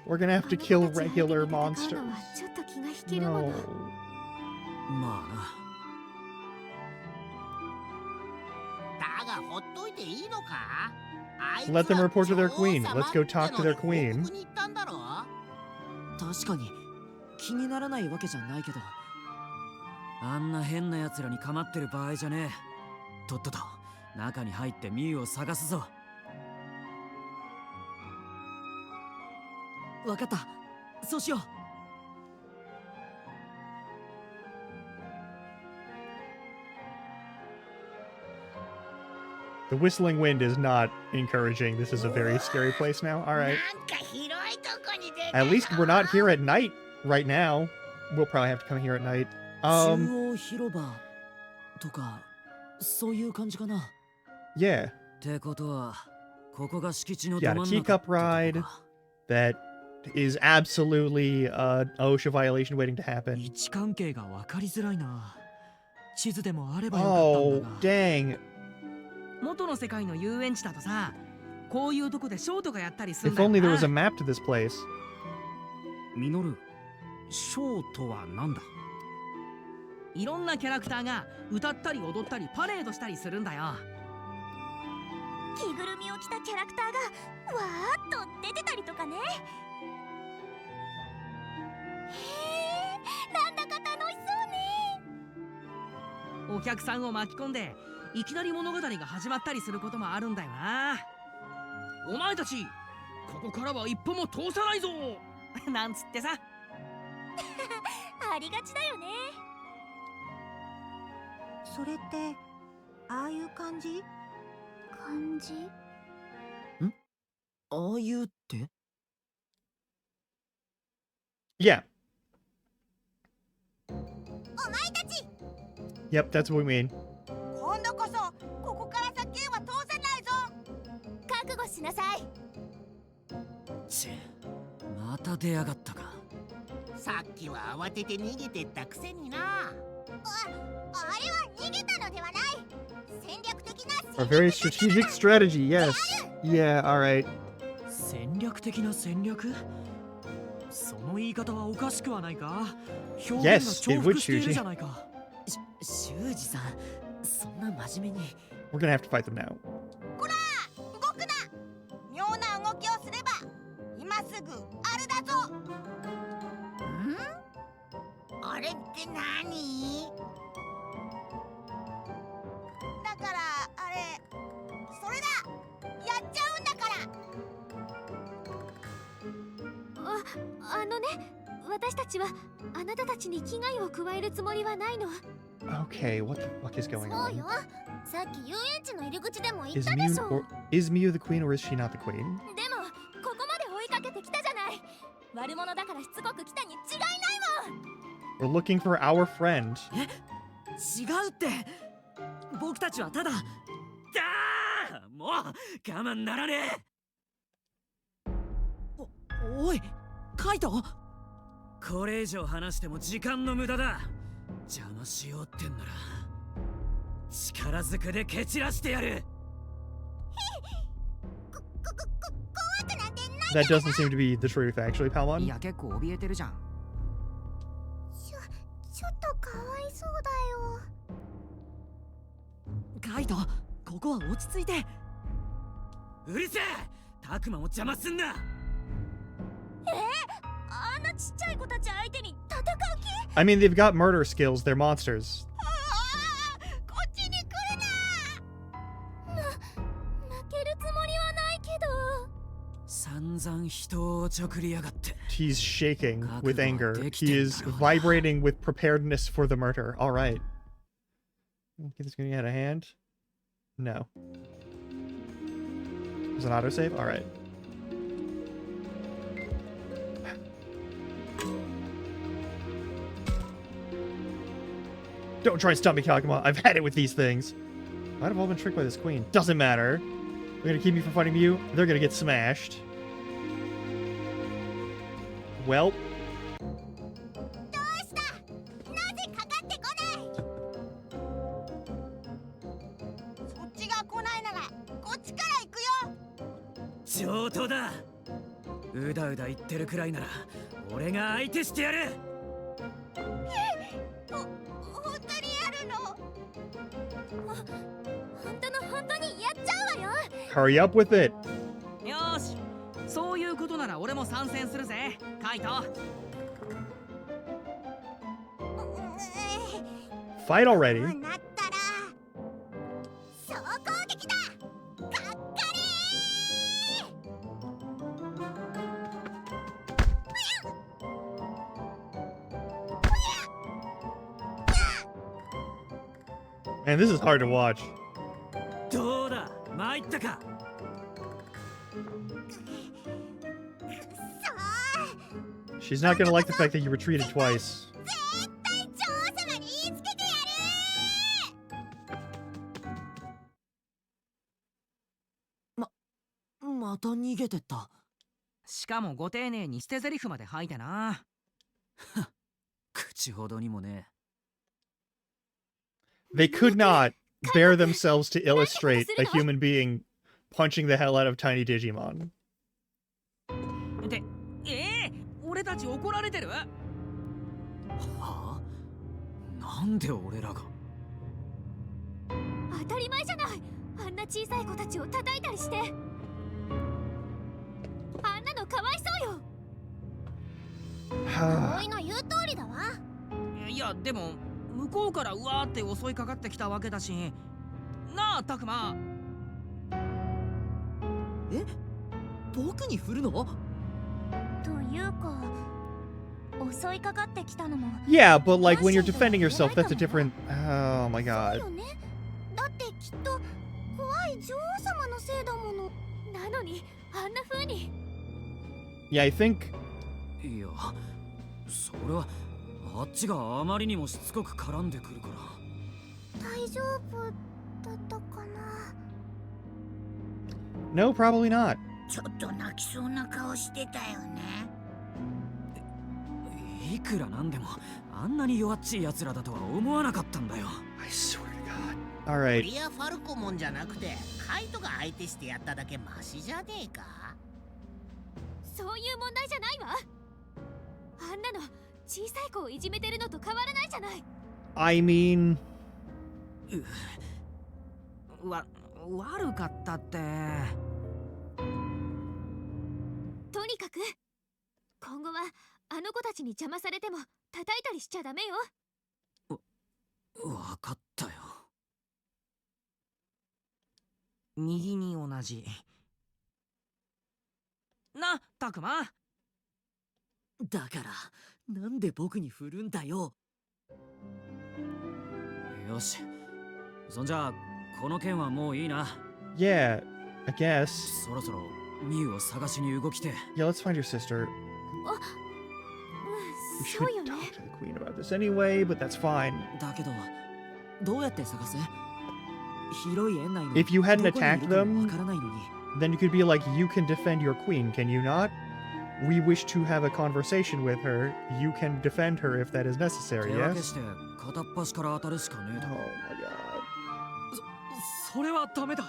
We're gonna have to あの子 kill たち相手に regular 戦うのは monsters. ちょっと気が引けるも No. の。まあな。だがほっといていいのか？あいつ Let them は report to their 女王 queen. 様 Let's go talk って to の their に報 queen. 告に行ったんだろ？確かに気にならないわけじゃないけど。あんな変な奴らに構ってる場合じゃねえ。とっとと中に入ってミュウを探すぞ。わかった。そうしよう。 The whistling wind is not encouraging. This is a very scary place now. Alright. なんか広いとこに出た At least we're not here at night right now. We'll probably have to come here at night. 中央広場とかそういう感じかな。 Yeah. ってことはここが敷地の Yeah, ど a 真ん中 teacup ってとこ ride か。 that is absolutely an OSHA violation waiting to happen. 位置関係が分かりづらいな。地図でもあればよかったん Oh, だが。 dang. 元の世界の遊園地だとさ、こういうとこでショーとかやったりするん If だよ only there was a な。 map to this place. ミノル、ショーとは何だ？いろんなキャラクターが歌ったり踊ったりパレードしたりするんだよ。着ぐるみを着たキャラクターがわーっと出てたりとかね。へえ、なんだか楽しそうね。お客さんを巻き込んでいきなり物語が始まったりすることもあるんだよな。お前たちここからは一歩も通さないぞなんつってさ。ありがちだよね。それってああいう感じ？感じ？ああいうって？ Yeah. お前たち Yep, that's what we mean. 今度こそここから先へは通さないぞ。覚悟しなさい。ちまた出やがったか。さっきは慌てて逃げてったくせにな。あれは逃げたのではない。戦略的な A very strategic strategy, yes. Yeah, alright. 戦略的な戦略？その言い方はおかしくはないか？表 Yes, 現が it 重 would 複してい choose る you. じゃないか。修二さん、そんな真面目に。 We're gonna have to fight them now. こら動くな。妙な動きをすれば今すぐあれだぞ。あれって何？だからあれそれだ。やっちゃうんだから。あのね、私たちはあなたたちに危害を加えるつもりはないの。 Okay, what the fuck is そ going う on? よ。さっき遊園地の入り口でも言っ Is たでし Mew ょ。 or is Mew the queen or is she not the queen? でもここまで追いかけてきたじゃない。悪者だからしつこく来たに違いないもん。 We're looking for our friend. 違うって。僕たちはただ。だーもう我慢ならねえ。おい、カイト。これ以上話しても時間の無駄だ。邪魔しようってんなら力ずくで蹴散らしてやる。怖くなんてない。 That doesn't seem to be the truth, actually, い Palmon. や、結構怯えてるじゃん。ちょっとかわいそうだよ。カイト、ここは落ち着いて。うるせえ。タクマも邪魔すんな。あんなちっちゃい子たち相手に戦う気？ I mean, they've got murder skills. They're monsters. こっちに来るな。負けるつもりはないけど。散々人をおちょくりやがって。 He's shaking with anger. He is vibrating with preparedness for the murder. All right. Think this is going to get out of hand? No. Is it an autosave? All right. Don't try and stop me, Kakuma. I've had it with these things. Might have all been tricked by this queen. Doesn't matter. They're gonna keep me from fighting you. They're gonna get smashed. Well. どうした？なぜかかってこない？そっちが来ないならこっちから行くよ。上等だ。うだうだ言ってるくらいなら俺が相手してやる。本当にやるの？本当にやっちゃうわよ。 Hurry up with it. よーし、そういうことなら俺も参戦するぜ、カイト。Fight already. こうなったら総攻撃だ。かっかり Man, this is hard to watch. どうだ、参ったか。She's not gonna like the fact that you retreated twice. 絶対女王様に言いつけてやる。また逃げてった。しかもご丁寧に捨て台詞まで吐いてな。口ほどにもね。They could not bear themselves to illustrate a human being punching the hell out of tiny Digimon. で、俺たち怒られてる？はあ？なんで俺らが？当たり前じゃない。あんな小さい子たちを叩いたりして。あんなのかわいそうよ。葵の言う通りだわ。いや、でも向こうからうわーって襲いかかってきたわけだし。なあ、タクマ。僕に振るの？というか、襲いかかってきたのも。 Yeah, but like when you're defending yourself, that's a different. Oh my そう god. よね。だってきっと怖い女王様のせいだもの。なのにあんな風に。Yeah, I think. いや、それはあっちがあまりにもしつこく絡んでくるから。大丈夫だったかな。 No, probably not. ちょっと泣きそうな顔してたよね。いくらなんでもあんなに弱っちい奴らだとは思わなかったんだよ。I swear to God. Alright. リアファルコモンじゃなくてカイトが相手してやっただけマシじゃねえか。そういう問題じゃないわ。あんなの小さい子をいじめてるのと変わらないじゃない。I mean. 悪かったって。とにかく今後はあの子たちに邪魔されても叩いたりしちゃダメよ。わかったよ。右に同じ。な、タクマ。だからなんで僕に振るんだよ。よし、そんじゃあこの件はもういいな。Yeah, I guess. そろそろミュウを探しに動きて。Yeah, let's find your sister. うん、 We そ should うよね。 talk to the queen about this anyway, but that's fine. だけどどうやって探す？広い園内の If you hadn't どこにい attacked るかも them, わからないのに。 then you could be like, you can defend your queen, can you not? We wish to have a conversation with her. You can defend her if that is necessary, 手分け yes? して片っ端から当たるしかねえ Oh だろ。 my god. それはダメだ。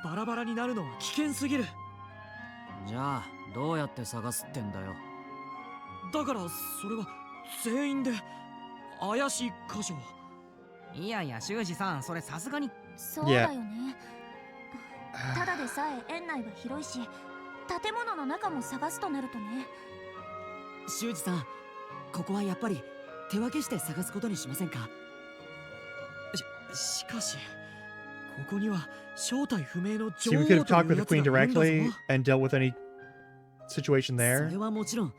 バラバラになるのは危険すぎる。じゃあどうやって探すってんだよ。だからそれは全員で怪しい箇所。いやいや、修二さん、それさすがに。そうだよね。ただでさえ園内は広いし、建物の中も探すとなるとね。修二さん、ここはやっぱり手分けして探すことにしませんか？しかし、ここには正体不明の So 女 we 王 could have と talked い with う the やつ queen がいるんだぞ。 directly and dealt with any situation そ there. れはもちろん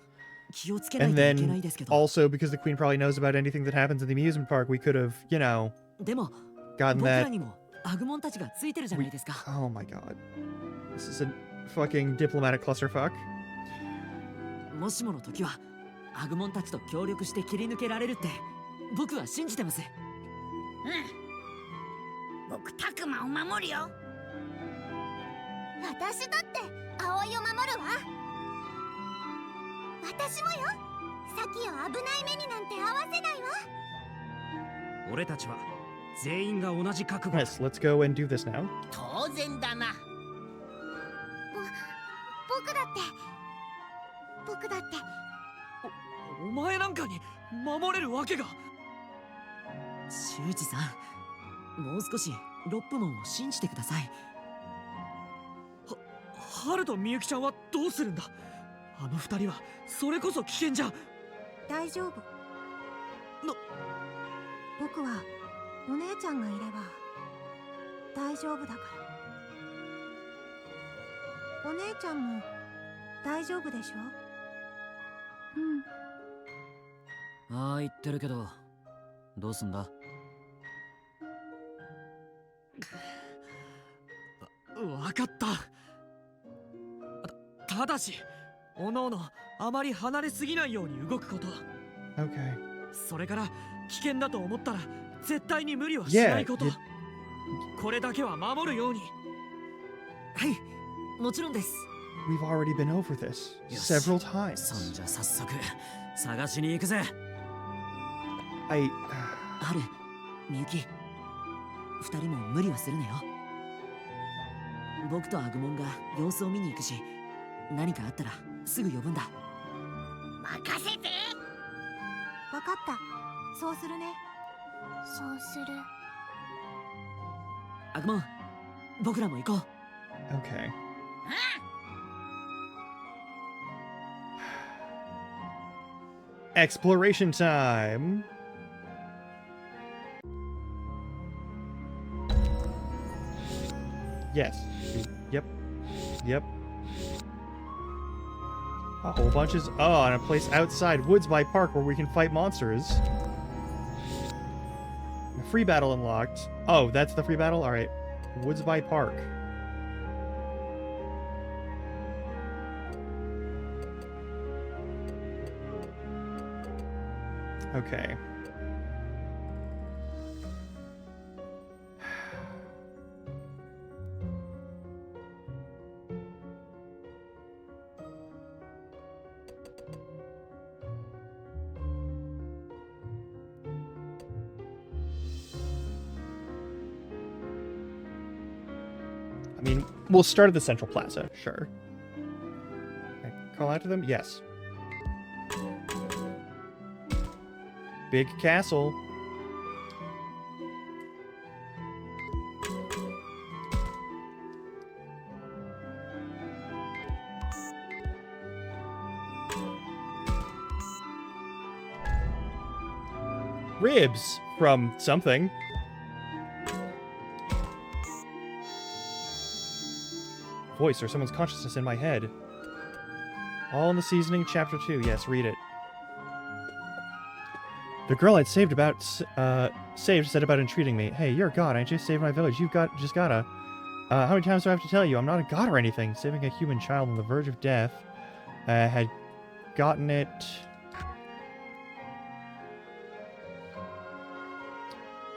気をつけない And といけない then ですけど。 also, because the queen probably knows about anything that happens in the amusement park, we could have, you know, でも gotten 僕ら that. にもアグモンたちがついてるじゃないですか。 Oh my god. This is a fucking diplomatic clusterfuck. もしもの時はアグモンたちと協力して切り抜けられるって僕は信じてます。僕タクマを守るよ。私だって葵を守るわ。私もよ。サキを危ない目になんて合わせないわ。俺たちは全員が同じ覚悟。 Yes, let's go and do this now. 当然だな。僕だってお前なんかに守れるわけが。修二さん、もう少しロップモンを信じてください。ハルとみゆきちゃんはどうするんだ。あの二人はそれこそ危険じゃ。大丈夫。僕はお姉ちゃんがいれば大丈夫だから。お姉ちゃんも大丈夫でしょ。ああ言ってるけど、どうすんだ。わかった。ただしおのおのあまり離れすぎないように動くこと。 Okay. それから危険だと思ったら絶対に無理はしないこと。これだけは守るように。はい、もちろんです。We've already been over this several times. そんじゃ早速探しに行くぜ。ハル、みゆき、二人も無理はするなよ。僕とアグモンが様子を見に行くし、何かあったらすぐ呼ぶんだ。任せて。分かった。そうするね。そうする。アグモン、僕らも行こう。Okay. Exploration time. Yes. Yep. Yep. A whole bunch is... Oh, and a place outside Woods by Park where we can fight monsters. A free battle unlocked. Oh, that's the free battle? Alright. Woods by Park. Okay. I mean, we'll start at the Central Plaza, sure. Okay, call out to them? Yes. Big castle. Ribs from something. Voice or someone's consciousness in my head. All in the Seasoning, Chapter 2. Yes, read it. The girl I'd saved said about entreating me. Hey, you're a god. I just saved my village. Just gotta. How many times do I have to tell you? I'm not a god or anything. Saving a human child on the verge of death. Had gotten it.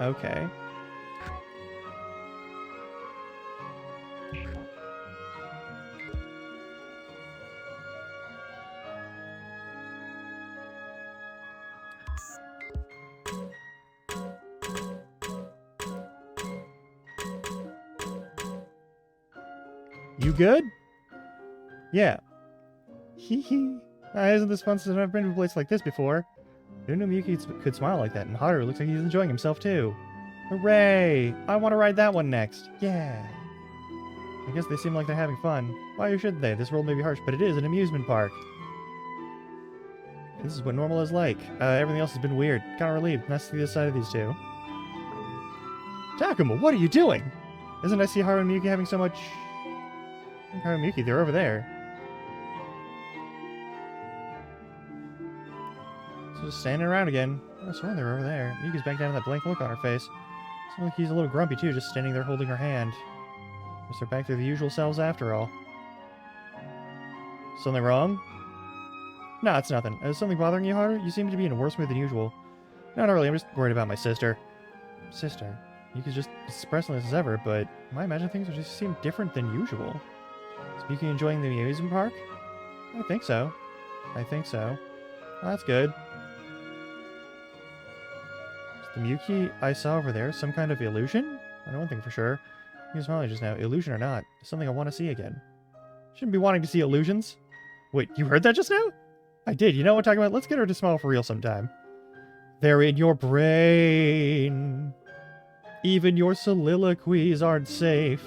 Okay. You good? Yeah. Hee hee. Isn't this fun since I've never been to a place like this before? I didn't know Miyuki could smile like that, and Haru looks like he's enjoying himself too. Hooray! I want to ride that one next. Yeah. I guess they seem like they're having fun. Why should they? This world may be harsh, but it is an amusement park. This is what normal is like. Everything else has been weird. Kinda relieved. Nice to see the side of these two. Takuma, what are you doing? Isn't I see Haru and Miyuki having so much... Haru and Miyuki, they're over there. So just standing around again. I swear they're over there. Miyuki's back down with that blank look on her face. Seems like he's a little grumpy too, just standing there holding her hand. Guess they're back to the usual selves after all. Something wrong? No, it's nothing. Is something bothering you, Haru? You seem to be in a worse mood than usual. No, not really. I'm just worried about my sister. Sister, you could just express as ever, but I imagine things would just seem different than usual. Is Miyuki enjoying the amusement park? I think so. Well, that's good. Is the Miyuki I saw over there some kind of illusion? I know one thing for sure. He was smiling just now. Illusion or not, it's something I want to see again. Shouldn't be wanting to see illusions. Wait, you heard that just now? I did. You know what I'm talking about? Let's get her to smile for real sometime. They're in your brain. Even your soliloquies aren't safe.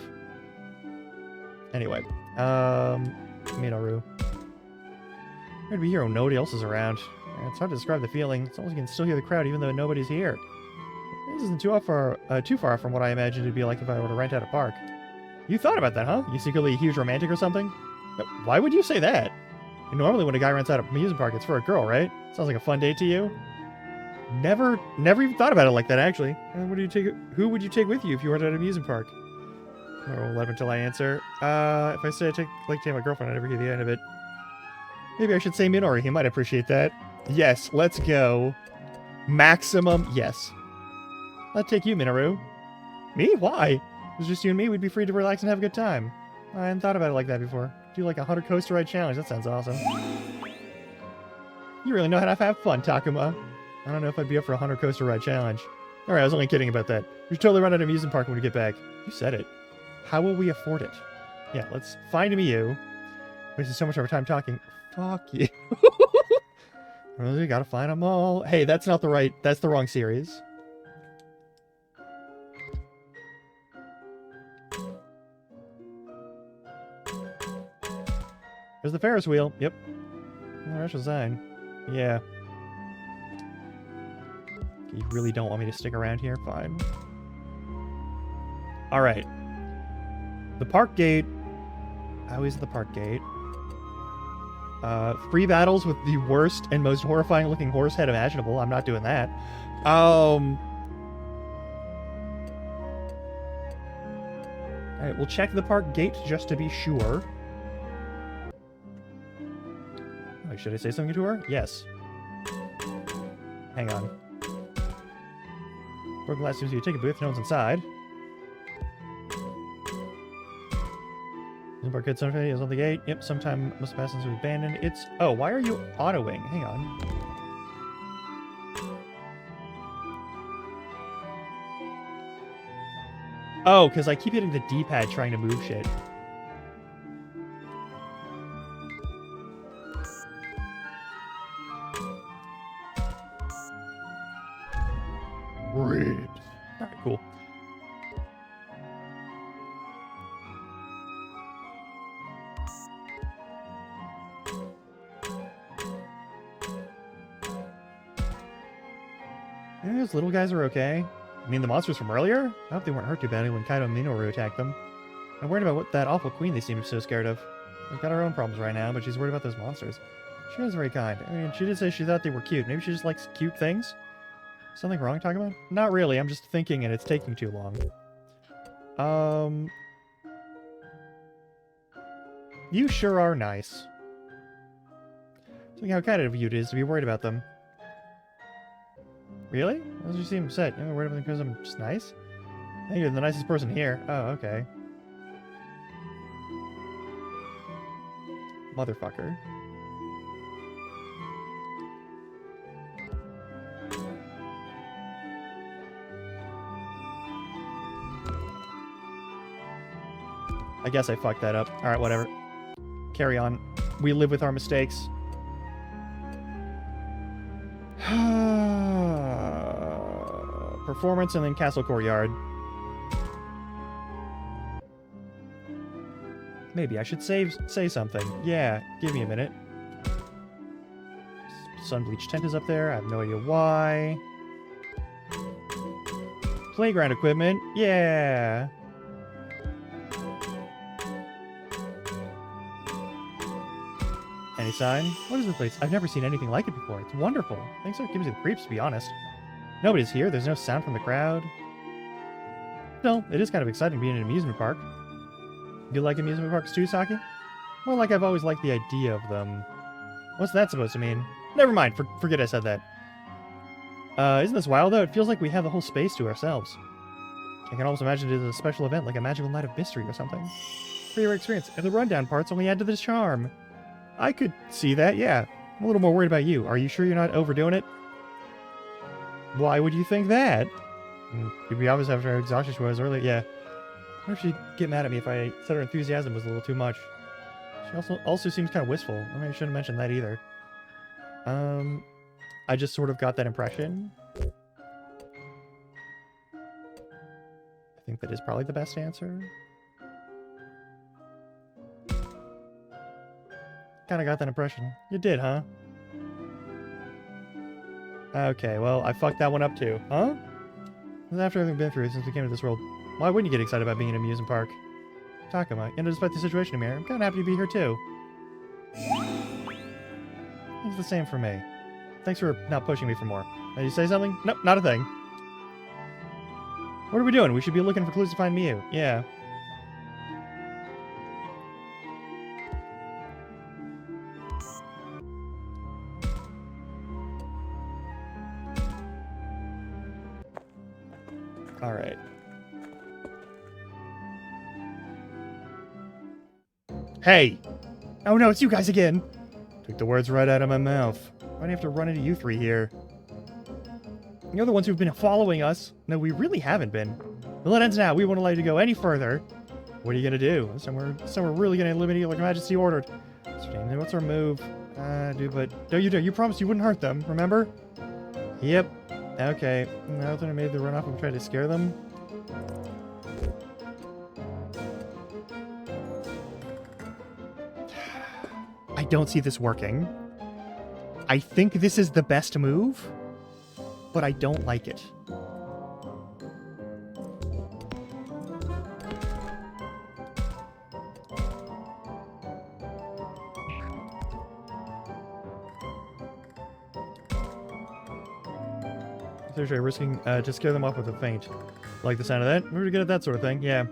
Anyway, Minoru. Here to be here when nobody else is around. It's hard to describe the feeling. It's almost like you can still hear the crowd even though nobody's here. This isn't too far from what I imagined it'd be like if I were to rent out a park. You thought about that, huh? You secretly a huge romantic or something? Why would you say that? And normally when a guy rents out an amusement park, it's for a girl, right? Sounds like a fun date to you? Never even thought about it like that, actually. And who would you take with you if you were at an amusement park? Or we'll let him until I answer. If I say I take my girlfriend, I never hear the end of it. Maybe I should say Minori. He might appreciate that. Yes, let's go. Maximum yes. I'll take you, Minoru. Me? Why? If it was just you and me, we'd be free to relax and have a good time. I hadn't thought about it like that before. Do like a 100 coaster ride challenge. That sounds awesome. You really know how to have fun, Takuma. I don't know if I'd be up for a 100 coaster ride challenge. Alright, I was only kidding about that. We should totally run at an amusement park when we get back. You said it. How will we afford it? Yeah, let's find Miyu. Wasting so much of our time talking. Fuck you. Really, gotta find them all. Hey, that's the wrong series. There's the Ferris wheel. Yep. Russian sign. Yeah. You really don't want me to stick around here? Fine. Alright. The park gate. How is the park gate? Free battles with the worst and most horrifying looking horse head imaginable. I'm not doing that. Alright, we'll check the park gate just to be sure. Oh, should I say something to her? Yes. Hang on. Broken glass seems to be a ticket booth. No one's inside. Park kid something is on the gate. Yep, sometime must pass since it was abandoned. It's... Oh, why are you autoing? Hang on. Oh, because I keep hitting the D-pad trying to move shit. Ribs. Alright, cool. Maybe those little guys are okay. I mean, the monsters from earlier? I hope they weren't hurt too badly when Kaido and Minoru attacked them. I'm worried about what that awful queen they seem so scared of. We've got our own problems right now, but she's worried about those monsters. She was very kind. I mean, she did say she thought they were cute. Maybe she just likes cute things? Something wrong talking about? Not really, I'm just thinking and it's taking too long. You sure are nice. Think how kind of you it is to be worried about them. Really? Why does you seem upset? You're worried about them because I'm just nice? I think you're the nicest person here. Oh, okay. Motherfucker. I guess I fucked that up. Alright, whatever. Carry on. We live with our mistakes. Performance and then Castle Courtyard. Maybe I should say something. Yeah, give me a minute. Sun-bleached tent is up there. I have no idea why. Playground equipment. Yeah. Any sign? What is this place? I've never seen anything like it before. It's wonderful. Thanks for giving me the creeps, to be honest. Nobody's here. There's no sound from the crowd. Still, it is kind of exciting being in an amusement park. You like amusement parks too, Saki? More like I've always liked the idea of them. What's that supposed to mean? Never mind. Forget I said that. Isn't this wild, though? It feels like we have the whole space to ourselves. I can almost imagine it as a special event, like a magical night of mystery or something. For your experience, and the rundown parts only add to the charm. I could see that, yeah. I'm a little more worried about you. Are you sure you're not overdoing it? Why would you think that? You'd be obvious after how exhausted she was earlier. Yeah. I wonder if she'd get mad at me if I said her enthusiasm was a little too much. She also seems kind of wistful. I mean, I shouldn't mention that either. I just sort of got that impression. I think that is probably the best answer. Kind of got that impression. You did, huh? Okay, well, I fucked that one up too. Huh? After everything been through since we came to this world, why wouldn't you get excited about being in an amusement park? Takuma, and despite the situation I'm here, I'm kind of happy to be here too. It's the same for me. Thanks for not pushing me for more. Did you say something? Nope, not a thing. What are we doing? We should be looking for clues to find Miu. Yeah. Alright. Hey! Oh no, it's you guys again! Took the words right out of my mouth. Why do I have to run into you three here? You're the ones who've been following us. No, we really haven't been. Well, it ends now. We won't allow you to go any further. What are you gonna do? We're really gonna eliminate you like Majesty ordered. What's our move? But you promised you wouldn't hurt them, remember? Yep. Okay. Now that I made the run off and tried to scare them. I don't see this working. I think this is the best move, but I don't like it. They're risking to scare them off with a feint. Like the sound of that? We're good at that sort of thing, yeah.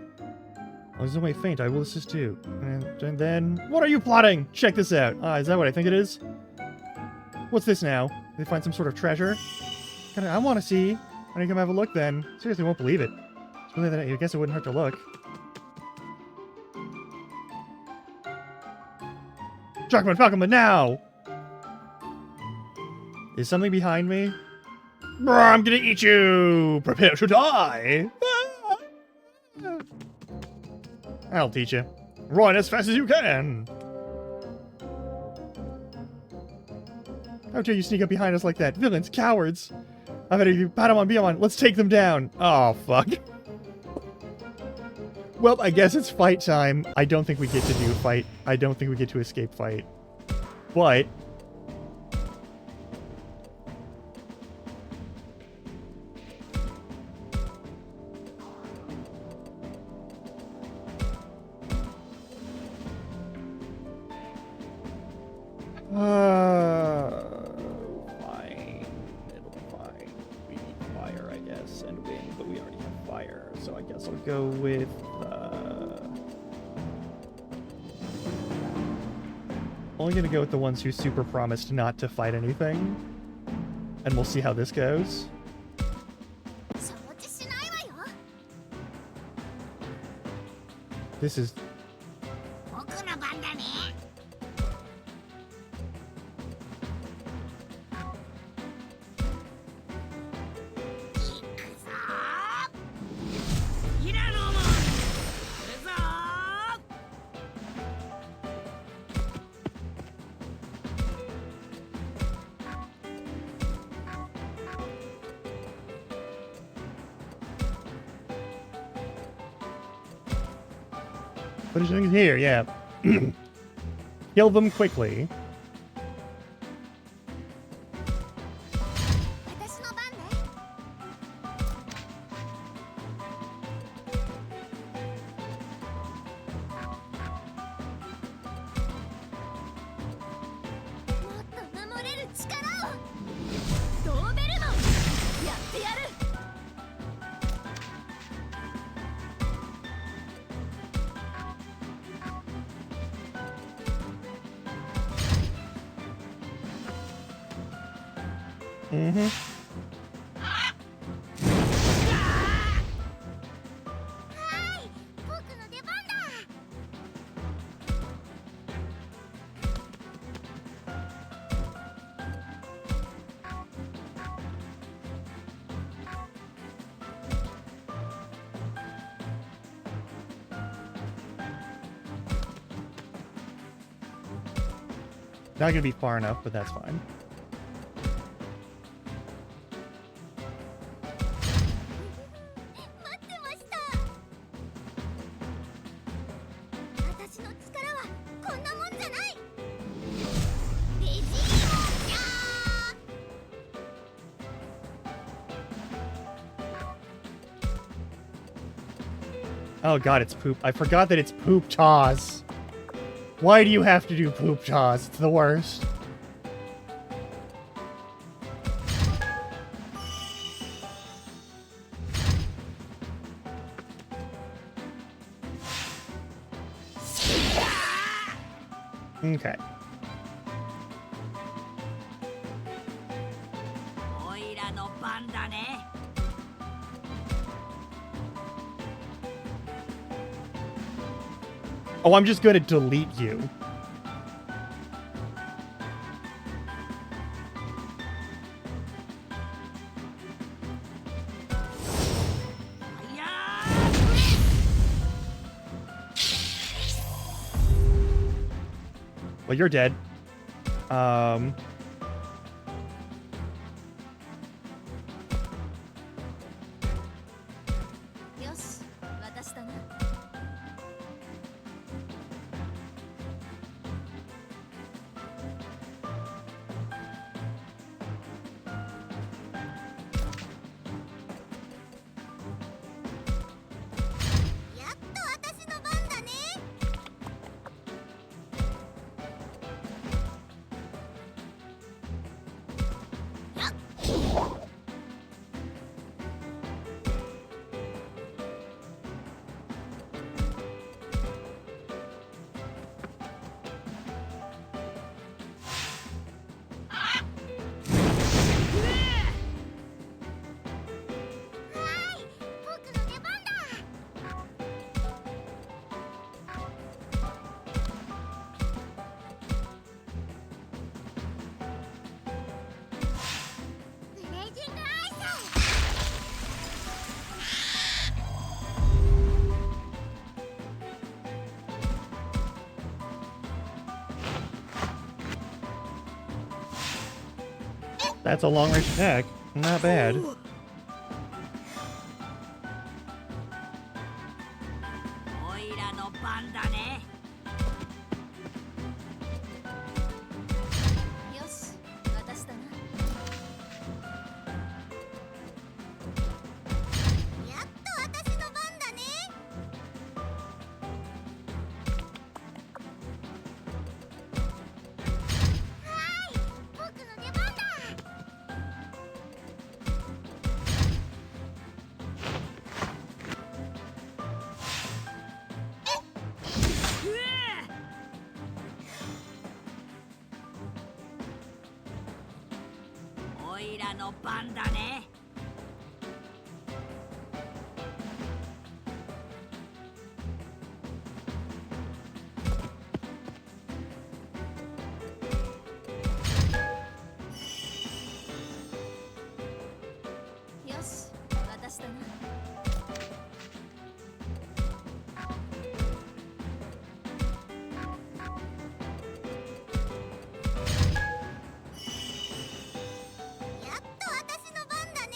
As long as I feint, I will assist too. And then... What are you plotting? Check this out. Is that what I think it is? What's this now? Did they find some sort of treasure? I want to see. Why don't you come have a look then? Seriously, won't believe it. It's really that I guess it wouldn't hurt to look. Falcon, now! Is something behind me? I'm gonna eat you! Prepare to die! I'll teach you. Run as fast as you can! How dare you sneak up behind us like that? Villains, cowards! I better you Patamon Beamon, let's take them down! Oh, fuck. Well, I guess it's fight time. I don't think we get to do fight. I don't think we get to escape fight. But... fine. It'll be fine. We need fire, I guess, and wind, but we already have fire, so I guess I'll go with, only gonna go with the ones who super promised not to fight anything. And we'll see how this goes. This is... What is doing here? Yeah. Kill them quickly. Not gonna be far enough, but that's fine. 待ってました。私の力はこんなもんじゃない。デジモンじゃー。 Oh god, it's poop. I forgot that it's poop T-Oughs. Why do you have to do poop T-Oughs? It's the worst. Okay. おいらの番だね。 Oh, I'm just gonna delete you. Well, you're dead. よし、渡したな。やっと私の番だね。僕の出番だ。ブレイジングアイス。 That's a long range attack. Not bad. おいらの番だね。 よし、渡したな。やっと私の番だね。はーい、僕の出番だ。 おいらの番だね。 よし、渡したな。やっと私の番だね。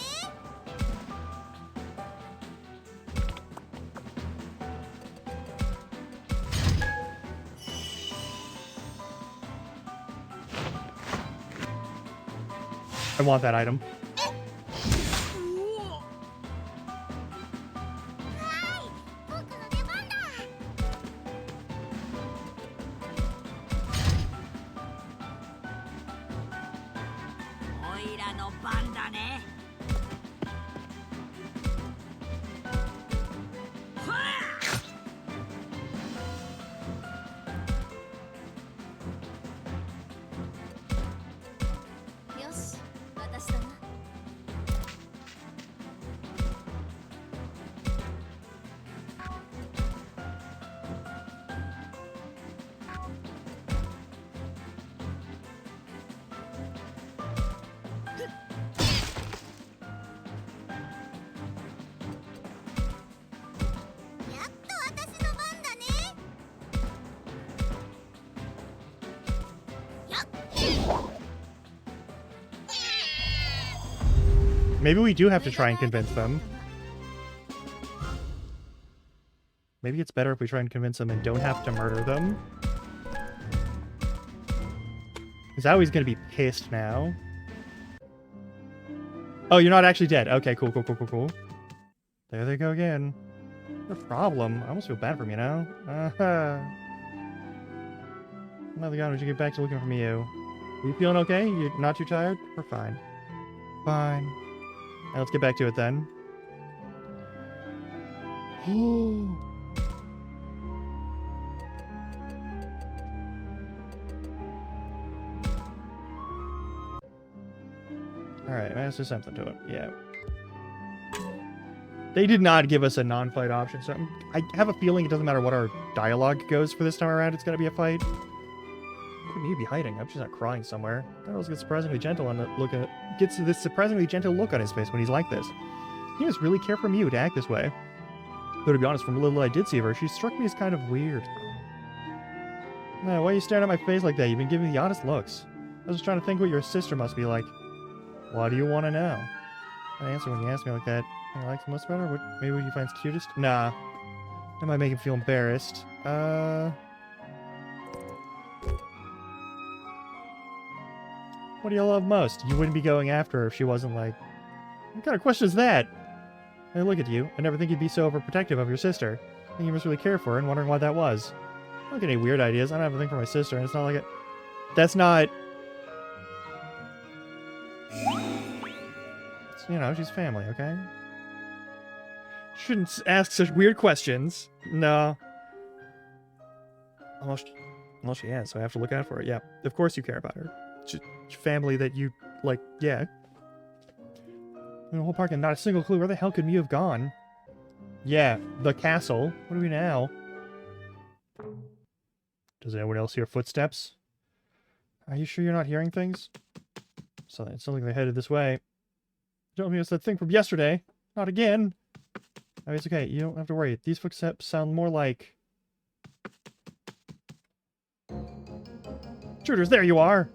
I want that item. はーい、僕の出番だ。 おいらの番だね。 よし、渡したな。Maybe we do have to try and convince them. Maybe it's better if we try and convince them and don't have to murder them. Because Aoi's gonna be pissed now. Oh, you're not actually dead. Okay, cool. There they go again. No problem. I almost feel bad for me now. Another god, we should get back to looking for you. You feeling okay? You're not too tired? We're fine. Fine. Now let's get back to it then. Alright, master something to it. Yeah. They did not give us a non-fight option, so I have a feeling it doesn't matter what our dialogue goes for this time around, it's gonna be a fight. Look at me be hiding. I hope she's not crying somewhere. Girls get surprisingly gentle on the look at gets this surprisingly gentle look on his face when he's like this. He must really care for Mew to act this way. Though to be honest, from the little I did see of her, she struck me as kind of weird. No, why are you staring at my face like that? You've been giving me the oddest looks. I was just trying to think what your sister must be like. Why do you want to know? I answer when you ask me like that. You like the most about her? What maybe what you find's cutest? Nah. That might make him feel embarrassed. What do you love most? You wouldn't be going after her if she wasn't like... What kind of question is that? I look at you. I never think you'd be so overprotective of your sister. I think you must really care for her and wondering why that was. I don't get any weird ideas. I don't have a thing for my sister, and it's not like it... That's not... It's, you know, she's family, okay? Shouldn't ask such weird questions. No. Unless she has, so I have to look out for her. Yeah, of course you care about her. Family that you, like, yeah. In the whole park and not a single clue. Where the hell could Mew have gone? Yeah, the castle. What do we now? Does anyone else hear footsteps? Are you sure you're not hearing things? So it sounds like they're headed this way. Don't think it's that thing from yesterday. Not again. Oh, it's okay. You don't have to worry. These footsteps sound more like... Shooters, there you are!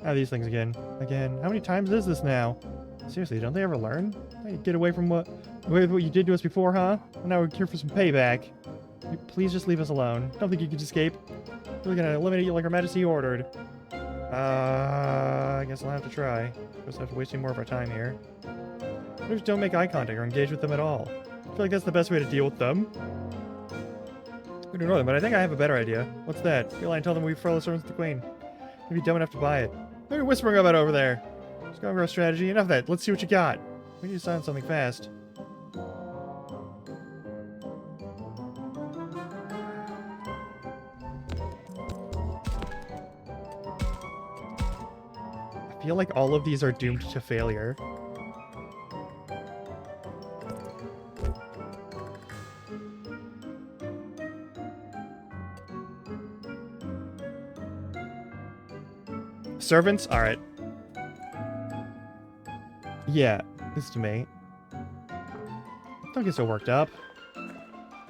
Ah, these things again. Again. How many times is this now? Seriously, don't they ever learn? Hey, get away from what you did to us before, huh? Well, now we're here for some payback. Please just leave us alone. Don't think you can escape. We're gonna eliminate you like Her Majesty ordered. I guess I'll have to try. Just have to wasting more of our time here. We just don't make eye contact or engage with them at all. I feel like that's the best way to deal with them. We don't know them, but I think I have a better idea. What's that? Go and tell them we follow servants of the Queen. Maybe dumb enough to buy it. Maybe whispering about over there. Let's go over our strategy. Enough of that. Let's see what you got. We need to sign something fast. I feel like all of these are doomed to failure. Servants? Alright. Yeah, this is to me. Don't get so worked up.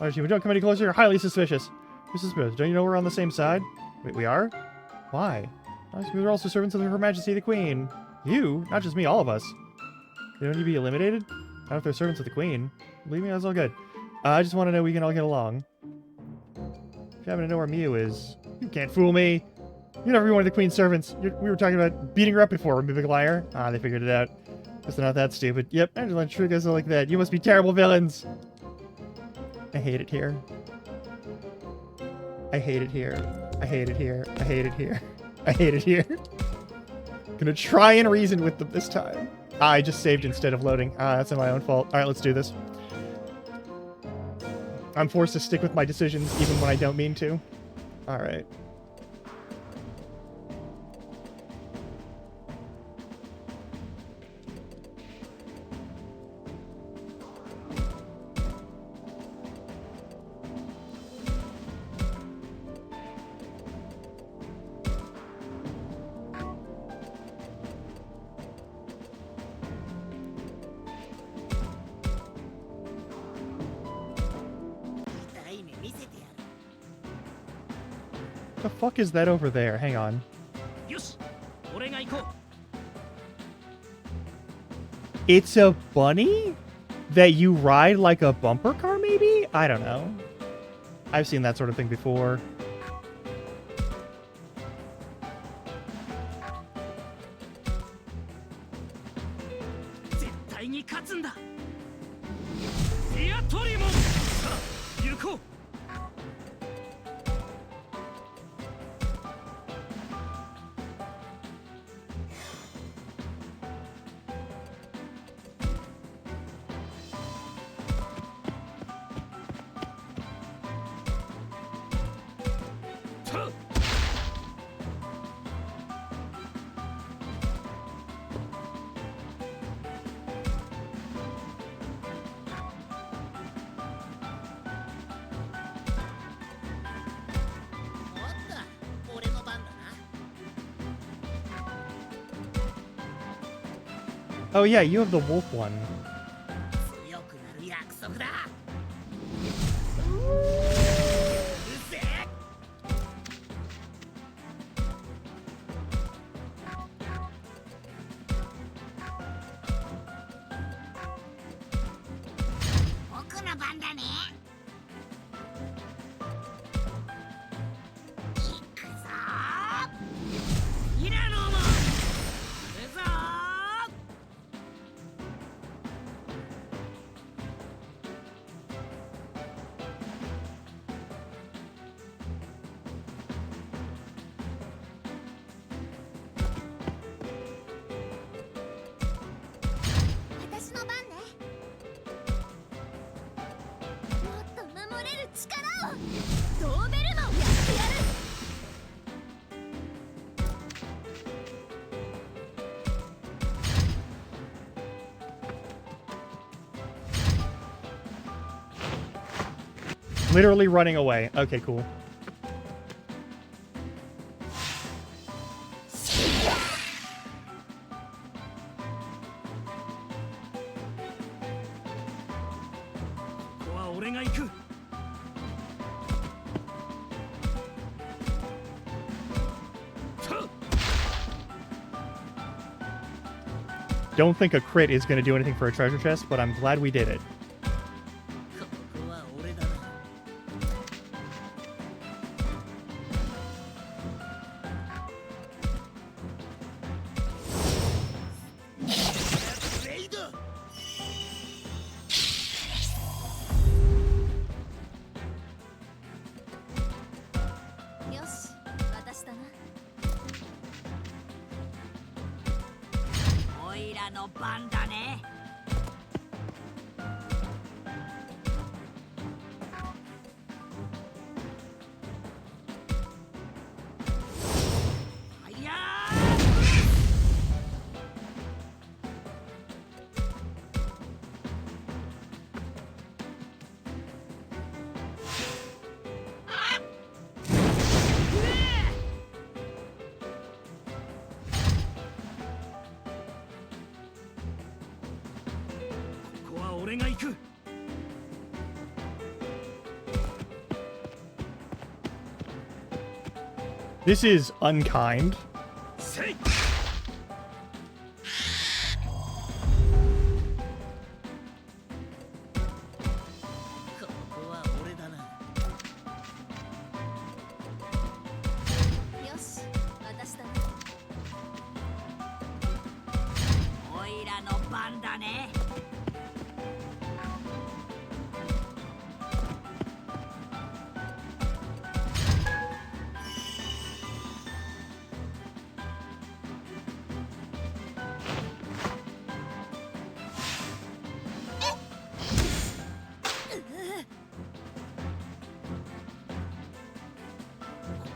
Alright, you don't come any closer, you're highly suspicious. You're suspicious. Don't you know we're on the same side? Wait, we are? Why? We're also servants of Her Majesty the Queen. You? Not just me, all of us. You don't need to be eliminated? Not if they're servants of the Queen. Believe me, that's all good. I just want to know we can all get along. If you happen to know where Mew is, you can't fool me. You're never one of the Queen's servants. We were talking about beating her up before, you big liar. Ah, they figured it out. Guess they're not that stupid. Yep, Angela and Trick like that. You must be terrible villains. I hate it here. I hate it here. I hate it here. I hate it here. I hate it here. Gonna try and reason with them this time. Ah, I just saved instead of loading. Ah, that's my own fault. Alright, let's do this. I'm forced to stick with my decisions even when I don't mean to. Alright. What the fuck is that over there? Hang on. 俺が行こう。 It's a bunny that you ride like a bumper car, maybe? I don't know. I've seen that sort of thing before. 絶対に勝つんだ。ディアトリモン。さあ行こう。 俺の番だな。 Oh yeah, you have the wolf one. 強くなる約束だ。うるせえ。僕の番だね。行くぞー。イラノも。行くぞー。 私の番ね。もっと守れる力をドーベルマンをやってやる。 Literally running away. Okay, cool. ここは俺が行く。 Don't think a crit is going to do anything for a treasure chest, but I'm glad we did it. ここは俺だな。 レイド。 よし、私だな。 おいらの番だね。 いやここは俺が行く。 This is unkind. せい。 ここは俺だな。 よし、私だな。 おいらの番だね。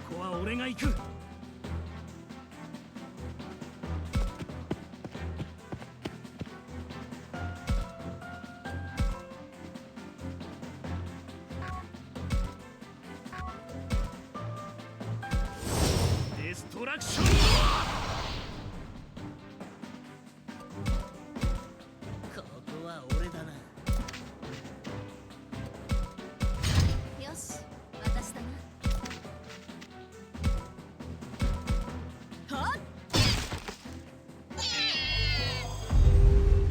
ここは俺が行く。 デストラクション。 ここは俺だな。 よし、私だな。はっ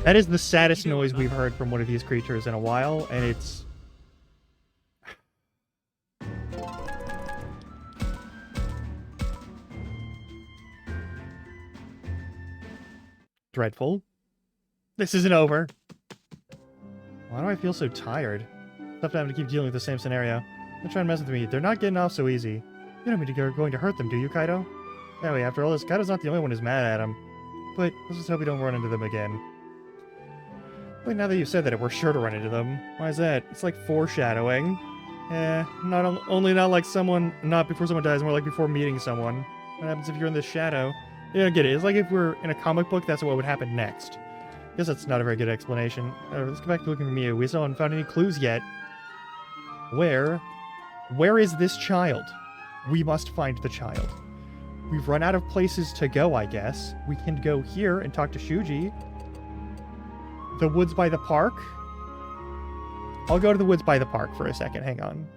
That is the saddest noise we've heard from one of these creatures in a while, and it's... dreadful. This isn't over. Why do I feel so tired? Tough having to keep dealing with the same scenario. They're trying to mess with me. They're not getting off so easy. You don't mean you're going to hurt them, do you, Kaido? Anyway, after all this, Kaido's not the only one who's mad at him. But let's just hope we don't run into them again. But now that you've said that, we're sure to run into them. Why is that? It's like foreshadowing. Only not like someone, not before someone dies, more like before meeting someone. What happens if you're in the shadow? You don't get it. It's like if we're in a comic book, that's what would happen next. Guess that's not a very good explanation. Let's go back to looking for Miu. We still haven't found any clues yet. Where is this child? We must find the child. We've run out of places to go, I guess. We can go here and talk to Shuji. The woods by the park? I'll go to the woods by the park for a second. Hang on.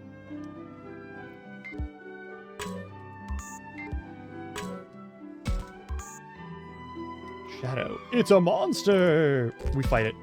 Shadow. It's a monster! We fight it.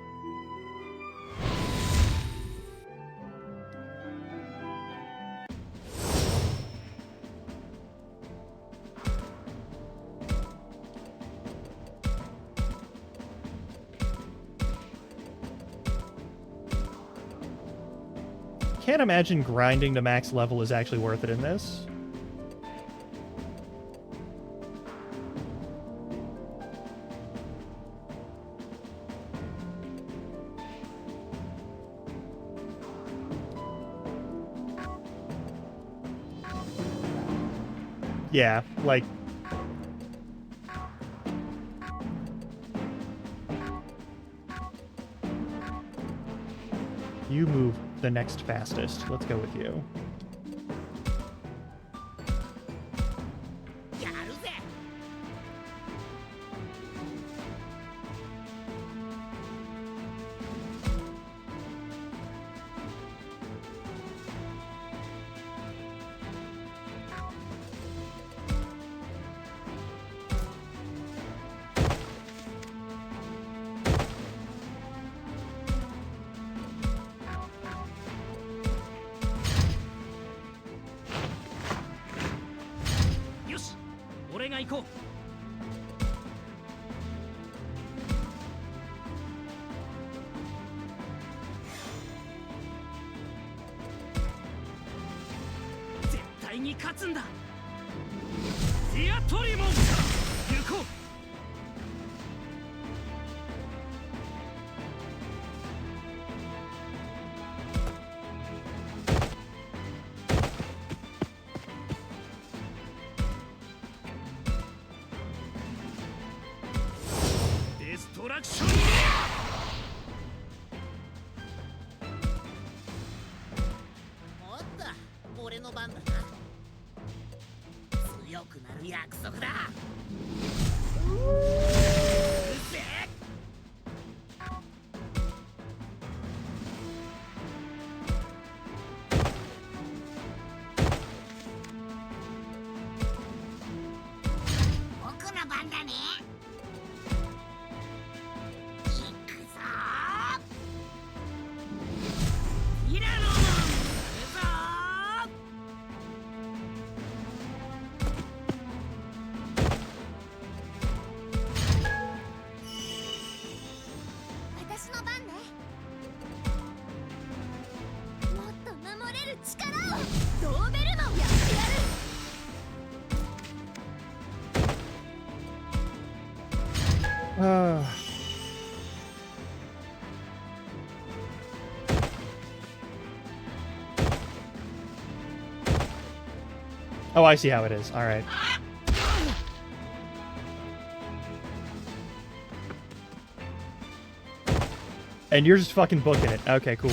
Can't imagine grinding to max level is actually worth it in this. Yeah, like... You move the next fastest. Let's go with you. Oh, I see how it is. All right. And you're just fucking booking it. Okay, cool.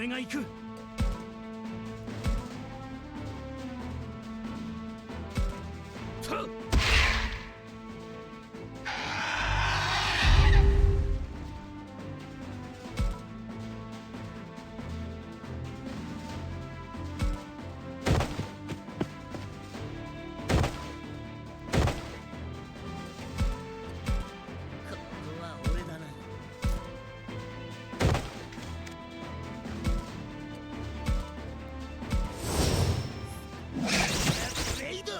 俺が行く。ここは俺だな。レイド。よ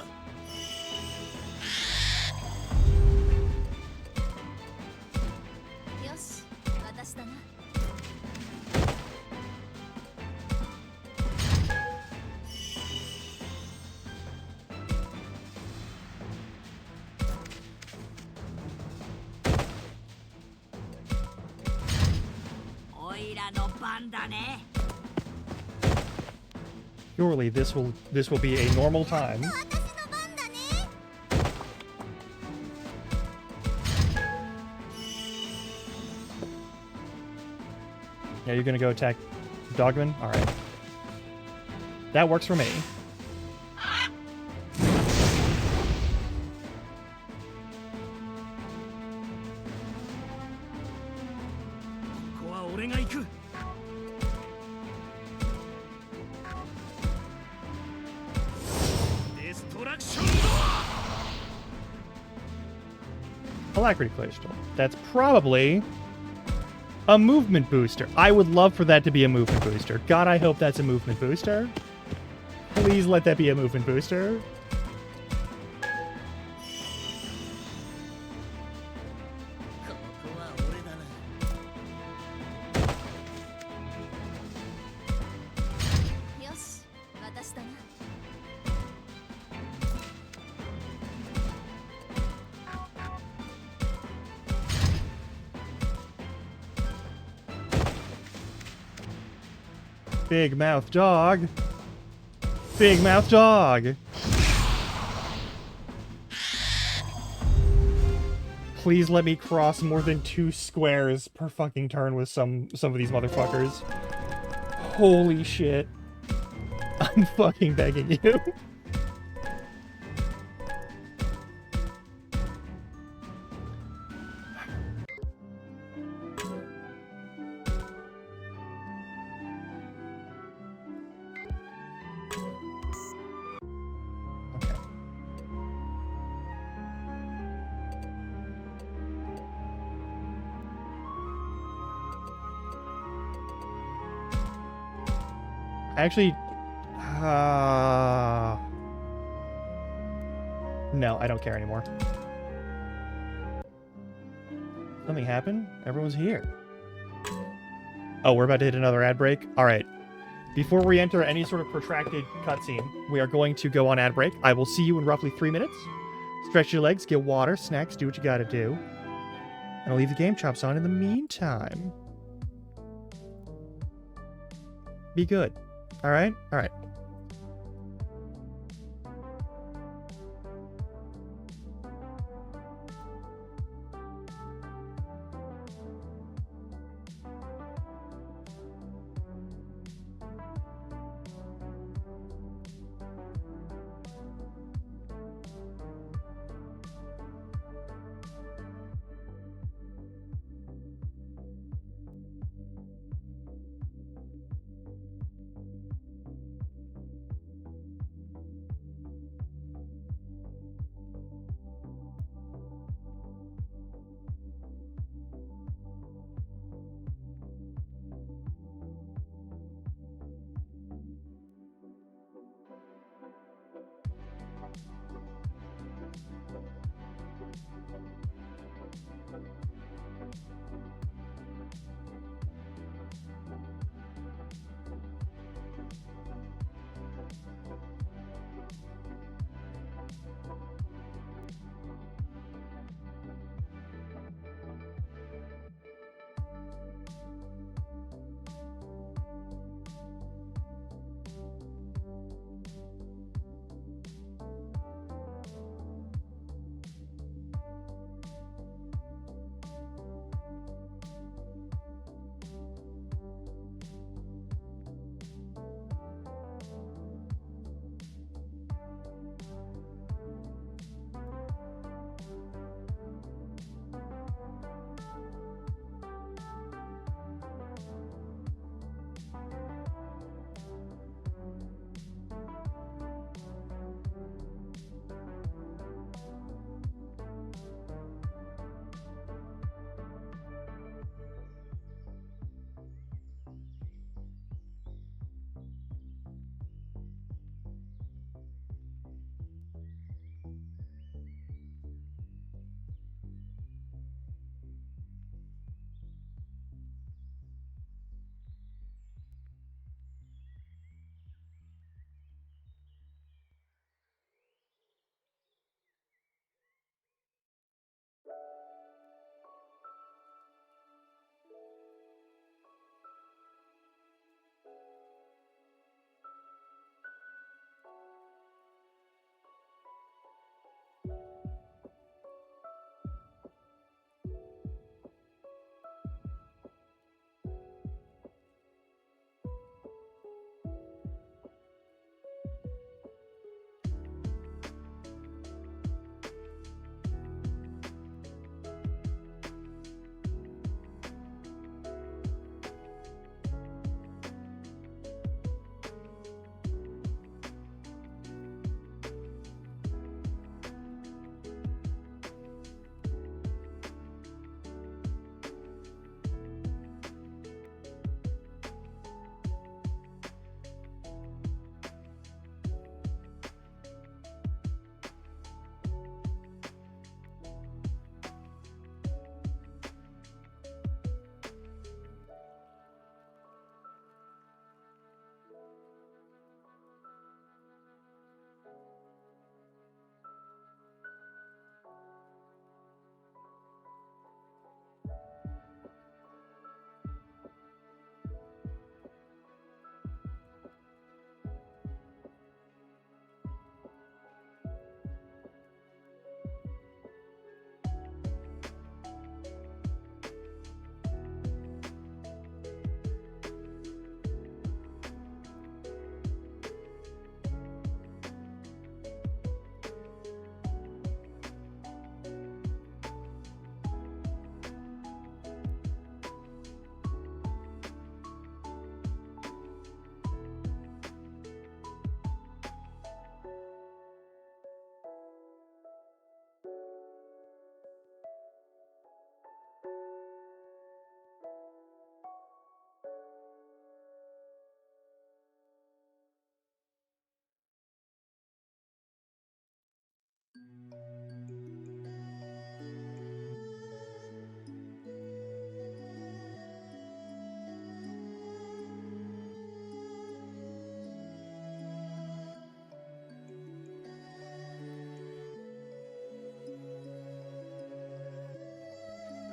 し、私だな。おいらの番だね。 Surely this will be a normal time. 私の番だね。 Yeah, you're gonna go attack Dogman? Alright. That works for me. ここは俺が行く。デストラクションドア。 Alacrity Crystal. That's probably a movement booster. I would love for that to be a movement booster. God, I hope that's a movement booster. Please let that be a movement booster. ここは俺だな。 よし、私だな。 Big mouth dog. Big mouth dog. Please let me cross more than 2 squares per fucking turn with some of these motherfuckers. Holy shit. I'm fucking begging you. Actually, no, I don't care anymore. Something happened? Everyone's here. Oh, we're about to hit another ad break? Alright. Before we enter any sort of protracted cutscene, we are going to go on ad break. I will see you in roughly 3 minutes. Stretch your legs, get water, snacks, do what you gotta do. And I'll leave the game chops on in the meantime. Be good. Alright? Alright.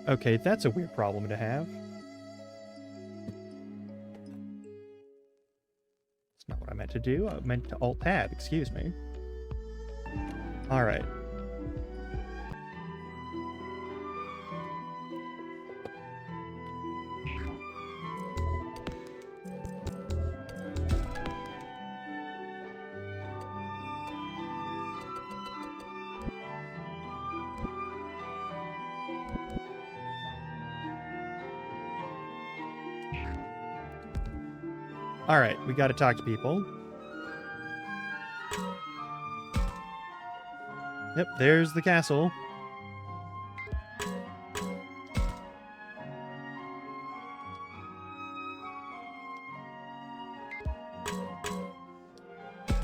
Okay, that's a weird problem to have. That's not what I meant to do. I meant to Alt-Tab, excuse me. Alright. Alright, we gotta talk to people. Yep, there's the castle.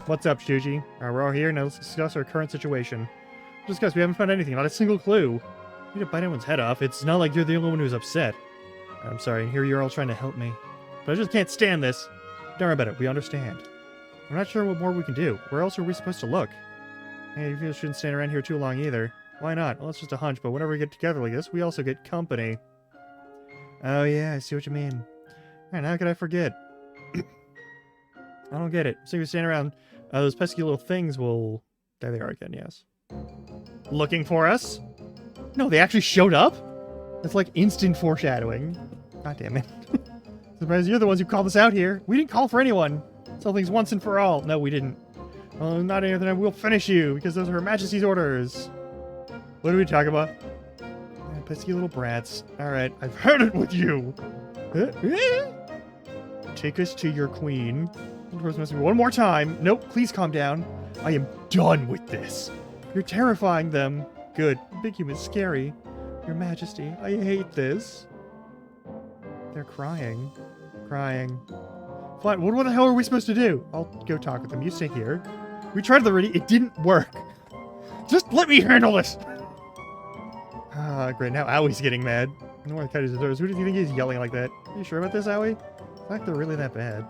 What's up, Shuji? We're all here, now let's discuss our current situation. We haven't found anything, not a single clue. We need to bite anyone's head off. It's not like you're the only one who's upset. I'm sorry, and here you're all trying to help me. But I just can't stand this. Don't worry about it, we understand. We're not sure what more we can do. Where else are we supposed to look? Hey, you shouldn't stand around here too long either. Why not? Well, it's just a hunch, but whenever we get together like this, we also get company. Oh yeah, I see what you mean. Alright, how could I forget? I don't get it. So you stand around, those pesky little things will... There they are again, yes. Looking for us? No, they actually showed up? That's like instant foreshadowing. God damn it. Surprise, you're the ones who called us out here. We didn't call for anyone. Settle things once and for all. No, we didn't. Well, not any other than we'll finish you, because those are Her Majesty's orders. What are we talking about? Pesky little brats. Alright, I've heard it with you. Take us to your queen. One more time. Nope, please calm down. I am done with this. You're terrifying them. Good. Big human's scary. Your Majesty, I hate this. They're crying. Crying. Fine, what the hell are we supposed to do? I'll go talk with them. You stay here. We tried it already. It didn't work. Just let me handle this. Ah, great. Now Owie's getting mad. No more cut his doors. Who do you think he's yelling like that? Are you sure about this, Owie? I think they're really that bad.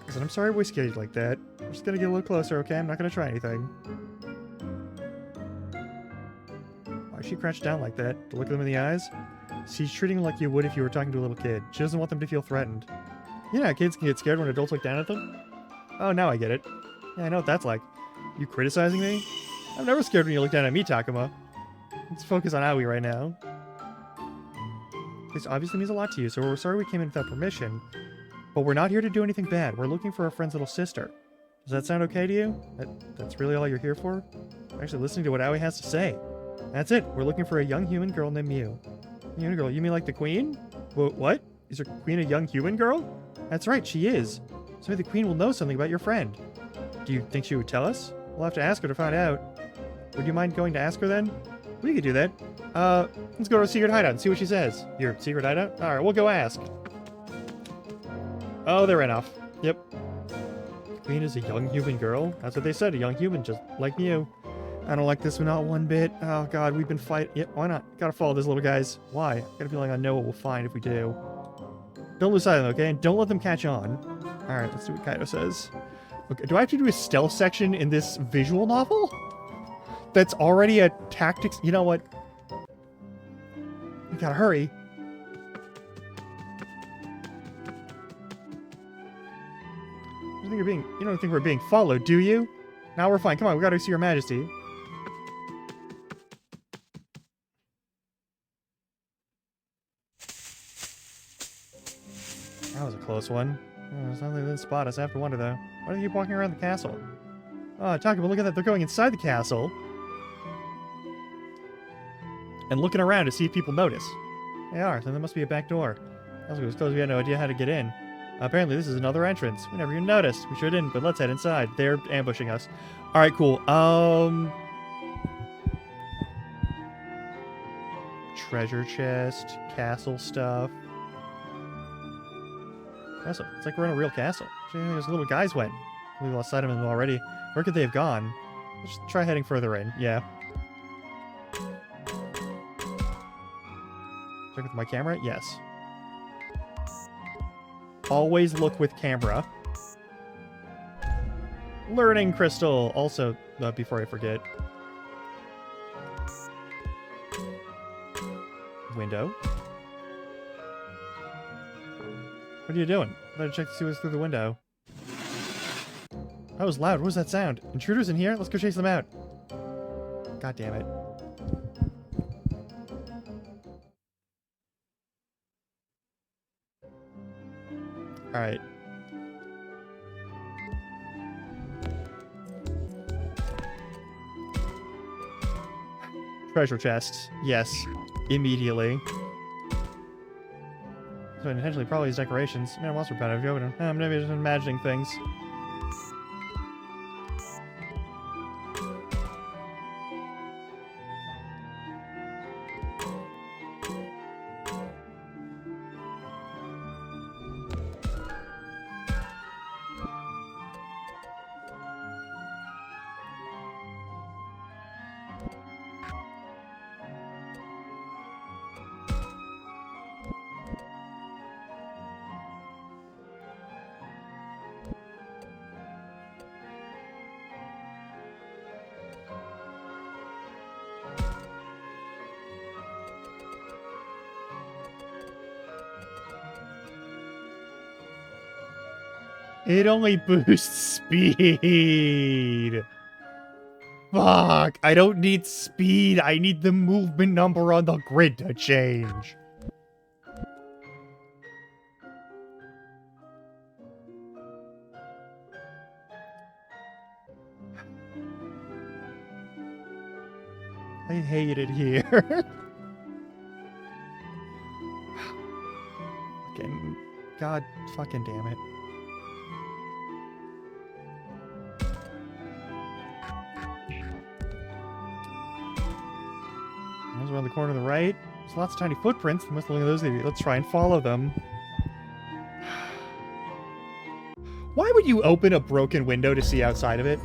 Listen, I'm sorry we scared you like that. We're just gonna get a little closer, okay? I'm not gonna try anything. Why is she crouched down like that? To look them in the eyes? She's treating them like you would if you were talking to a little kid. She doesn't want them to feel threatened. You know how kids can get scared when adults look down at them? Oh, now I get it. Yeah, I know what that's like. You criticizing me? I'm never scared when you look down at me, Takuma. Let's focus on Aoi right now. This obviously means a lot to you, so we're sorry we came in without permission. But we're not here to do anything bad. We're looking for our friend's little sister. Does that sound okay to you? That's really all you're here for? Actually listening to what Aoi has to say. That's it. We're looking for a young human girl named Mew. Human girl? You mean like the queen? What? Is her queen a young human girl? That's right, she is. So maybe the queen will know something about your friend. Do you think she would tell us? We'll have to ask her to find out. Would you mind going to ask her then? We could do that. Let's go to our secret hideout and see what she says. Your secret hideout? Alright, we'll go ask. Oh, they ran off. Yep. The queen is a young human girl? That's what they said, a young human, just like you. I don't like this one, not one bit. Oh god, we've been fighting. Yep, why not? Gotta follow these little guys. Why? I got a feeling I know what we'll find if we do. Don't lose sight of them, okay? And don't let them catch on. Alright, let's see what Kaido says. Okay, do I have to do a stealth section in this visual novel? That's already a tactics... You know what? We gotta hurry. You don't think we're being followed, do you? Now we're fine. Come on, we gotta see Your Majesty. That was a close one. Oh, it's not like they didn't spot us. I have to wonder, though. Why do they keep walking around the castle? Oh, Takuma, look at that. They're going inside the castle. And looking around to see if people notice. They are, so there must be a back door. That was close. We had no idea how to get in. Apparently, this is another entrance. We never even noticed. We sure didn't, but let's head inside. They're ambushing us. Alright, cool. Treasure chest, castle stuff. Castle. It's like we're in a real castle. Those little guys went. We lost sight of them already. Where could they have gone? Let's try heading further in. Yeah. Check with my camera? Yes. Always look with camera. Learning crystal. Also, before I forget. window. What are you doing? Better check to see what's through the window. That was loud. What was that sound? Intruders in here? Let's go chase them out. God damn it. Alright. Treasure chests. Yes. Immediately. So intentionally, probably his decorations. Man, I'm also proud of you. I'm maybe just imagining things. It only boosts speed. Fuck. I don't need speed. I need the movement number on the grid to change. I hate it here. Fucking God fucking damn it. There's around the corner to the right. There's lots of tiny footprints. Must look at those. Let's try and follow them. Why would you open a broken window to see outside of it?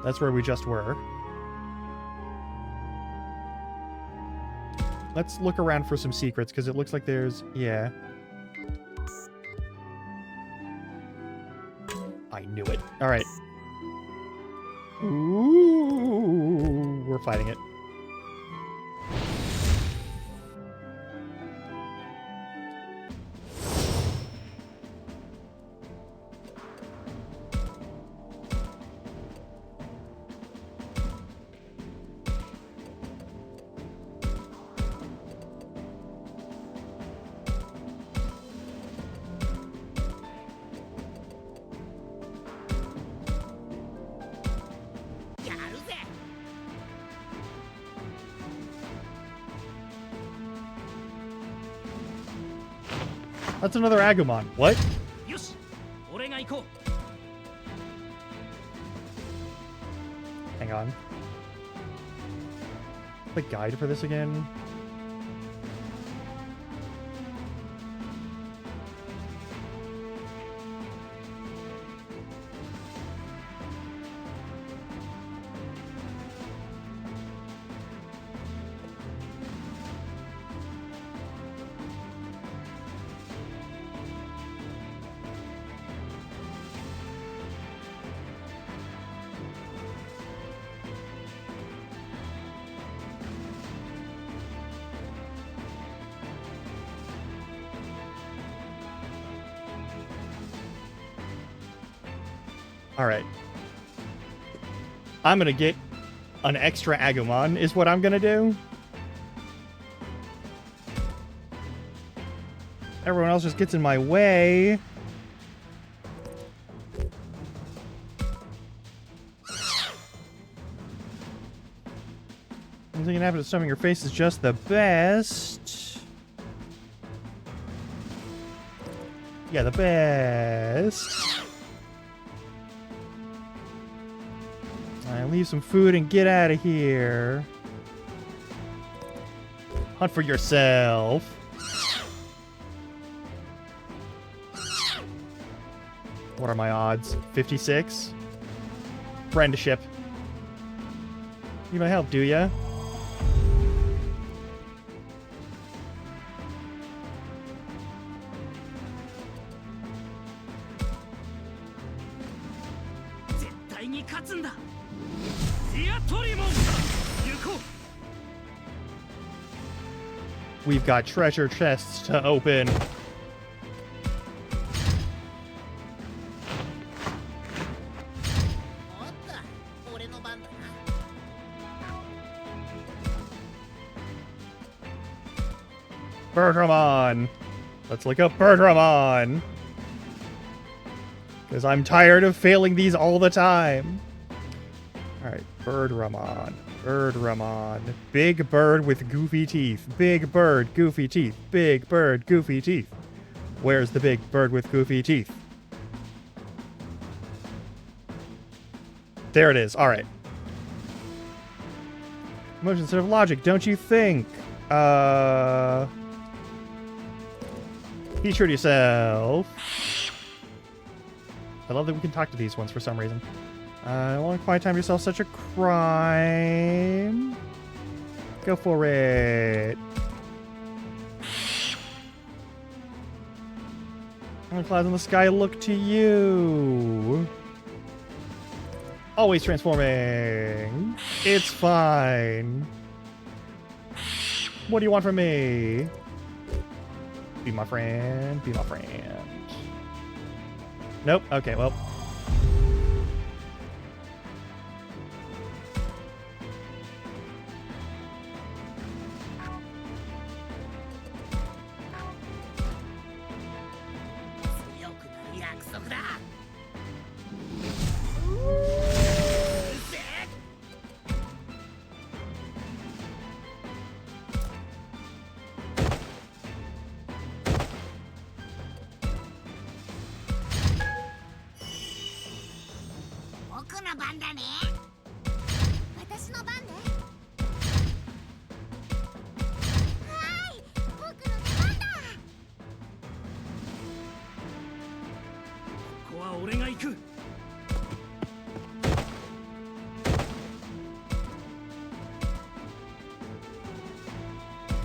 That's where we just were. Let's look around for some secrets, because it looks like there's... Yeah. I knew it. Alright. Ooh, we're fighting it. That's another Agumon. What? Hang on. The guide for this again? Alright. I'm gonna get an extra Agumon, is what I'm gonna do. Everyone else just gets in my way. Something can happen to stuffing your face is just the best. Yeah, the best. Alright, leave some food and get out of here. Hunt for yourself. What are my odds? 56? Friendship. Need my help, do ya? We've got treasure chests to open. Bertramon! Let's look up Bertramon! Because I'm tired of failing these all the time. Alright, Bertramon. Bertramon. Big bird with goofy teeth. Big bird, goofy teeth. Big bird, goofy teeth. Where's the big bird with goofy teeth? There it is. Alright. Emotion instead of logic, don't you think? Be true to yourself. I love that we can talk to these ones for some reason. Long quiet time to yourself, such a crime. Go for it. The clouds in the sky look to you. Always transforming. It's fine. What do you want from me? Be my friend. Be my friend. Nope. Okay, well.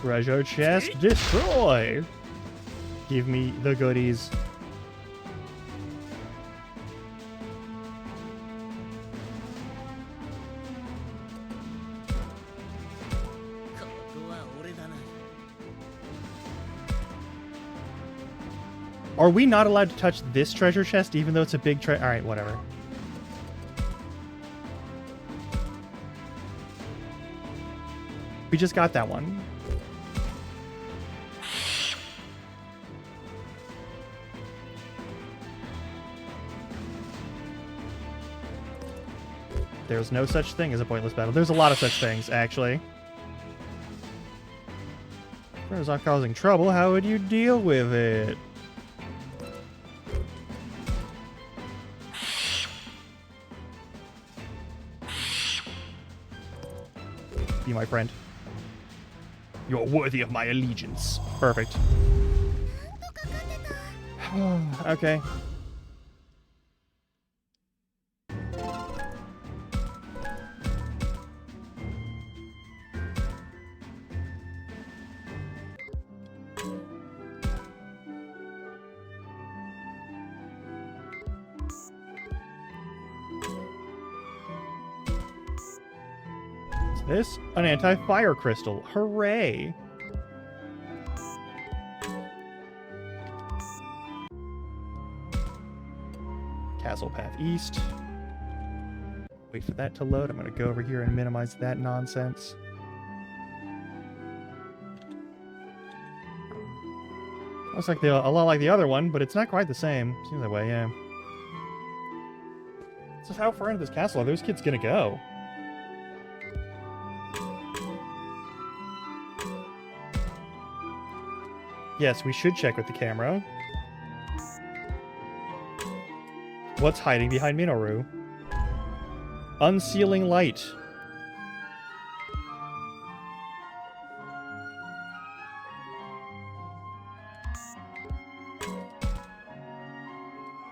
Treasure chest destroy. Give me the goodies. Are we not allowed to touch this treasure chest even though it's a big treasure? Alright, whatever. We just got that one. There's no such thing as a pointless battle. There's a lot of such things, actually. If it was not causing trouble, how would you deal with it? Be my friend. You're worthy of my allegiance. Perfect. Okay. This? An anti-fire crystal. Hooray! Castle path east. Wait for that to load. I'm going to go over here and minimize that nonsense. Looks like a lot like the other one, but it's not quite the same. Seems that way, yeah. So how far into this castle are those kids going to go? Yes, we should check with the camera. What's hiding behind Minoru? Unsealing light.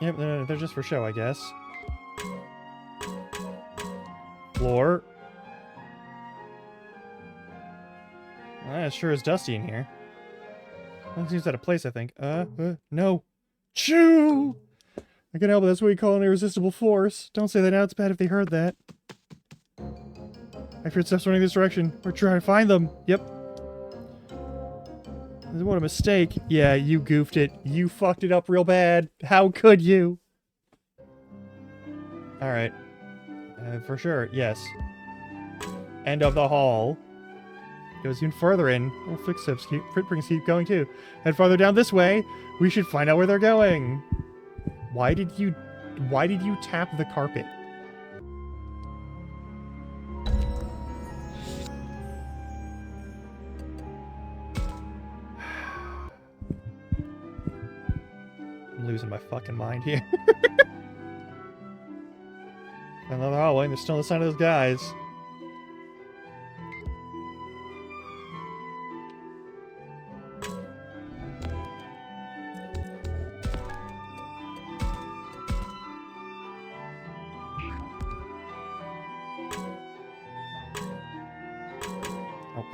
Yep, they're just for show, I guess. Floor. It sure is dusty in here. That seems out of place, I think. No. Choo! I can help it. That's what we call an irresistible force. Don't say that now. It's bad if they heard that. I feared steps running this direction. We're trying to find them. Yep. What a mistake. Yeah, you goofed it. You fucked it up real bad. How could you? Alright. For sure, yes. End of the hall. Goes even further in. Oh, footprints keep going too. Head farther down this way. We should find out where they're going. Why did you tap the carpet? I'm losing my fucking mind here. Another hallway, and there's still no sign of those guys.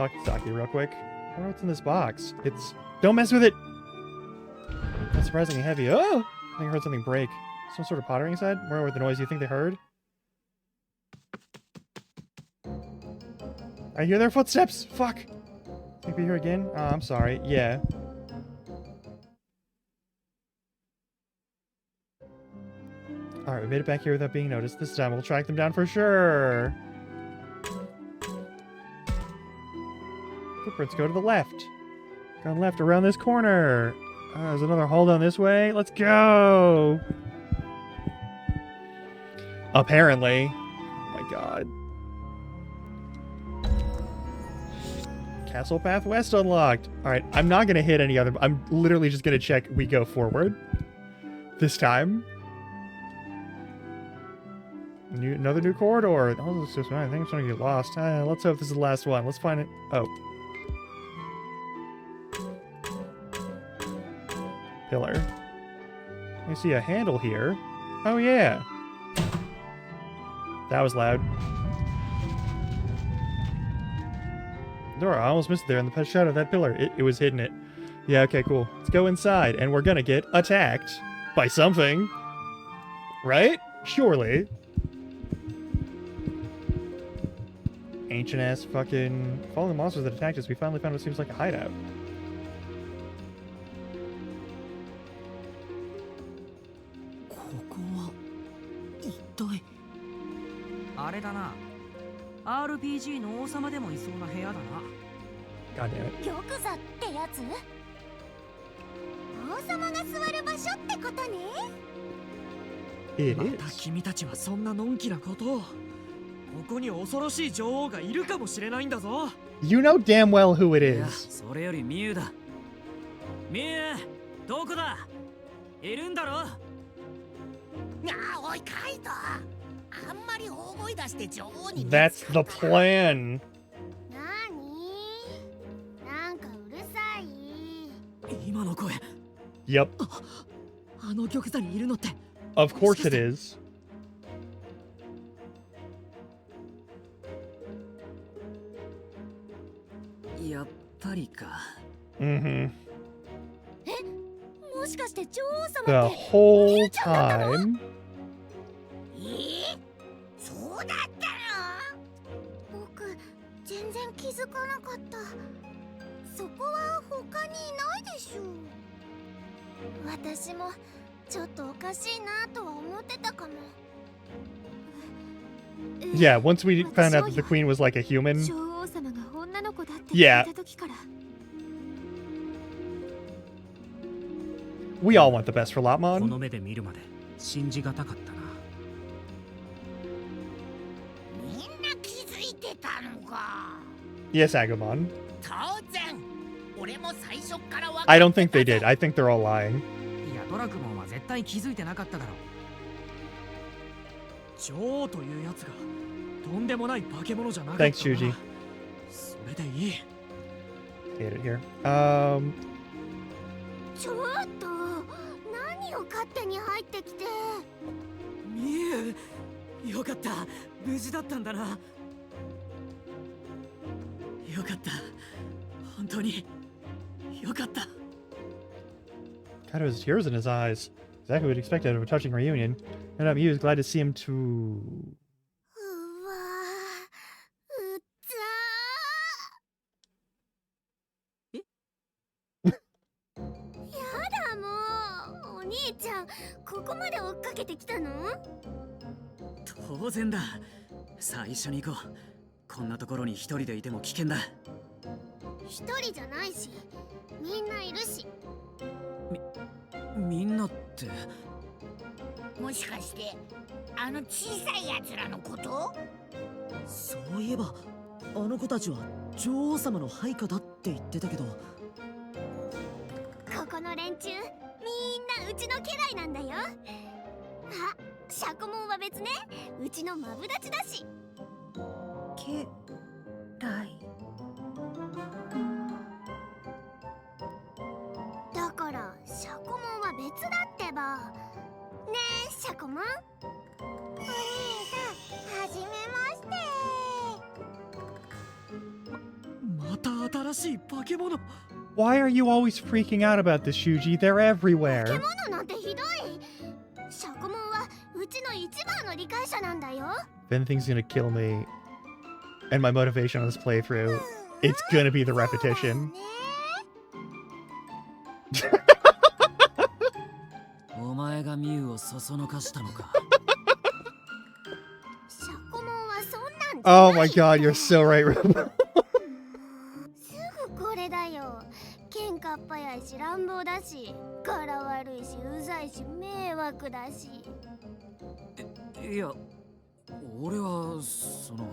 Oh, Taki real quick. I wonder what's in this box. It's... Don't mess with it! That's surprisingly heavy. Oh! I think I heard something break. Some sort of pottery inside? Where with the noise you think they heard? I hear their footsteps! Fuck! Think we hear again? Oh, I'm sorry. Yeah. Alright, we made it back here without being noticed. This time we'll track them down for sure! Footprints go to the left. Go left around this corner. There's another hole down this way. Let's go! Apparently. Oh my god. Castle Path West unlocked. Alright, I'm not gonna hit any other... I'm literally just gonna check we go forward. This time. Another new corridor. Oh, this is just, I think I'm starting to get lost. Let's hope this is the last one. Let's find it. Oh. Pillar. I see a handle here. Oh, yeah. That was loud. Door, I almost missed it there in the shadow of that pillar. It was hitting it. Yeah, okay, cool. Let's go inside, and we're gonna get attacked by something. Right? Surely. Ancient-ass fucking... Following the monsters that attacked us, we finally found what seems like a hideout. RPG の王様でもいそうな部屋だな。God damn it. 玉座ってやつ？王様が座る場所ってことね。It また is. 君たちはそんなのんきなことを。ここに恐ろしい女王がいるかもしれないんだぞ。You know damn well who it いや、 is. それよりミュウだ。ミュウ、どこだ？いるんだろ？おいカイト、あんまり大声出して女王に That's the plan. なに？なんかうるさい。今の声。Yep. あの玉座にいるのって。Of course it is. やっぱりか。Mm-hmm. もしかして女王 The 様って whole time. そうだったの？僕全然気づかなかった。そこは他にいないでしょ。私もちょっとおかしいなとは思ってたかも。Yeah, once we found out that the queen was like a human. 女王様が女の子だって聞 Yeah. いた時から。We all want the best for こ Lotmon. の目で見るまで信じがたかったな。みんな気づいてたのか。 Yes, Agumon. 当然。俺も最初から分かってた。 I don't think they did. I think they're all lying. いや、ドラクモンは絶対気づいてなかっただろう。女王というやつがとんでもない化け物じゃなかったな。 Thanks, Shuji. それでいい。Get it here. ちょっと何を勝手に入ってきて。ミュウ、よかった。無事だったんだな。よかった。本当によかった。God, there's tears in his eyes. Exactly what we'd expect out of a touching reunion. No doubt he was glad to see him too. うわー、うっざー。兄ちゃん、ここまで追っかけてきたの？当然だ。さあ一緒に行こう。こんなところに一人でいても危険だ。一人じゃないし、みんないるし。みんなって。もしかしてあの小さいやつらのこと？そういえばあの子たちは女王様の配下だって言ってたけど。ここの連中みんなうちの家来なんだよ。あ、シャコモンは別ね。うちのマブダチだし。家来。だからシャコモンは別だってば。ねえシャコモン。お兄さん、はじめまして。また新しい化け物。 Why are you always freaking out about this, Shuji? They're 化 everywhere. け物なんてひどい。シャコモンはうちの一番の理解者なんだよ。If anything's gonna kill me and my motivation on this playthrough, it's gonna be the repetition. お前がミュウをそそのかしたのか。シャコモンはそんなんじゃない。 Oh my god, you're so right, Ruben. すぐこれだよ。喧嘩っ早いし乱暴だし、柄悪いしうざいし迷惑だし。いや、俺はその。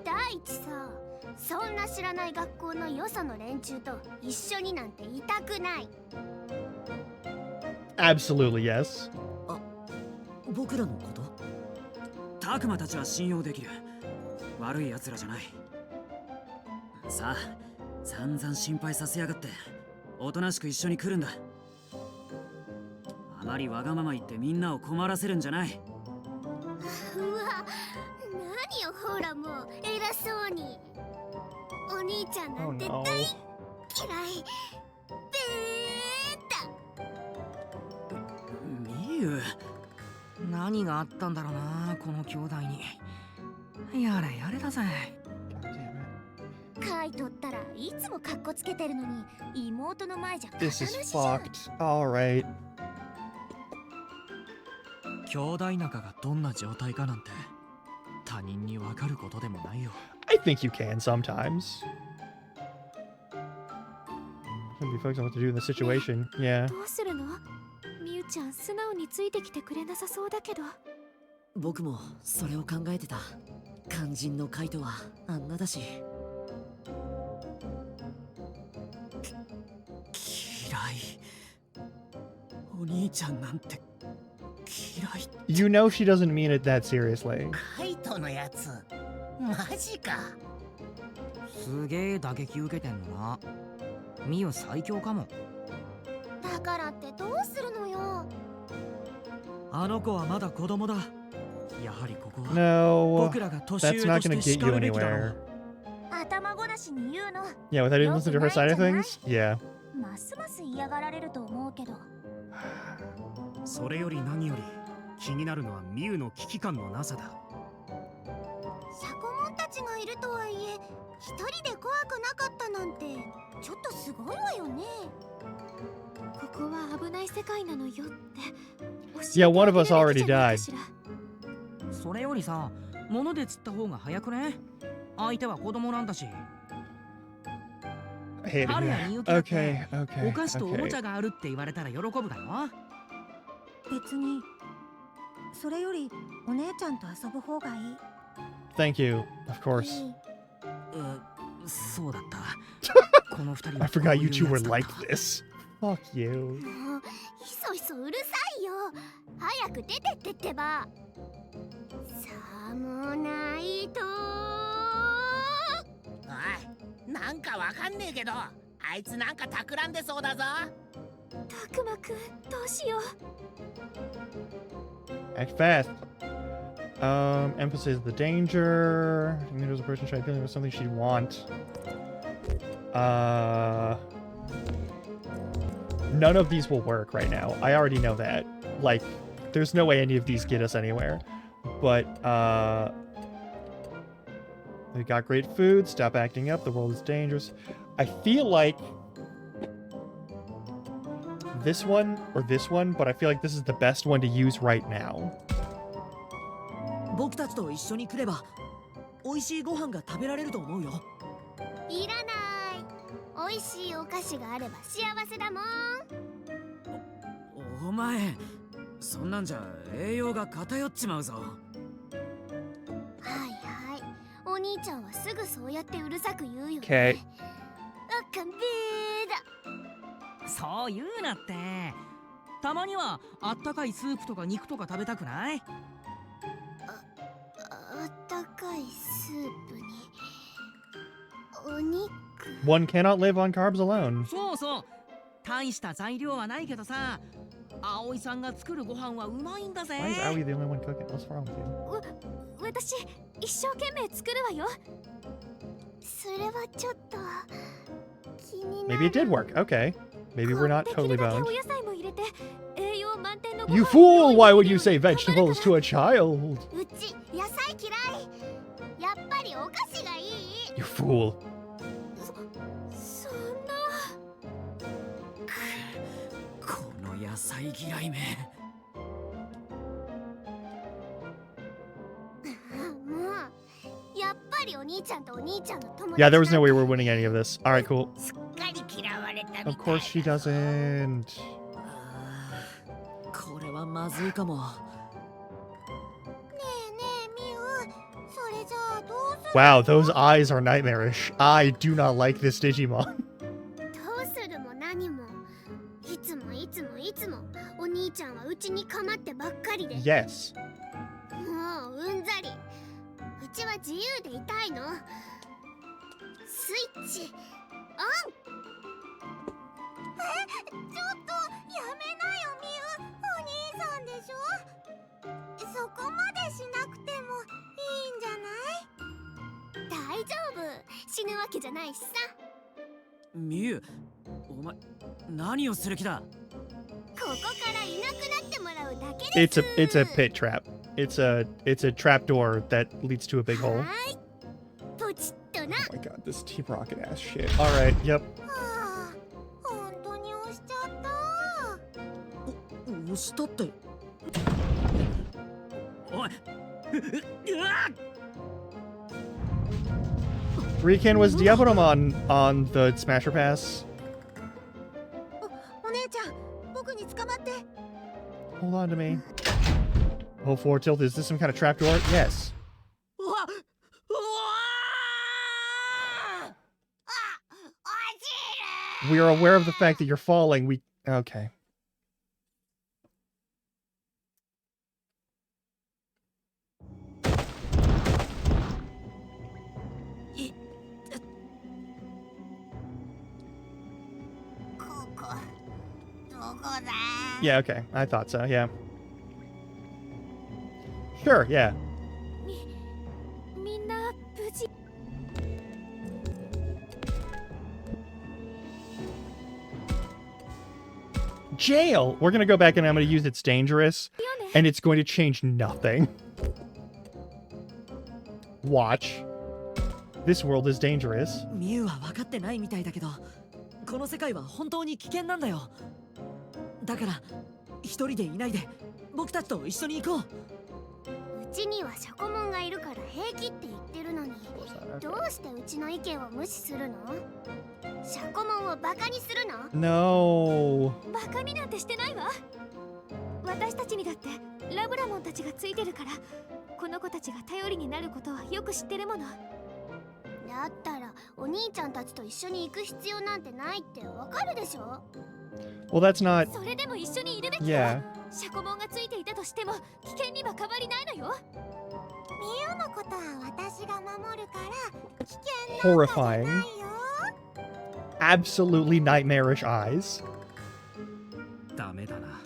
第一さ、そんな知らない学校のよその連中と一緒になんていたくない。 Absolutely, yes. 僕らのこと？タクマたちは信用できる。悪い奴らじゃない。さあ、散々心配させやがって、おとなしく一緒に来るんだ。あまりわがまま言ってみんなを困らせるんじゃない。うわ、何よほらもう偉そうに。お兄ちゃんなんて Oh 大 no. 嫌い。ミユ。何があったんだろうな、この兄弟に。やれやれだぜ。カイトったらいつもカッコつけてるのに、妹の前じゃ肩 This なし is じゃん。 fucked. Alright. 兄弟仲がどんな状態かなんて他人にわかることでもないよ。 I think you can sometimes. Should be focused on what to do in the situation. Yeah. どうするの？みゆちゃん素直についてきてくれなさそうだけど。僕もそれを考えてた。肝心のカイトはあんなだし。嫌い。お兄ちゃんなんて嫌い。 You know she doesn't mean it that seriously. カイトのやつマジか。すげえ打撃受けてんのな。ミユ最強かも。だからってどうするのよ。あの子はまだ子供だ。やはりここは No. 僕らが年上 That's と not し gonna て get 叱 you るべきだろ anywhere. う。頭ごなしに言うの。 Yeah, without even listening to her side of things? Yeah. ますます嫌がられると思うけど。それより何より気になるのはミユの危機感のなさだ。シャコモンたちがいるとはいえ、一人で怖くなかったなんてちょっとすごいわよね。ここは危ない世界なのよって教 Yeah, えて one あ of げ us られ already たじゃない died. かしら。それよりさ、物で釣った方が早くね。相手は子供なんだし。 I hate 春 it や here. みゆきだって Okay, お okay, 菓子とおもち okay. ゃがあるって言われたら喜ぶだよ。別にそれよりお姉ちゃんと遊ぶ方がいい。 Thank you, of course. そうだった。この二人 I は forgot you こ two ういう were やつだった like this. Fuck you. もうひそひそうるさいよ。早く出てってってば。さもないと。おい、なんかわかんねえけど、あいつなんか企んでそうだぞ。たくまくんどうしよう。 Act fast. Emphasize the danger. You know, as a person trying to kill you with something she'd want. None of these will work right now. I already know that. Like, there's no way any of these get us anywhere. But, they got great food. Stop acting up. The world is dangerous. I feel like this one or this one, but I feel like this is the best one to use right now. 僕たちと一緒に来れば美味しいご飯が食べられると思うよ。いらない。美味しいお菓子があれば幸せだもん。お前そんなんじゃ栄養が偏っちまうぞ。はいはい。お兄ちゃんはすぐそうやってうるさく言うよね。Okay. あかんべーだ。そう言うなって。たまにはあったかいスープとか肉とか食べたくない？あったかいスープにお肉。 One cannot live on carbs alone. そうそう。大した材料はないけどさ、葵さんが作るご飯はうまいんだぜ。 Why is Aoi the only one cooking? What's wrong with you? 私一生懸命作るわよ。それはちょっと気になる。 Maybe it did work. Okay. Maybe we're not でき totally るだけ boned. お野菜も入れて栄養満点のご飯 You を fool! Why would you 用 say 意できる vegetables to a child? うち野菜嫌い。やっぱりお菓子がいい。 You fool. そんな。この野菜嫌いめ。もうやっぱりお兄ちゃんとお兄ちゃんの友達。 Yeah, there was no way we're winning any of this. Alright, cool. すっかり嫌われたみたいだ。 Of course she doesn't. これはまずいかも。ねえねえミウ、それじゃあどうする？ Wow, those eyes are nightmarish. I do not like this Digimon. どうするも何もいつもいつもいつもお兄ちゃんはうちに構ってばっかりで。 Yes. もううんざり。うちは自由でいたいの。スイッチオン。ちょっとやめなよミウ、お兄さんでしょ。そこまでしなくてもいいんじゃない？大丈夫、死ぬわけじゃないしさ。ミュウ、お前何をする気だ？ここからいなくなってもらうだけです。 It's a pit trap. It's a trap door that leads to a big hole. はい、ポチッとな。 Oh my god, this T-Rocket ass shit. Alright, yep. はあ、本当に押しちゃった。押したって。おい。Riken, was Diabloman on the Smasher Pass? お姉ちゃん、僕に捕まって。 Hold on to me. Oh, floor tilt. Is this some kind of trapdoor? Yes. うわっ、うわー。 We are aware of the fact that you're falling. We... Okay. Yeah, okay. I thought so, yeah. Sure, yeah. みんな無事。 Jail! We're gonna go back and I'm gonna use It's Dangerous, and it's going to change nothing. Watch. This world is dangerous. ミュウは分かってないみたいだけど、この世界は本当に危険なんだよ。だから一人でいないで僕たちと一緒に行こう。うちにはシャコモンがいるから平気って言ってるのに、どうしてうちの意見を無視するの？シャコモンをバカにするの？ No. バカになんてしてないわ。私たちにだってラブラモンたちがついてるから、この子たちが頼りになることはよく知ってるもの。だったらお兄ちゃんたちと一緒に行く必要なんてないってわかるでしょ？ Well, that's not... それでも一緒にいるべきよ。 Yeah. シャコモンがついていたとしても危険には変わりないのよ。ミユのことは私が守るから危険なんかじゃないよ。 Absolutely nightmarish eyes. ダメだな。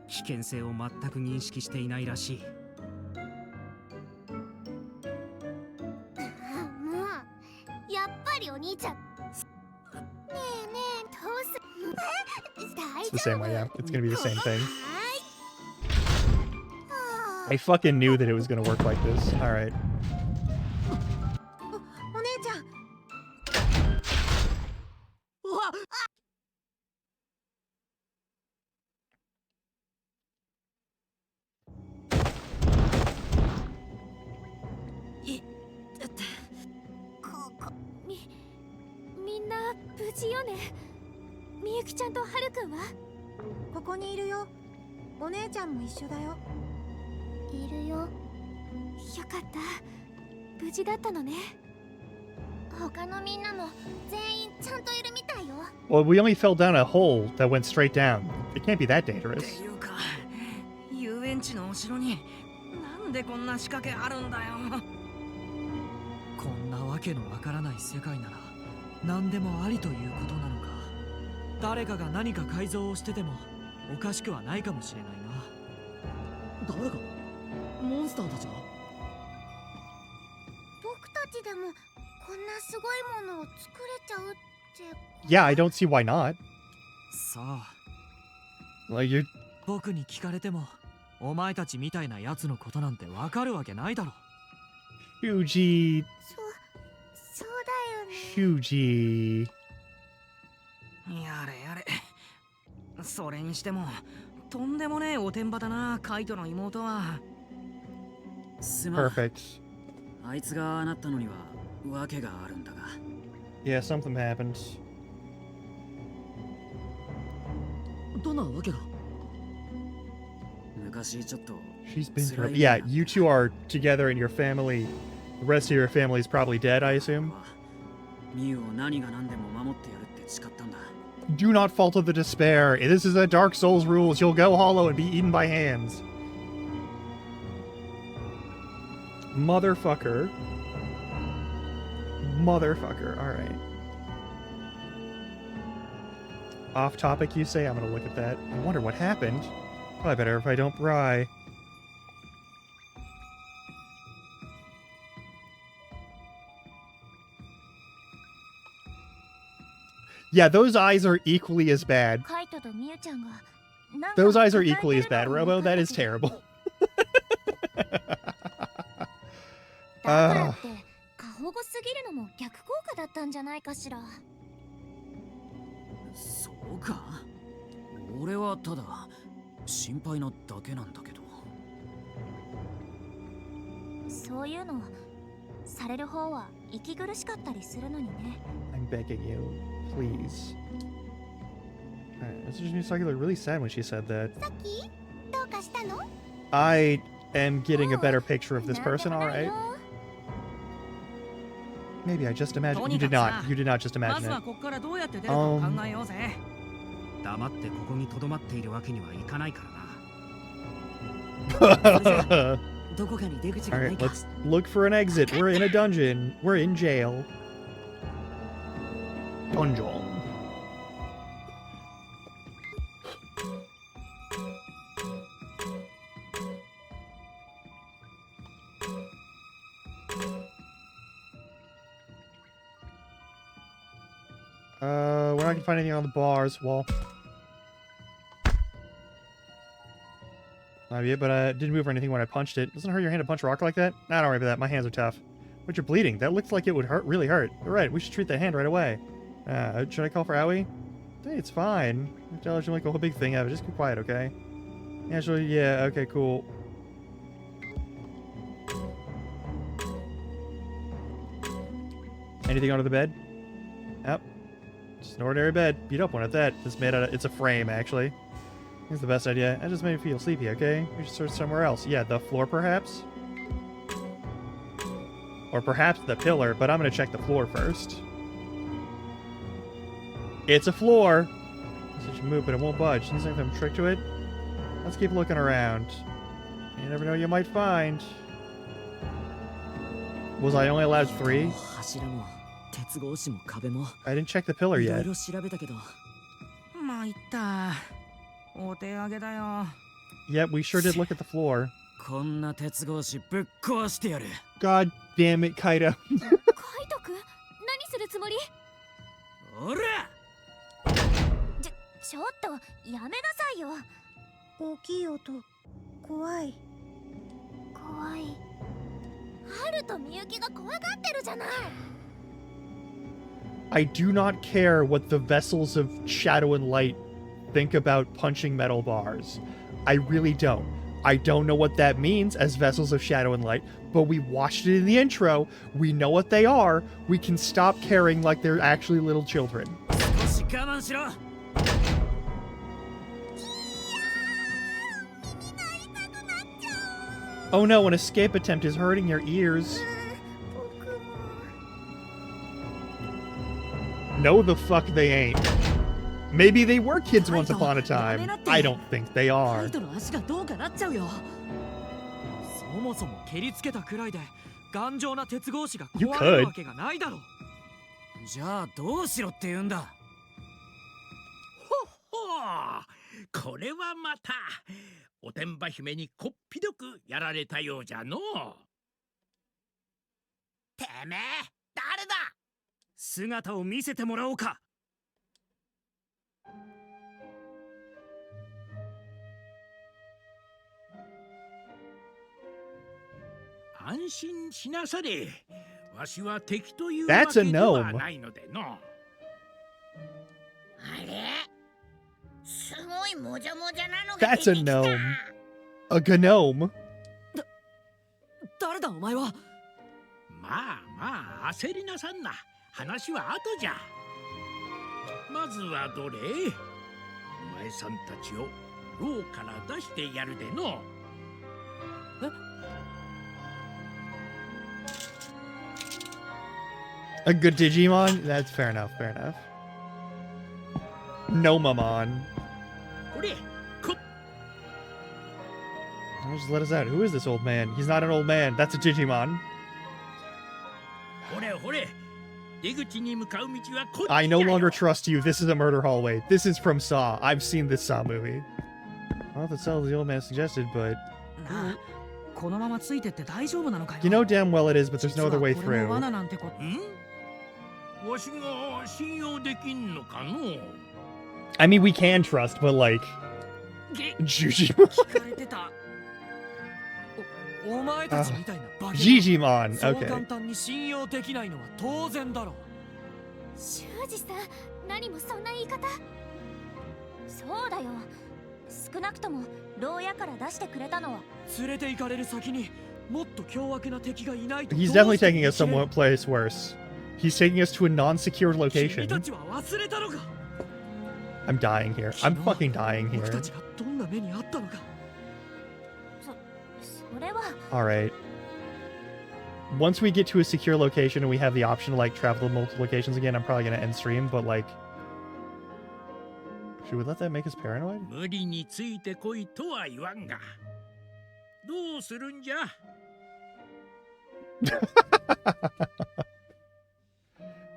危険性を全く認識していないらしい。もうやっぱりお兄ちゃん。ねえねえどうする？ It's the same way, yeah. It's gonna be the same thing. は I fucking knew that it was gonna work like this. Alright. お姉ちゃん。うわっ。きちゃんとはるくんは？ここにいるよ。お姉ちゃんも一緒だよ。いるよ。よかった。無事だったのね。他のみんなも全員ちゃんといるみたいよ。Well, we only fell down a hole that went straight down. It can't be that って dangerous. いうか遊園地のお城になんでこんな仕掛けあるんだよ。こんなわけのわからない世界なら何でもありということなのか。誰かが何か改造をしててもおかしくはないかもしれないな。誰が？モンスターたちが？僕たちでもこんなすごいものを作れちゃうって。 Yeah, I don't see why not. さあ、 Like, you're... 僕に聞かれてもお前たちみたいなやつのことなんてわかるわけないだろ。 Hugie... そうだよね。 Hugie... やれやれ。それにしてもとんでもねえおてんばだな、カイトの妹は。すまん。 Perfect. あいつがああなったのには訳があるんだが。Yeah, something happened. どんなわけが？昔ちょっと She's been through... 辛い Yeah, 目に you two are together and your family... The rest of your family is probably dead, I assume. ミュウを何が何でも守ってやるって誓ったんだ。 Do not fall to the despair. This is a Dark Souls rules. You'll go hollow and be eaten by hands. Motherfucker. Motherfucker. Alright. Off topic, you say? I'm gonna look at that. I wonder what happened. Probably better if I don't pry. Yeah, those eyes are equally as bad. カイトとミユちゃんがなんか Those eyes are 抱えてる equally as bad, のが Robo. 分か That った is けど terrible. だからって過保護すぎるのも逆効果だったんじゃないかしら。そうか？俺はただ心配なだけなんだけど。そういうのされる方は息苦しかったりするのにね。 I'm begging you, please. Alright, Mr. Misaki looked really sad when she said that. さっきどうかしたの？ I am getting a better picture of this なんで person, もない alright? よ。 Maybe I just imagined. You とにか did くさ、 not. You did not just ま imagine ずは it. ここからどうやって出るかを考えようぜ。黙ってここにとどまっているわけにはいかないからな。どこかに出口がない Alright, か？ let's look for an exit. We're in a dungeon. We're in jail. Dungeon. We're not gonna find anything on the bars. Well, not yet, but it didn't move or anything when I punched it. Doesn't it hurt your hand to punch rock like that? Nah, don't worry about that. My hands are tough. But you're bleeding. That looks like it would hurt, really hurt. You're right. We should treat that hand right away. Should I call for Aoi? Hey, it's fine. Tell her she'll make a whole big thing of it. Just be quiet, okay? Actually, yeah. Okay, cool. Anything under the bed? Yep. Just an ordinary bed. Beat up one at that. It's made out of... It's a frame, actually. Here's the best idea. That just made me feel sleepy, okay? We should search somewhere else. Yeah, the floor, perhaps? Or perhaps the pillar, but I'm gonna check the floor first. It's a floor! So you move, but it won't budge. Seems like some trick to it. Let's keep looking around. You never know what you might find. Was I only allowed 3? 柱も鉄格子も壁も I didn't check the pillar いろい yet. ろ調べたけど、参った。お手上げだよ。 Yep, we sure did look at the floor. こんな鉄格子ぶっ壊してやる。 God damn it, Kaito. カイトくん、何するつもり？おら！ちょっとやめなさいよ。大きい音、怖い。怖い。ハルとミユキが怖がってるじゃない。I do not care what the vessels of shadow and light think about punching metal bars. I really don't. I don't know what that means as vessels of shadow and light, but we watched it in the intro. We know what they are. We can stop caring like they're actually little children. 少し我慢しろ。Oh no, an escape attempt is hurting your ears. 僕も No, the fuck they ain't. Maybe they were kids once upon a time. I don't think they カ are. イトの足がどうかなっちゃうよ。そもそも蹴りつけたくらいで頑丈な鉄格子が壊れるわけがないだろう。じゃあどうしろって言うんだ。ほう、これはまたおてんば姫にこっぴどくやられたようじゃのう。てめえ誰だ。姿を見せてもらおうか。安心しなされ。わしは敵という That's わけ a では gnome. ないのでの。あれすごいもじゃもじゃなのが That's 出 a てきた。 gnome. A gnome. 誰だお前は。まあ焦りなさんな。話は後じゃ。まずはどれ。お前さんたちを牢から出してやるでの。A good Digimon? That's fair enough, fair enough. Nomamon. これこ I'll just let us out. Who is this old man? He's not an old man. That's a Digimon. ほれほれ。出口に向かう道はこっちだよ。 I no longer trust you. This is a murder hallway. This is from Saw. I've seen this Saw movie. Well, that's all the old man suggested, but なあ、このままついてって大丈夫なのかよ。 you know damn well it is, but there's no other way 実はこれも through. 罠なんてこんわしが信用できんのかの。 I mean, we can trust, but like, げ Jujimon. 聞かれてた。お前たちみたいなバケモン Jijimon. そう Okay. 簡単に信用できないのは当然だろう。修二さん、何もそんな言い方。そうだよ。少なくとも牢屋から出してくれたのは連れて行かれる先にもっと凶悪な敵がいないと。 He's definitely taking us somewhat place worse. He's taking us to a non-secured 君 location. たちは忘れたのか。 I'm dying here. I'm 昨日 fucking dying 僕た here. ちがどんな目にあったのか。それは Alright. Once we get to a secure location and we have the option to like travel to multiple locations again, I'm probably gonna end stream, but like, should we let that make us paranoid? 無理についてこいとは言わんが。どうするんじゃ。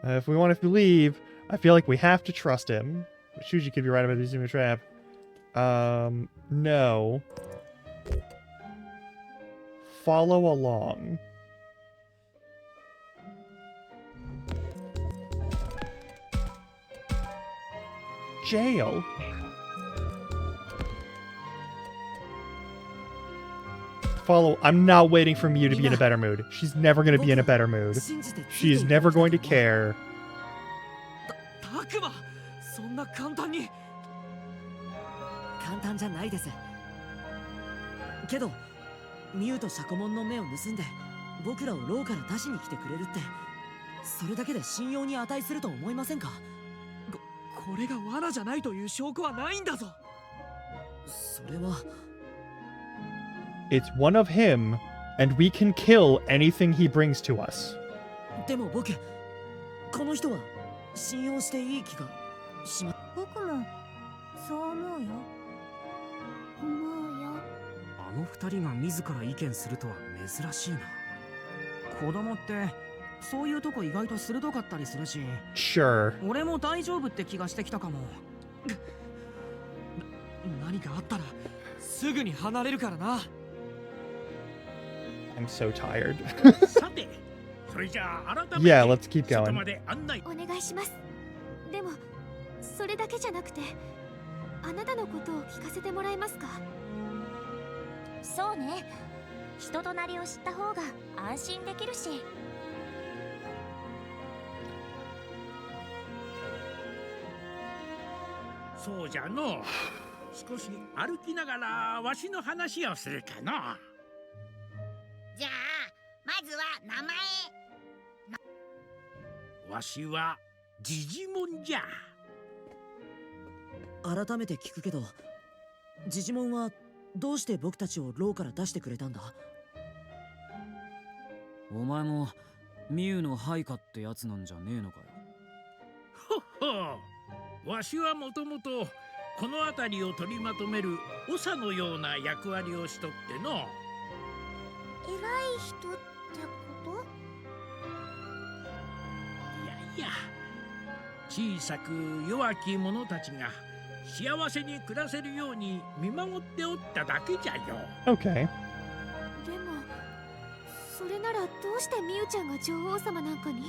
If we want to leave, I feel like we have to trust him. Shuji could be right about using a trap. No. Follow along. Jail. Follow. I'm not waiting for Mew to be in a better mood. She's never going to be in a better mood. 信じてついて She is いた never going to care. たくま、そんな簡単に。簡単じゃないです。けどミュウとシャコモンの目を盗んで僕らを牢から出しに来てくれるって、それだけで信用に値すると思いませんか？これが罠じゃないという証拠はないんだぞ。それは It's one of him, and we can kill anything he brings to us. でも僕、この人は信用していい気がしま。僕もそう思うよ。思うよ。あの二人が自ら意見するとは珍しいな。子供ってそういうとこ意外と鋭かったりするし、 Sure. 俺も大丈夫って気がしてきたかも。何かあったらすぐに離れるからな。I'm so tired. さて、それじゃあ改めて Yeah, let's keep 外 going. まで案内。お願いします。でもそれだけじゃなくて、あなたのことを聞かせてもらえますか？そうね。人となりを知った方が安心できるし。そうじゃの。少し歩きながらわしの話をするかの。じゃあまずは名前。わしはジジモンじゃ。改めて聞くけど、ジジモンはどうして僕たちを牢から出してくれたんだ？お前もミュウの配下ってやつなんじゃねえのかよ。ほっほ、わしはもともとこの辺りを取りまとめる長のような役割をしとっての。偉い人ってこと？いやいや、小さく弱き者たちが幸せに暮らせるように見守っておっただけじゃよ。 Okay. でもそれならどうしてみゆちゃんが女王様なんかに？遊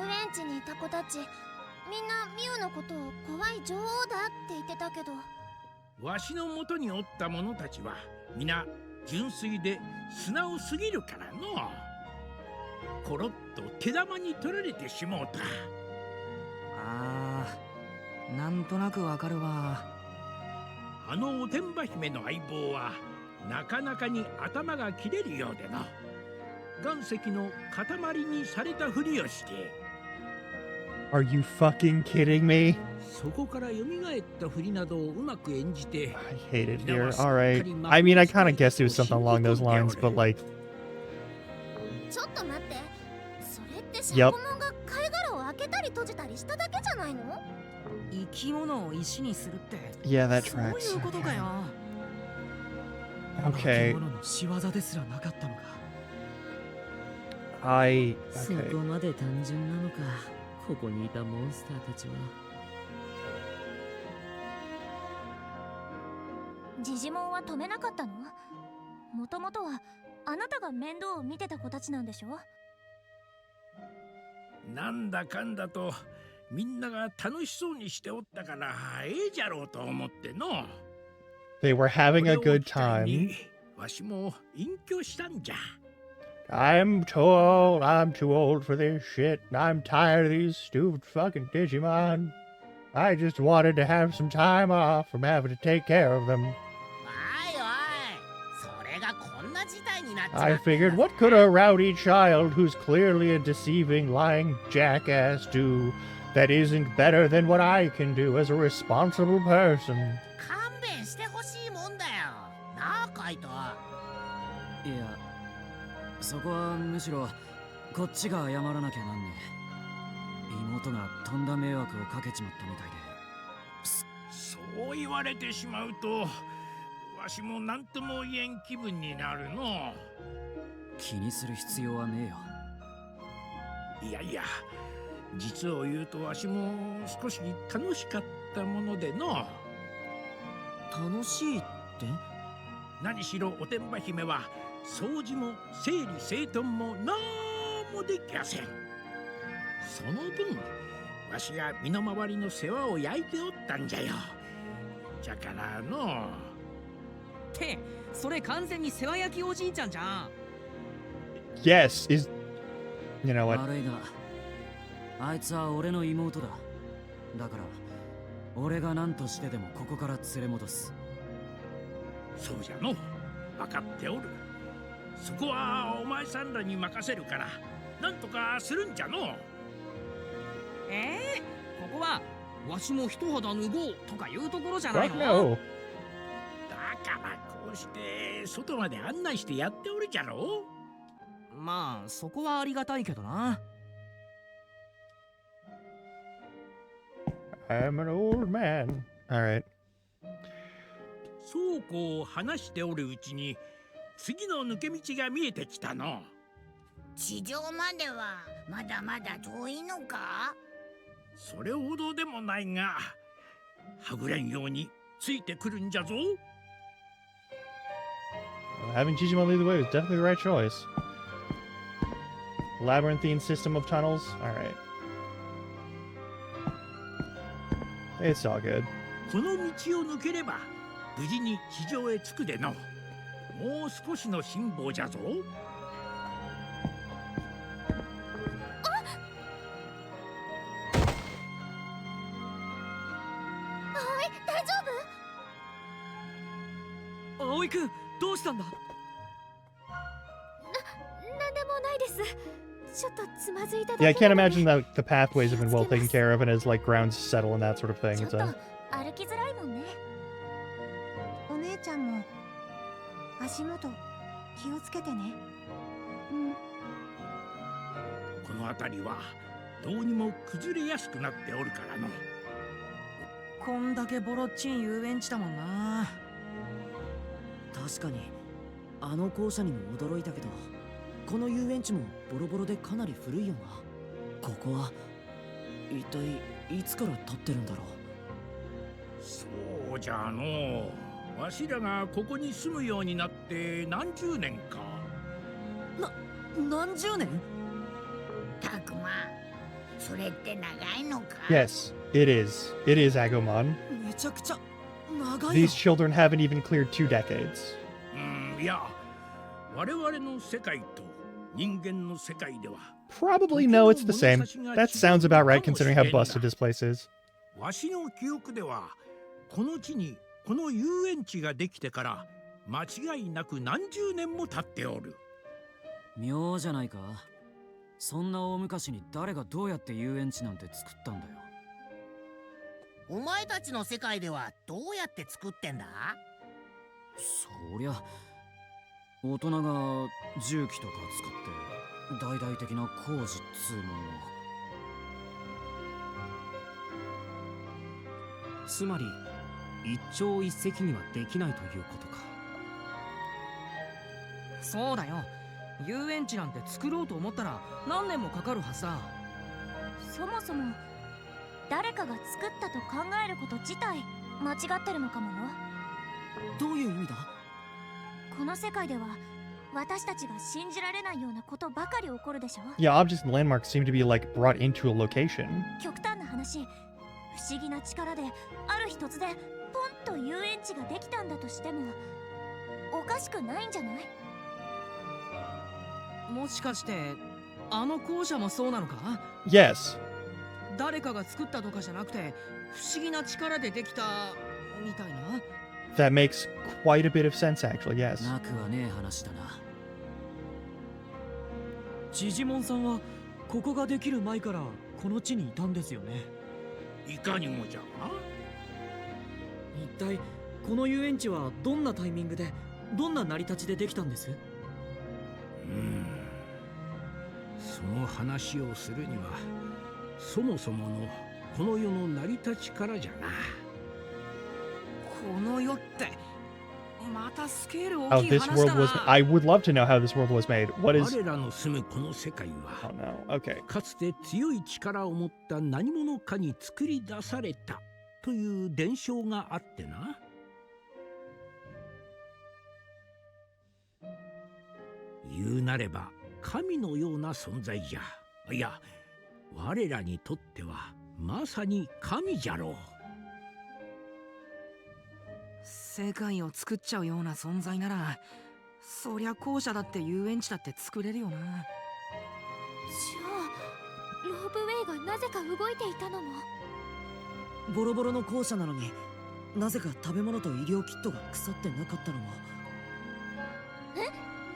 園地にいた子たち、みんなミュウのことを怖い女王だって言ってたけど。わしのもとにおった者たちは皆純粋で素直すぎるからの。コロッと手玉に取られてしもうた。あー、なんとなくわかるわ。あのおてんば姫の相棒はなかなかに頭が切れるようでな。岩石の塊にされたふりをして、 Are you fucking kidding me? そこから蘇ったふりなどをうまく演じて。 I hate it here. Alright. I mean, I kind of guessed it was something along those lines, but like... ちょっと待って、それってシャコモンが貝殻を開けたり閉じたりしただけじゃないの？生き物を石にするって Yeah, that そうい tracks. うことかよ。 Okay. 生き物の仕業ですらなかったのか。I... そ Okay. こまで単純なのか、ここにいたモンスターたちは。ジジモンは止めなかったの？もともとはあなたが面倒を見てた子たちなんでしょ？なんだかんだとみんなが楽しそうにしておったからええじゃろうと思っての。 They were having a これを good 機会 time. にわしも隠居したんじゃ。 I'm too old. I'm too old for this shit. I'm tired of these stupid fucking Digimon. I just wanted to have some time off from having to take care of them. おいおい、それがこんな事態になっちま I ってん figured, だ what could a rowdy child who's clearly a deceiving, lying jackass do that isn't better than what I can do as a responsible person? 勘弁してほしいもんだよなあ、カイト。いや、そこはむしろこっちが謝らなきゃなんねえ。妹がとんだ迷惑をかけちまったみたいで。そう言われてしまうとわしも何とも言えん気分になるの。気にする必要はねえよ。いやいや、実を言うとわしも少し楽しかったものでの。楽しいって？何しろおてんば姫は掃除も整理整頓もなんもできやせん。その分わしが身の回りの世話を焼いておったんじゃよ。じゃからの。って、それ完全に世話焼きおじいちゃんじゃん。Yes, is... You know what? 悪いが、あいつは俺の妹だ。だから俺が何としてでもここから連れ戻す。そうじゃの。分かっておる。そこはお前さんらに任せるからなんとかするんじゃの。ここはわしも一肌脱ごうとかいうところじゃない Fuck の？ no. だからこうして外まで案内してやっておるじゃろ。まあそこはありがたいけどな。I'm an old man. Alright. そうこう話しておるうちに次の抜け道が見えてきたの。地上まではまだまだ遠いのか？それほどでもないがはぐれんようについてくるんじゃぞ。 Having Jijimon lead the way was definitely the right choice. Labyrinthine system of tunnels. Alright. It's all good. この道を抜ければ無事に地上へ着くでの。もう少しの辛抱じゃぞ。大丈夫？葵くん、どうしたんだ？なんでもないです。ちょっとつまずいただ Yeah, I け can't なので。 imagine that the pathways have been well taken care of and as like grounds settle and that sort of thing. ちょっ It's と a 歩きづらいもんね。お姉ちゃんも足元気をつけてね。この辺りはどうにも崩れやすくなっておるからの。こんだけボロっちん遊園地だもんな。確かにあの校舎にも驚いたけど、この遊園地もボロボロでかなり古いよな。ここは一体いつから建ってるんだろう。そうじゃのう。わしらがここに住むようになって何十年か。何十年？たくま、それって長いのか？ Yes, it is. It is, Agumon. めちゃくちゃ長いよ。 These children haven't even cleared 2 decades. いや、我々の世界と人間の世界では Probably no, it's the same. That sounds about right considering how busted this place is. わしの記憶ではこの地にこの遊園地ができてから間違いなく何十年も経っておる。妙じゃないか。そんな大昔に誰がどうやって遊園地なんて作ったんだよ。お前たちの世界ではどうやって作ってんだ？そりゃ大人が重機とか使って大々的な工事っつうものを。つまり一朝一夕にはできないということか。そうだよ。遊園地なんて作ろうと思ったら何年もかかるはずだ。そもそも誰かが作ったと考えること自体間違ってるのかもよ。どういう意味だ？この世界では私たちが信じられないようなことばかり起こるでしょ。 Yeah, objects and landmarks seem to be like brought into a location. 極端な話、不思議な力である日突然ポンと遊園地ができたんだとしてもおかしくないんじゃない？もしかしてあの校舎もそうなのか？ Yes. 誰かが作ったとかじゃなくて不思議な力でできたみたいな。 That makes quite a bit of sense, actually, yes. なくはねえ話だな。ジジモンさんはここができる前からこの地にいたんですよね。いかにもじゃな。一体この遊園地はどんなタイミングでどんな成り立ちでできたんです？その話をするにはそもそものこの世の成り立ちからじゃな。この世ってまたスケール How 大きい this 話 world だ was... な。 I would love to know how this world was made. What is... 我らの住むこの世界 Oh は no, okay. かつて強い力を持った何者かに作り出されたという伝承があってな。言うなれば神のような存在じゃ。いや、我らにとってはまさに神じゃろう。世界を作っちゃうような存在ならそりゃ校舎だって遊園地だって作れるよな。じゃあロープウェイがなぜか動いていたのも。ボロボロの校舎なのになぜか食べ物と医療キットが腐ってなかったのも。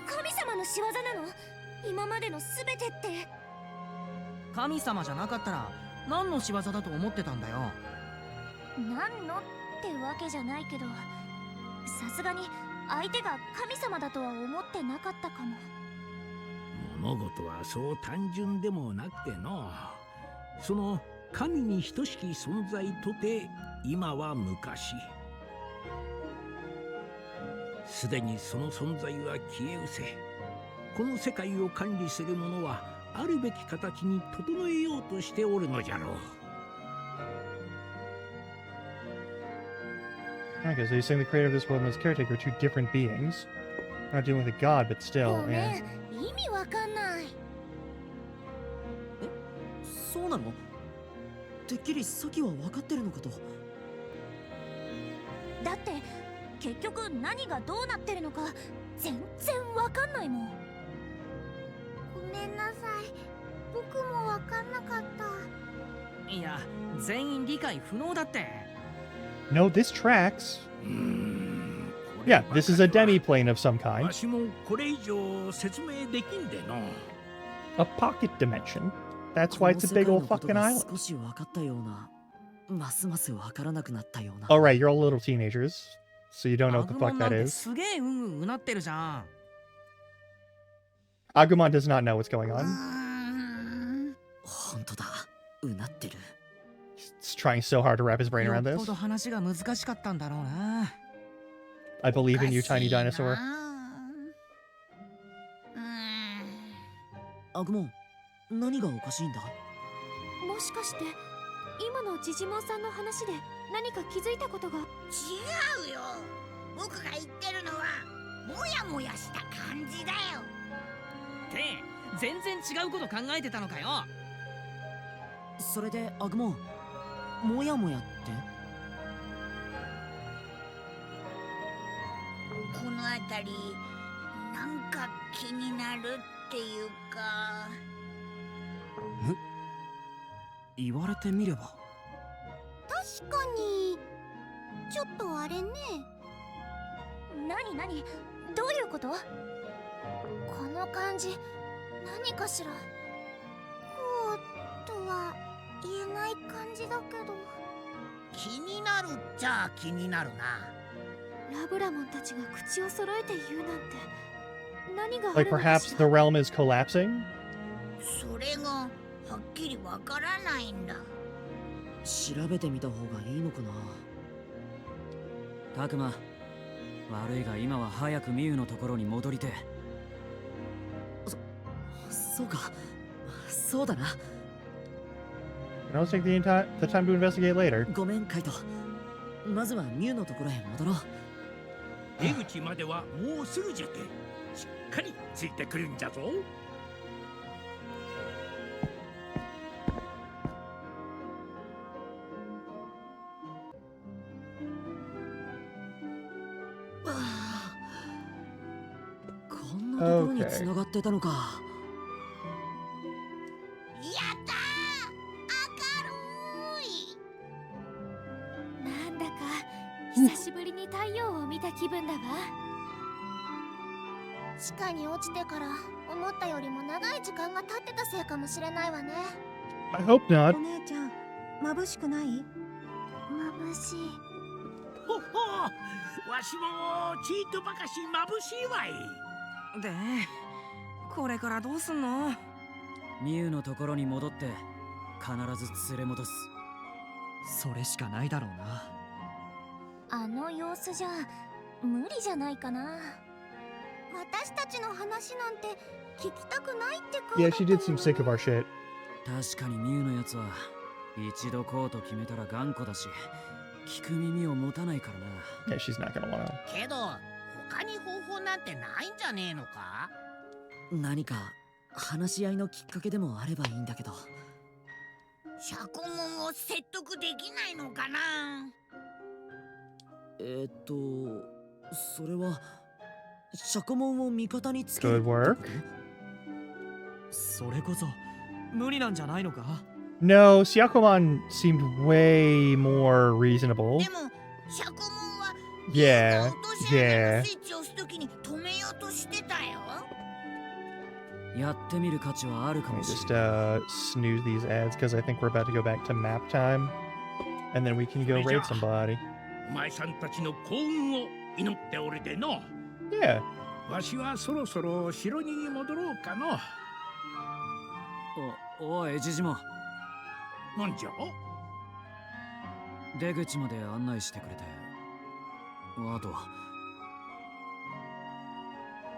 神様の仕業なの？今までの全てって。神様じゃなかったら何の仕業だと思ってたんだよ。何のってわけじゃないけど、さすがに相手が神様だとは思ってなかったかも。物事はそう単純でもなくての、その神に等しき存在とて今は昔、すでにその存在は消え失せ、この世界を管理する者はあるべき形に整えようとしておるのじゃろう。Okay, so you're saying the creator of this world and his caretaker are two different beings. Not dealing with a god, but still, ごめ yeah. ん、意味わかんない。そうなの？てっきりサキは分かってるのかと。だって結局何がどうなってるのか全然わかんないもん。ごめんなさい、僕もわかんなかった。いや、全員理解不能だって。No, this tracks. Yeah, this is a demi-plane of some わ kind. しもこれ以上説明できんでの。A pocket dimension. That's why it's a big old fucking island. 少し分かったような、ますます分からなくなったような。 Alright, you're all little teenagers, so you don't know ア what the グモ fuck ンなん that て is. すげえうなってるじゃん。Agumon does not know what's going うー on. ん本当だ。うなってる。 He's trying so hard to wrap his brain よ around っ this. ぽど話が難しかったんだろうな。 I believe in you, おかし tiny いな dinosaur. アグモン、何がおかしいんだ？もしかして今のジジモンさんの話で何か気づいたことが。違うよ。僕が言ってるのはもやもやした感じだよ。って全然違うこと考えてたのかよ。それでアグモン、もやもやって？この辺りなんか気になるっていうか。言われてみれば。確かにちょっとあれね。なにどういうこと？この感じ何かしら。こうとは言えない感じだけど。気になるっちゃ気になるな。ラブラモンたちが口を揃えて言うなんて何があ Like るのか perhaps し the ら。 realm is collapsing? それがはっきりわからないんだ。調べてみた方がいいのかな。タクマ、悪いが今は早くミュウのところに戻りて。そうか、そうだな。And I'll take the time to investigate later. ごめんカイト。まずはミュウのところへ戻ろう。出口まではもうすぐじゃけ。しっかりついてくるんじゃぞ。こんなところに繋がってたのか。やったー、明るい。なんだか久しぶりに太陽を見た気分だわ。地下に落ちてから思ったよりも長い時間が経ってたせいかもしれないわね。 I hope not. お姉ちゃん、眩しくない？眩しい。ほっほ、わしもチートばかし眩しいわい。で、これからどうすんの？ミュウのところに戻って必ず連れ戻す。それしかないだろうな。あの様子じゃ無理じゃないかな。私たちの話なんて聞きたくないって顔 Yeah, だ she った did seem sick of our shit. 確かにミュウのやつは一度こうと決めたら頑固だし、聞く耳を持たないからな。 Yeah, she's not gonna wanna. けど他に方法なんてないんじゃねえのか？何か話し合いのきっかけでもあればいいんだけど。釈問を説得できないのかな。それは釈問を味方につける Good work. それこそ無理なんじゃないのか？ No, Syakomon seemed way more reasonable. でも釈問は Yeah, 落とし穴 yeah. のスイッチを押すときに止めようとしてたよ。やってみる価値はあるか Let me もしれ just ない。 snooze these ads because I think we're about to go back to map time. And then we can go raid somebody. お前さんたちの幸運を祈っておるでの。Yeah. わしはそろそろ城に戻ろうかの。おい、ジジモン。なんじゃ？出口まで案内してくれて。あと、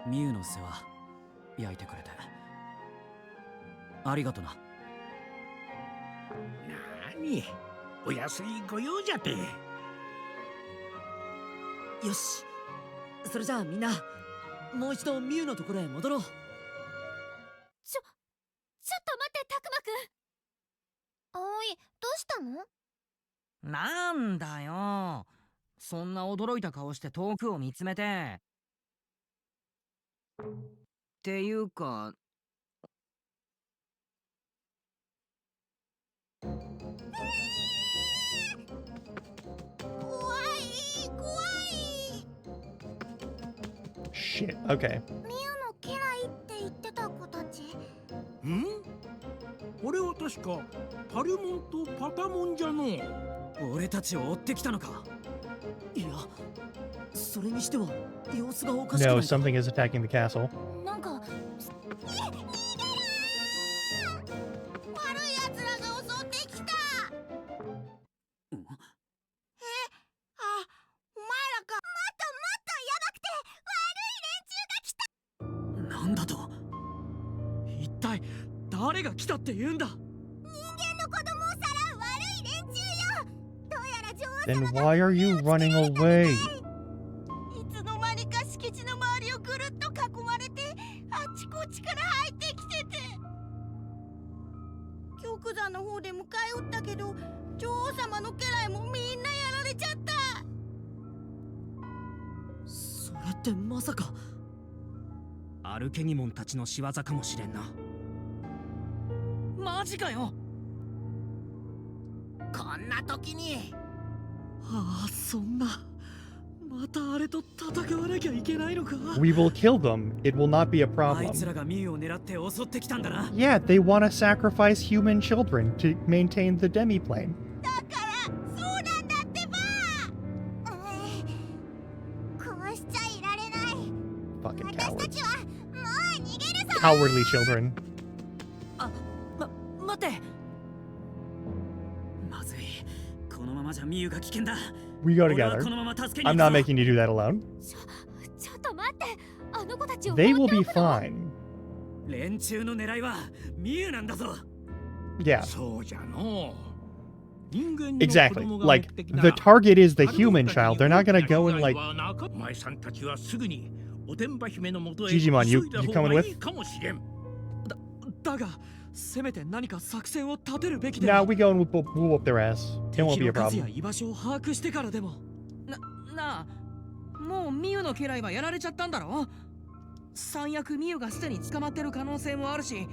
ミュウの世話、焼いてくれて。ありがとな。なーに、お安いご用じゃて。よし、それじゃあみんなもう一度ミュウのところへ戻ろう。ちょっと待って、タクマくん。葵、どうしたの？なんだよ。そんな驚いた顔して遠くを見つめて。っていうか、怖い怖い。 Shit. Okay. ミュウの家来って言ってた子たち。ん？これは確かパルモンとパタモンじゃの。俺たちを追ってきたのか？いや、それにしては様子がおかしくな No, いか？ something is attacking the castle. なんか、体誰が来たって言うんだ。人間の子供をさらう悪い連中よ。どうやら女王 Then 様が why are you running away? いつの間にか敷地の周りをぐるっと囲まれて、あっちこっちから入ってきてて、玉山の方で迎え撃ったけど、女王様の家来もみんなやられちゃった。それってまさかアルケニモンたちの仕業かもしれんな。マジかよ。こんな時にああ、そんな。またあれと戦わなきゃいけないのか。 We will kill them. It will not be a あいつ problem. らがミュウを狙って襲ってきたんだな。 Yeah, they want to sacrifice human children to maintain the demiplane. だからそうなんだってば。こうしちゃいられない。 Fucking 私た cowards. ちはもう逃げるぞ。 Cowardly children. 待て。まずい。このままじゃミュウが危険だ。 We go 俺は together. このまま助けに I'm 行 not くぞ。 making you do that alone. ちょっと待って、あの子たちを They 放 will って be おくの？ fine. 連中の狙いはミュウなんだぞ。 Yeah, そうじゃのう。人間の exactly. 子供が Like, 目的な the ら target is the あの human 子たち child. に They're not gonna 大きな go 被 and, 害 like, はなかお前さんたちはすぐにおてんば姫のもとへ Jijimon, 急 you いだ you 方 coming が with? いいかもしれん。だがせめて何か作戦を立てるべきで。 Nah, we go and we'll whoop their ass. It won't 敵 be a の数や problem. 居場所を把握してからでも。なあ、もうミユの家来はやられちゃったんだろ。最悪ミユがすでに捕まってる可能性もあるし、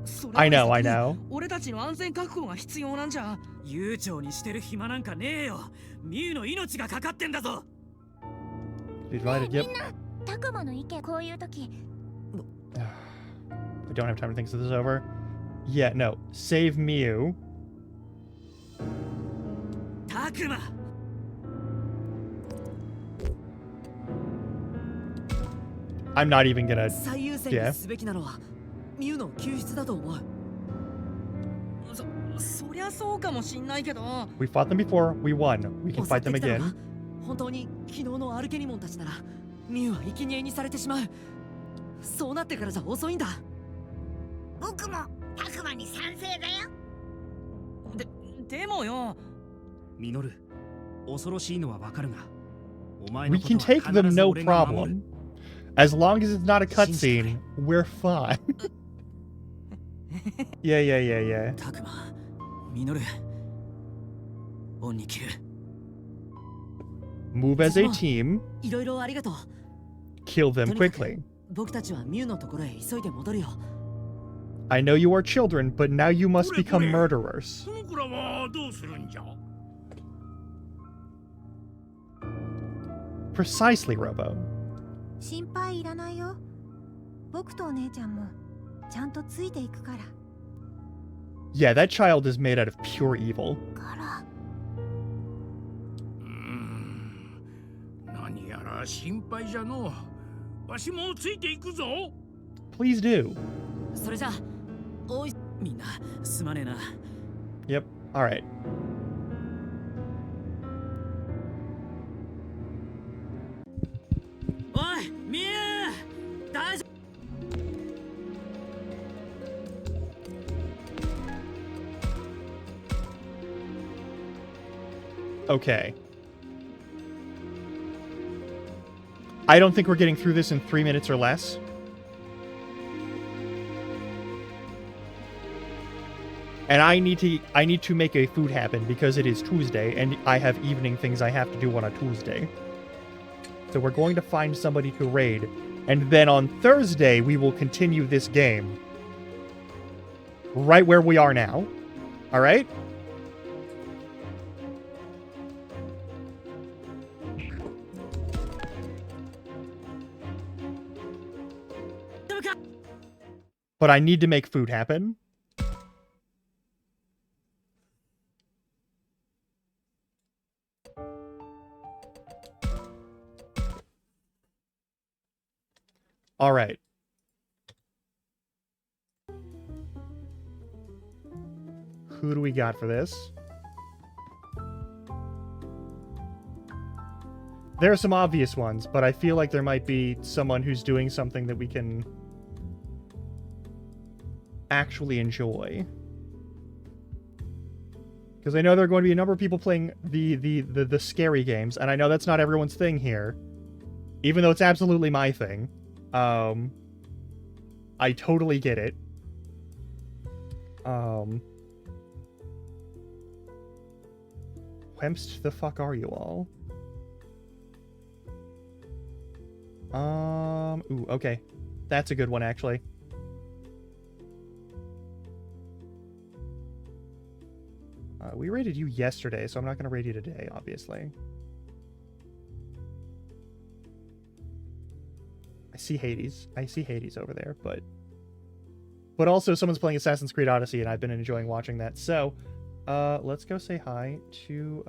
それ I より know, I 先 know. 俺たちの安全確保が必要なんじゃ。悠長にしてる暇なんかねえよ。ミュウの命がかかってんだぞ。 She's right, yep. タクマの意見、こういう時 We don't have time to think this over. Yeah, no. Save Mew. タクマ。 I'm not even gonna. 最優先 Yeah. にすべきなのはミュウの救出だと思う。そりゃそうかもしんないけど。 We fought them before. We won. We can 襲 fight って them きたの again. が本当に昨日のアルケニモンたちならミュウは生贄にされてしまう。そうなってからじゃ遅いんだ。僕もタクマに賛成だよ。でもよ。ミノル、恐ろしいのはわかるが、お前の We こと can は take them 必ず no 俺が守る。 problem. As long as it's not a cutscene, we're fine. Yeah, yeah, yeah, yeah. タクマ、ミノル。オンに切る。 Move as a team. いろいろありがとう。 Kill them とにかく quickly. 僕たちはミュウのところへ急いで戻るよ。 I know you are children, but now you must become murderers. その子らはどうするんじゃ。 Precisely, Robo. 心配いらないよ。僕とお姉ちゃんもちゃんとついていくから。 Yeah, that child is made out of pure evil. 何やら心配じゃのう。わしもついていくぞ。 Please do. それじゃあ、おい。みんな、すまねえな。 Yep. All right. おい、ミュウ。大丈 Okay. I don't think we're getting through this in 3 minutes or less. And I need to make a food happen because it is Tuesday and I have evening things I have to do on a Tuesday. So we're going to find somebody to raid, and then on Thursday we will continue this game. Right where we are now. All right? But I need to make food happen. All right. Who do we got for this? There are some obvious ones, but I feel like there might be someone who's doing something that we can actually enjoy. Because I know there are going to be a number of people playing the scary games, and I know that's not everyone's thing here. Even though it's absolutely my thing. I totally get it. Whemst the fuck are you all? Ooh, okay. That's a good one, actually. We rated you yesterday, so I'm not going to rate you today, obviously. I see Hades. I see Hades over there, but also someone's playing Assassin's Creed Odyssey, and I've been enjoying watching that. So, let's go say hi to,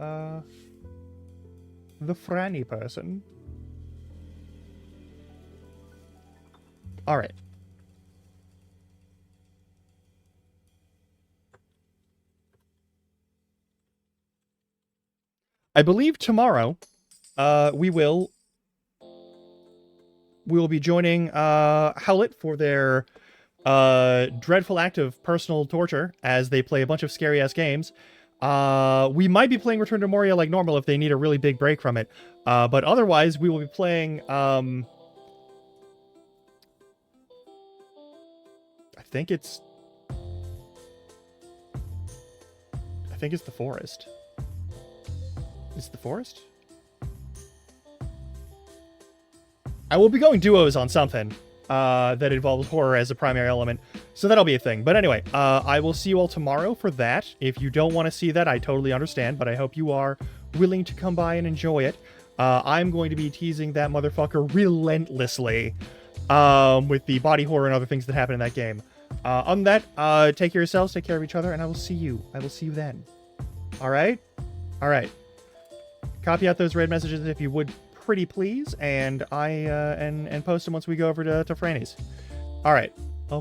the Franny person. Alright. I believe tomorrow, we will be joining, Howlett for their, dreadful act of personal torture as they play a bunch of scary-ass games. We might be playing Return to Moria like normal if they need a really big break from it. But otherwise, we will be playing, I think it's The Forest. Is it The Forest? I will be going duos on something that involves horror as a primary element, so that'll be a thing. But anyway, I will see you all tomorrow for that. If you don't want to see that, I totally understand, but I hope you are willing to come by and enjoy it. I'm going to be teasing that motherfucker relentlessly with the body horror and other things that happen in that game. On that, take care of yourselves, take care of each other, and I will see you. I will see you then. Alright? Alright. Copy out those red messages if you would, pretty please, and and post them once we go over to Franny's. Alright. Bye.